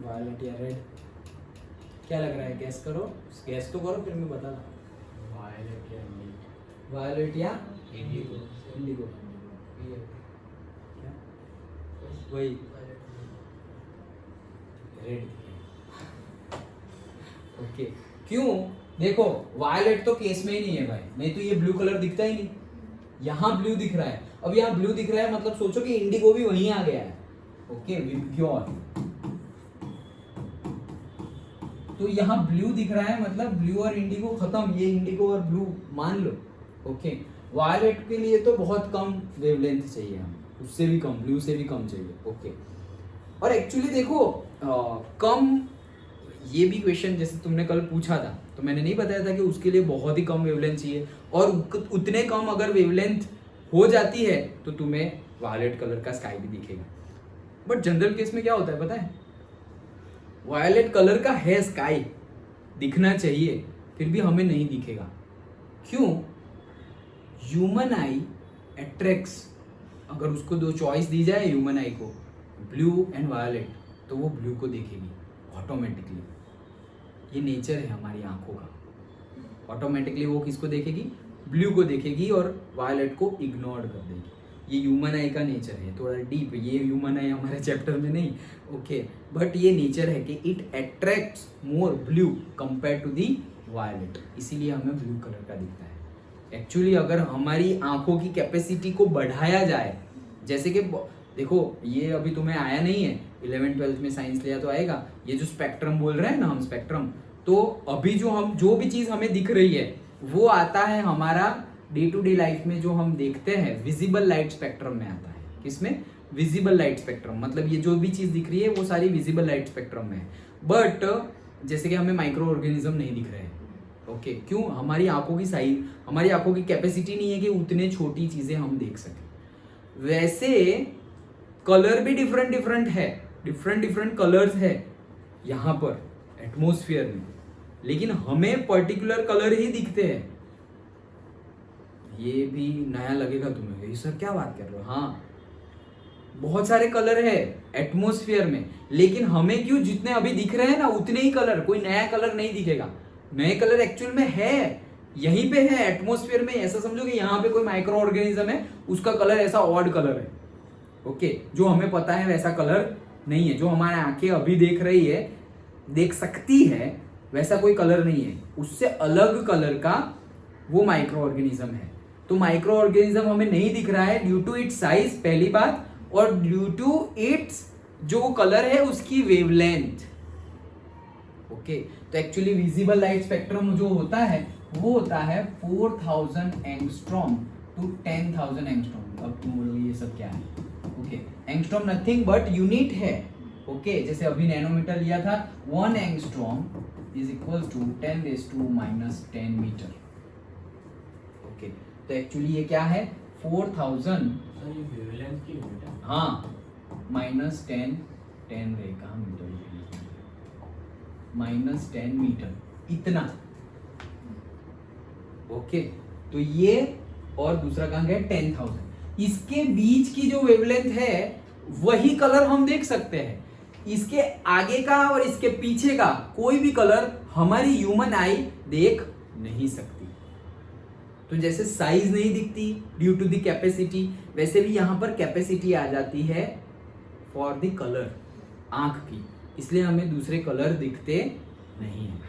वायलेट या रेड, क्या लग रहा है, गैस करो, गैस तो करो फिर मैं बता रहा। वायलेट या इंडिगो वही रेड। ओके क्यों, देखो वायलेट तो केस में ही नहीं है भाई, नहीं तो ये ब्लू कलर दिखता ही नहीं। यहाँ ब्लू दिख रहा है, अब यहाँ ब्लू दिख रहा है मतलब सोचो कि इंडिगो भी वहीं आ गया है। ओके विब्ग्योर, तो यहाँ ब्लू दिख रहा है मतलब ब्लू और इंडिगो खत्म, ये इंडिगो और ब्लू मान लो। ओके वायलेट के लिए तो बहुत कम वेवलेंथ चाहिए हमें, उससे भी कम, ब्लू से भी कम चाहिए। ओके और एक्चुअली देखो कम, ये भी क्वेश्चन जैसे तुमने कल पूछा था तो मैंने नहीं बताया था कि उसके लिए बहुत ही कम वेवलेंथ चाहिए, और उतने कम अगर वेवलेंथ हो जाती है तो तुम्हें वायलेट कलर का स्काई भी दिखेगा। बट जनरल केस में क्या होता है पता है, वायलेट कलर का है स्काई, दिखना चाहिए, फिर भी हमें नहीं दिखेगा। क्यों? ह्यूमन आई अट्रैक्ट्स, अगर उसको दो चॉइस दी जाए ह्यूमन आई को, ब्लू एंड वायलेट, तो वो ब्लू को देखेगी ऑटोमेटिकली। ये नेचर है हमारी आंखों का, ऑटोमेटिकली वो किसको देखेगी? ब्लू को देखेगी और वायलेट को इग्नोर कर देगी। ये ह्यूमन आई का नेचर है, थोड़ा डीप, ये ह्यूमन आई हमारे चैप्टर में नहीं, ओके, बट ये नेचर है कि it attracts more blue compare to the violet, इसीलिए हमें ब्लू कलर का दिखता है। एक्चुअली अगर हमारी आंखों की कैपेसिटी को बढ़ाया जाए, जैसे कि देखो ये अभी तुम्हें आया नहीं है, 11th-12th में साइंस लिया तो आएगा, ये जो स्पेक्ट्रम बोल रहे हैं ना हम, स्पेक्ट्रम, तो अभी जो भी चीज हमें दिख रही है वो आता है हमारा डे टू डे लाइफ में, जो हम देखते हैं विजिबल लाइट स्पेक्ट्रम में आता है। किसमें? विजिबल लाइट स्पेक्ट्रम, मतलब ये जो भी चीज दिख रही है वो सारी विजिबल लाइट स्पेक्ट्रम में है। बट जैसे कि हमें माइक्रो ऑर्गेनिज्म नहीं दिख रहे हैं, ओके, क्यों? हमारी आंखों की साइज, हमारी आंखों की कैपेसिटी नहीं है कि उतने छोटी चीजें हम देख सकें। वैसे कलर भी डिफरेंट है, डिफरेंट कलर्स है यहाँ पर एटमॉस्फेयर में, लेकिन हमें पर्टिकुलर कलर ही दिखते हैं। ये भी नया लगेगा तुम्हें, ये सर क्या बात कर रहे हो? हाँ, बहुत सारे कलर है एटमॉस्फेयर में, लेकिन हमें क्यों जितने अभी दिख रहे हैं ना उतने ही कलर, कोई नया कलर नहीं दिखेगा। नए कलर एक्चुअल में है, यहीं पे है एटमॉस्फेयर में। ऐसा समझो कि यहाँ पे कोई माइक्रो ऑर्गेनिज्म है, उसका कलर ऐसा ऑड कलर है, ओके, जो हमें पता है वैसा कलर नहीं है, जो हमारे आंखें अभी देख रही है, देख सकती है, वैसा कोई कलर नहीं है, उससे अलग कलर का वो माइक्रो ऑर्गेनिज्म है। तो माइक्रो ऑर्गेनिज्म हमें नहीं दिख रहा है ड्यू टू इट्स साइज, पहली बात, और ड्यू टू इट्स जो कलर है उसकी वेवलेंथ, ओके। तो एक्चुअली विजिबल लाइट स्पेक्ट्रम जो होता है वो होता है 4000 एंगस्ट्रॉम टू 10,000 एंगस्ट्रॉम। अब तुम बोलोगे ये सब क्या है, okay, angstrom nothing but unit है, ओके, जैसे अभी नैनोमीटर लिया था, 1 angstrom is equal to 10⁻⁻10 metre, okay. तो एक्चुअली ये क्या है 4000, ये वेवलेंथ की यूनिट है। हाँ, -10 कहाँ मीटर, -10 मीटर, इतना, ओके। तो ये और दूसरा कहाँ गया 10,000, इसके बीच की जो वेवलेंथ है वही कलर हम देख सकते हैं। इसके आगे का और इसके पीछे का कोई भी कलर हमारी ह्यूमन आई देख नहीं सकती। तो जैसे साइज नहीं दिखती ड्यू टू द कैपेसिटी, वैसे भी यहां पर कैपेसिटी आ जाती है फॉर द कलर आंख की, इसलिए हमें दूसरे कलर दिखते नहीं है।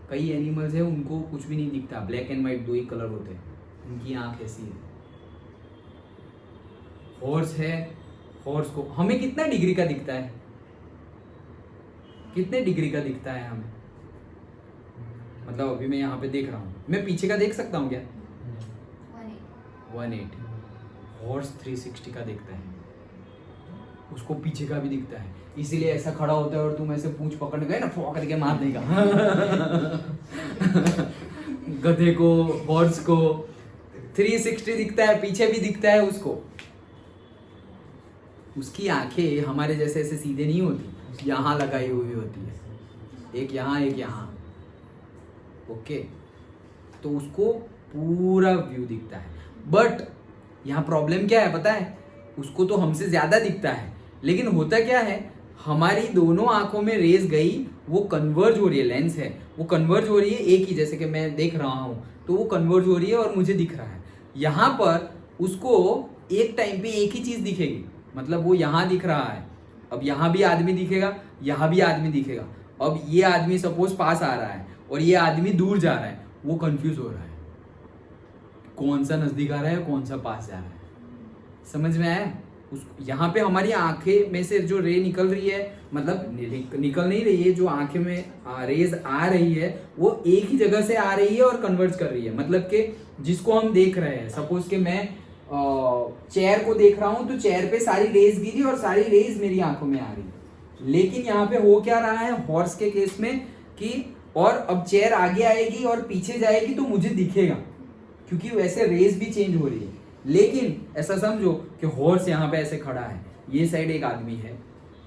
कई एनिमल्स है उनको कुछ भी नहीं दिखता, black and white 2 he colour होते हैं, उनकी आंख ऐसी है। हॉर्स है, हॉर्स को हमें कितना डिग्री का दिखता है, कितने डिग्री का दिखता है हमें? मतलब अभी मैं यहाँ पे देख रहा हूँ, मैं पीछे का देख सकता हूँ क्या? 180। हॉर्स 360 का देखता है, उसको पीछे का भी दिखता है, इसीलिए ऐसा खड़ा होता है और तुम ऐसे पूंछ पकड़ गए ना, फो करके मार देगा गधे को, हॉर्स को 360 दिखता है, पीछे भी दिखता है उसको। उसकी आंखें हमारे जैसे ऐसे सीधे नहीं होती, यहाँ लगाई हुई होती है, एक यहाँ एक यहाँ, ओके। तो उसको पूरा व्यू दिखता है। बट यहाँ प्रॉब्लम क्या है पता है, उसको तो हमसे ज्यादा दिखता है, लेकिन होता क्या है, हमारी दोनों आंखों में रेज गई, वो कन्वर्ज हो रही है, लेंस है वो कन्वर्ज हो रही है एक ही, जैसे कि मैं देख रहा हूँ तो वो कन्वर्ज हो रही है और मुझे दिख रहा है। यहाँ पर उसको एक टाइम पे एक ही चीज दिखेगी, मतलब वो यहाँ दिख रहा है, अब यहाँ भी आदमी दिखेगा, यहाँ भी आदमी दिखेगा। अब ये आदमी सपोज पास आ रहा है और ये आदमी दूर जा रहा है, वो कंफ्यूज हो रहा है कौन सा नजदीक आ रहा है कौन सा पास जा रहा है। समझ में आया? उस यहाँ पे हमारी आंखें में से जो रे निकल रही है, मतलब निकल नहीं रही है, जो आंखें में रेज आ रही है वो एक ही जगह से आ रही है और कन्वर्ज कर रही है। मतलब कि जिसको हम देख रहे हैं, सपोज कि मैं चेयर को देख रहा हूँ तो चेयर पे सारी रेज गिरी और सारी रेज मेरी आंखों में आ रही है। लेकिन यहाँ पे हो क्या रहा है हॉर्स के केस में कि और अब चेयर आगे आएगी और पीछे जाएगी तो मुझे दिखेगा क्योंकि वैसे रेस भी चेंज हो रही है। लेकिन ऐसा समझो कि हॉर्स यहाँ पे ऐसे खड़ा है, ये साइड एक आदमी है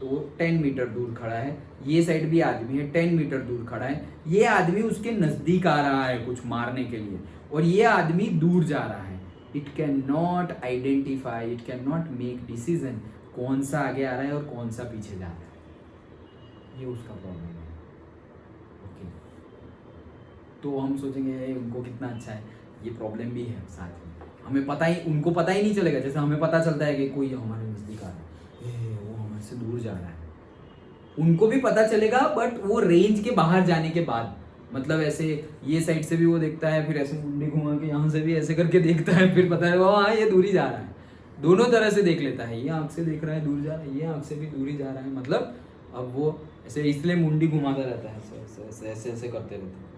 तो 10 मीटर दूर खड़ा है, ये साइड भी आदमी है 10 मीटर दूर खड़ा है, ये आदमी उसके नजदीक आ रहा है कुछ मारने के लिए और ये आदमी दूर जा रहा है। It can not identify, it can not make decision कौन सा आगे आ रहा है और कौन सा पीछे जा रहा है। ये उसका प्रॉब्लम है। ओके, तो हम सोचेंगे उनको कितना अच्छा है, ये प्रॉब्लम भी है साथ में। हमें पता ही, उनको पता ही नहीं चलेगा। जैसे हमें पता चलता है कि कोई हमारे नजदीक आ रहा है, वो हमारे से दूर जा रहा है, उनको भी पता चलेगा बट वो रेंज के बाहर जाने के बाद। मतलब ऐसे ये साइड से भी वो देखता है, फिर ऐसे मुंडी घुमा के यहाँ से भी ऐसे करके देखता है, फिर पता है हाँ ये दूर ही जा रहा है। दोनों तरह से देख लेता है, ये आँख से देख रहा है दूर जा रहा है, ये आँख से भी दूर ही जा रहा है। मतलब अब वो ऐसे इसलिए मुंडी घुमाता रहता है, ऐसे ऐसे ऐसे ऐसे करते रहते हैं।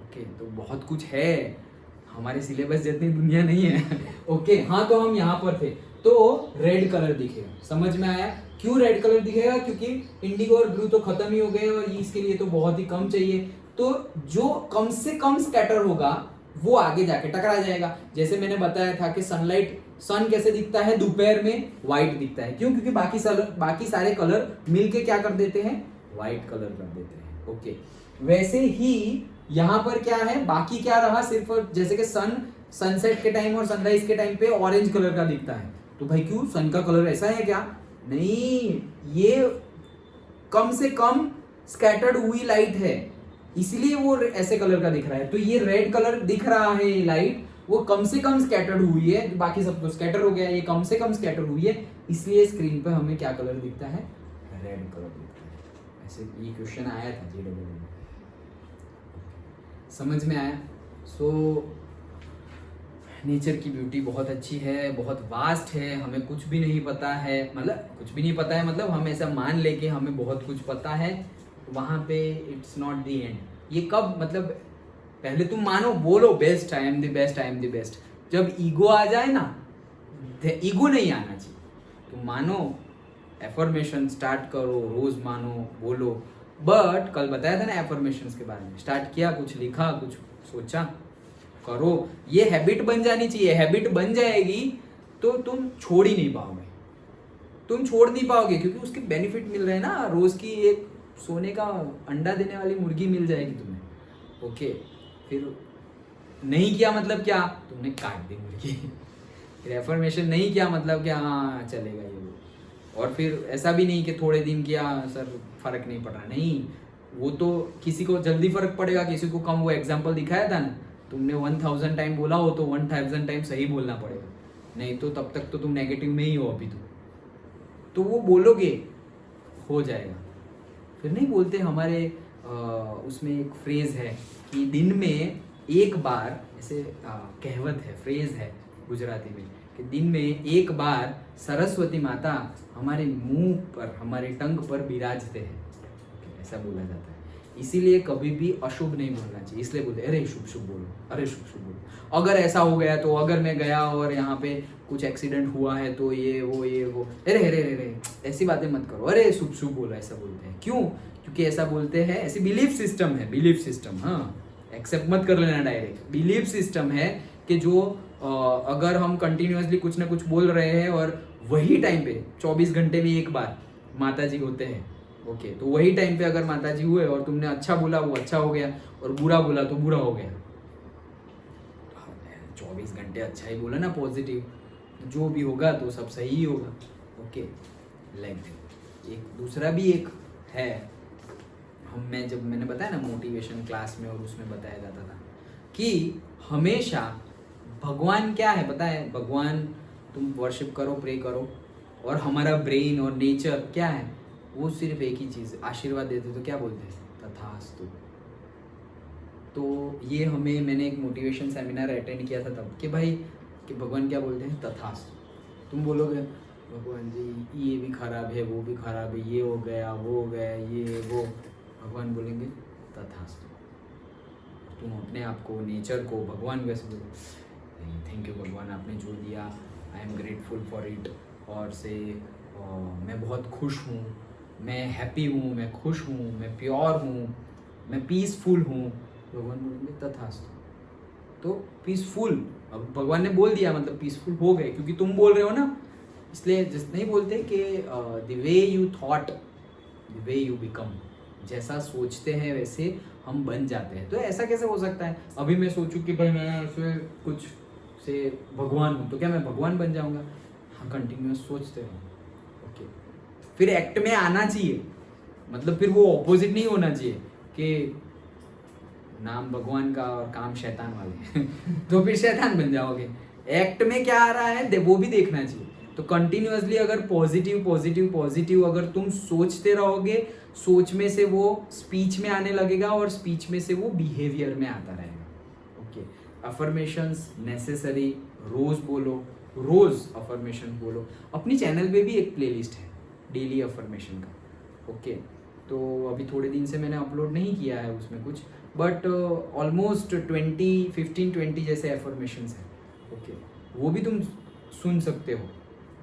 ओके, तो बहुत कुछ है, हमारे सिलेबस जितनी दुनिया नहीं है। ओके हाँ, तो हम यहाँ पर थे तो रेड कलर दिखेगा, समझ में आया क्यों रेड कलर दिखेगा? क्योंकि इंडिगो और ब्लू तो खत्म ही हो गए और इसके लिए तो बहुत ही कम चाहिए। तो जो कम से कम स्कैटर होगा वो आगे जाके टकरा जाएगा। जैसे मैंने बताया था कि सनलाइट, सन कैसे दिखता है दोपहर में, व्हाइट दिखता है। क्यों? क्योंकि बाकी सारे कलर मिलके क्या कर देते हैं, व्हाइट कलर कर देते हैं। ओके, वैसे ही यहाँ पर क्या है, बाकी क्या रहा, सिर्फ जैसे कि सनसेट के टाइम और सनराइज के टाइम पे ऑरेंज कलर का दिखता है। तो भाई क्यों, सन का कलर ऐसा है क्या? नहीं, ये कम से कम स्कैटर्ड हुई लाइट है, इसलिए वो ऐसे कलर का दिख रहा है। तो ये रेड कलर दिख रहा है, ये लाइट वो कम से कम स्कैटर्ड हुई है, बाकी सब तो स्कैटर हो गया, ये कम से कम स्कैटर हुई है, इसलिए स्क्रीन पे हमें क्या कलर दिखता है, रेड कलर दिखता है। ऐसे ये क्वेश्चन आया था JEE में, समझ में आया? सो नेचर की ब्यूटी बहुत अच्छी है, बहुत वास्ट है, हमें कुछ भी नहीं पता है, मतलब कुछ भी नहीं पता है, मतलब हम ऐसा मान लेके हमें बहुत कुछ पता है, वहाँ पे इट्स नॉट द एंड। ये कब, मतलब पहले तुम मानो, बोलो best, I am the best, I am the best. जब ईगो आ जाए ना, ईगो नहीं आना चाहिए, तुम मानो, एफर्मेशन स्टार्ट करो, रोज मानो, बोलो। बट कल बताया था ना एफर्मेशंस के बारे में, स्टार्ट किया, कुछ लिखा, कुछ सोचा, करो, ये हैबिट बन जानी चाहिए। हैबिट बन जाएगी तो तुम छोड़ ही नहीं पाओगे, तुम छोड़ नहीं पाओगे, क्योंकि उसके बेनिफिट मिल रहे हैं ना। रोज की एक सोने का अंडा देने वाली मुर्गी मिल जाएगी तुम्हें। ओके, फिर नहीं किया मतलब क्या, तुमने काट दी मुर्गी। फिर एफर्मेशन नहीं किया मतलब क्या, हाँ चलेगा ये वो। और फिर ऐसा भी नहीं कि थोड़े दिन किया सर फर्क नहीं पड़ा, नहीं, वो तो किसी को जल्दी फर्क पड़ेगा, किसी को कम। वो एग्जाम्पल दिखाया था ना, तुमने 1000 टाइम बोला हो तो 1000 टाइम सही बोलना पड़ेगा, नहीं तो तब तक तो तुम नेगेटिव में ही हो अभी तो वो बोलोगे, हो जाएगा। फिर नहीं बोलते हमारे उसमें एक फ्रेज है कि दिन में एक बार, ऐसे कहावत है, फ्रेज है गुजराती में, कि दिन में एक बार सरस्वती माता हमारे मुंह पर, हमारे टंग पर विराजते हैं, ऐसा बोला जाता है। इसीलिए कभी भी अशुभ नहीं बोलना चाहिए, इसलिए बोलते अरे शुभ शुभ बोलो, अरे शुभ शुभ बोलो। अगर ऐसा हो गया तो, अगर मैं गया और यहाँ पे कुछ एक्सीडेंट हुआ है तो ये वो, अरे अरे अरे ऐसी बातें मत करो, अरे शुभ शुभ बोलो, ऐसा बोलते हैं। क्यों? क्योंकि ऐसा बोलते हैं, ऐसी बिलीफ सिस्टम है, बिलीफ सिस्टम, हाँ एक्सेप्ट मत कर लेना डायरेक्ट, बिलीफ सिस्टम है कि जो अगर हम कंटिन्यूअसली कुछ ना कुछ बोल रहे हैं और वही टाइम पे 24 घंटे में एक बार माता जी होते हैं, ओके, तो वही टाइम पे अगर माता जी हुए और तुमने अच्छा बोला वो अच्छा हो गया और बुरा बोला तो बुरा हो गया। 24 घंटे अच्छा ही बोला ना, पॉजिटिव, जो भी होगा तो सब सही ही होगा। ओके, लाइक एक दूसरा भी एक है, जब मैंने बताया ना मोटिवेशन क्लास में, और उसमें बताया जाता था कि हमेशा भगवान क्या है पता है, भगवान तुम वर्शिप करो, प्रे करो, और हमारा ब्रेन और नेचर क्या है, वो सिर्फ एक ही चीज़, आशीर्वाद देते तो क्या बोलते हैं, तथास्तु। तो ये हमें, मैंने एक मोटिवेशन सेमिनार अटेंड किया था तब, कि भाई कि भगवान क्या बोलते हैं, तथास्तु। तुम बोलोगे भगवान जी ये भी खराब है, वो भी खराब है, ये हो गया, वो हो गया, ये वो, भगवान बोलेंगे तथास्तु। तुम अपने आप को, नेचर को, भगवान कैसे बोलो, थैंक यू भगवान, आपने जो दिया I am grateful for it, और से मैं बहुत खुश हूँ, मैं हैप्पी हूँ, मैं खुश हूँ, मैं प्योर हूँ, मैं पीसफुल हूँ। भगवान बोलेंगे तथास्तु। तो पीसफुल, अब भगवान ने बोल दिया मतलब पीसफुल हो गए, क्योंकि तुम बोल रहे हो ना, इसलिए जिस नहीं बोलते कि the way you thought the way you become, जैसा सोचते हैं वैसे हम बन जाते हैं। तो ऐसा कैसे हो सकता है? अभी मैं सोचूं कि भाई मैं ऐसे कुछ से भगवान हूँ, तो क्या मैं भगवान बन जाऊंगा? हाँ, कंटिन्यूअस सोचते रहो। ओके, फिर एक्ट में आना चाहिए, मतलब फिर वो ऑपोजिट नहीं होना चाहिए कि नाम भगवान का और काम शैतान वाले तो फिर शैतान बन जाओगे। एक्ट में क्या आ रहा है वो भी देखना चाहिए। तो कंटिन्यूअसली अगर पॉजिटिव पॉजिटिव पॉजिटिव अगर तुम सोचते रहोगे, सोच में से वो स्पीच में आने लगेगा और स्पीच में से वो बिहेवियर में आता रहेगा। ओके, अफर्मेशंस नेसेसरी, रोज बोलो, रोज अफर्मेशन बोलो। अपनी चैनल पे भी एक प्लेलिस्ट है डेली अफर्मेशन का। ओके, तो अभी थोड़े दिन से मैंने अपलोड नहीं किया है उसमें कुछ, बट ऑलमोस्ट 15-20 जैसे एफर्मेशंस हैं। ओके, वो भी तुम सुन सकते हो,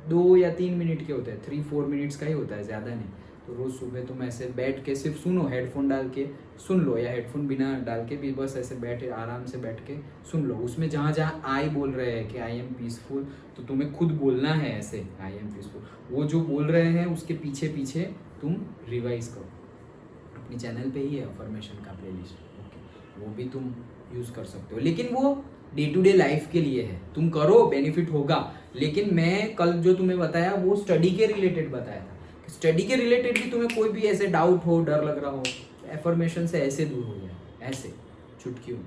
2 या 3 मिनट के होते हैं, 3-4 मिनट्स का ही होता है, ज़्यादा नहीं। तो रोज़ सुबह तुम ऐसे बैठ के सिर्फ सुनो, हेडफोन डाल के सुन लो, या हेडफोन बिना डाल के भी बस ऐसे बैठे आराम से बैठ के सुन लो। उसमें जहाँ जहाँ आई बोल रहे हैं कि आई एम पीसफुल, तो तुम्हें खुद बोलना है ऐसे आई एम पीसफुल। वो जो बोल रहे हैं उसके पीछे पीछे तुम रिवाइज करो। अपनी चैनल पे ही है अफर्मेशन का प्लेलिस्ट। ओके, वो भी तुम यूज़ कर सकते हो, लेकिन वो डे टू डे लाइफ के लिए है, तुम करो बेनिफिट होगा। लेकिन मैं कल जो तुम्हें बताया वो स्टडी के रिलेटेड बताया था, स्टडी के रिलेटेड भी तुम्हें कोई भी ऐसे डाउट हो, डर लग रहा हो, एफर्मेशन से ऐसे दूर हो जाए, ऐसे चुटकियों में।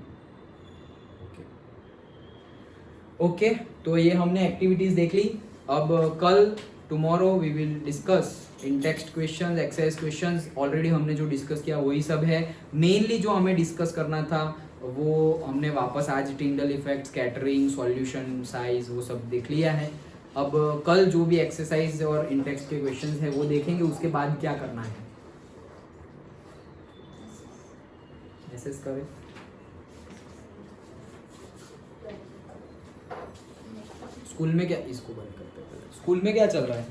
ओके, तो ये हमने एक्टिविटीज देख ली। अब कल tomorrow we will discuss in text questions, exercise questions. Already हमने जो डिस्कस किया वही सब है। मेनली जो हमें डिस्कस करना था वो हमने वापस आज Tyndall effect, scattering, solution, size, वो सब देख लिया है। अब कल जो भी एक्सरसाइज और इन टेक्स्ट के क्वेश्चंस है वो देखेंगे, उसके बाद क्या करना है, एसेस करें। स्कूल में क्या, इसको बंद करते हैं, स्कूल में क्या चल रहा है?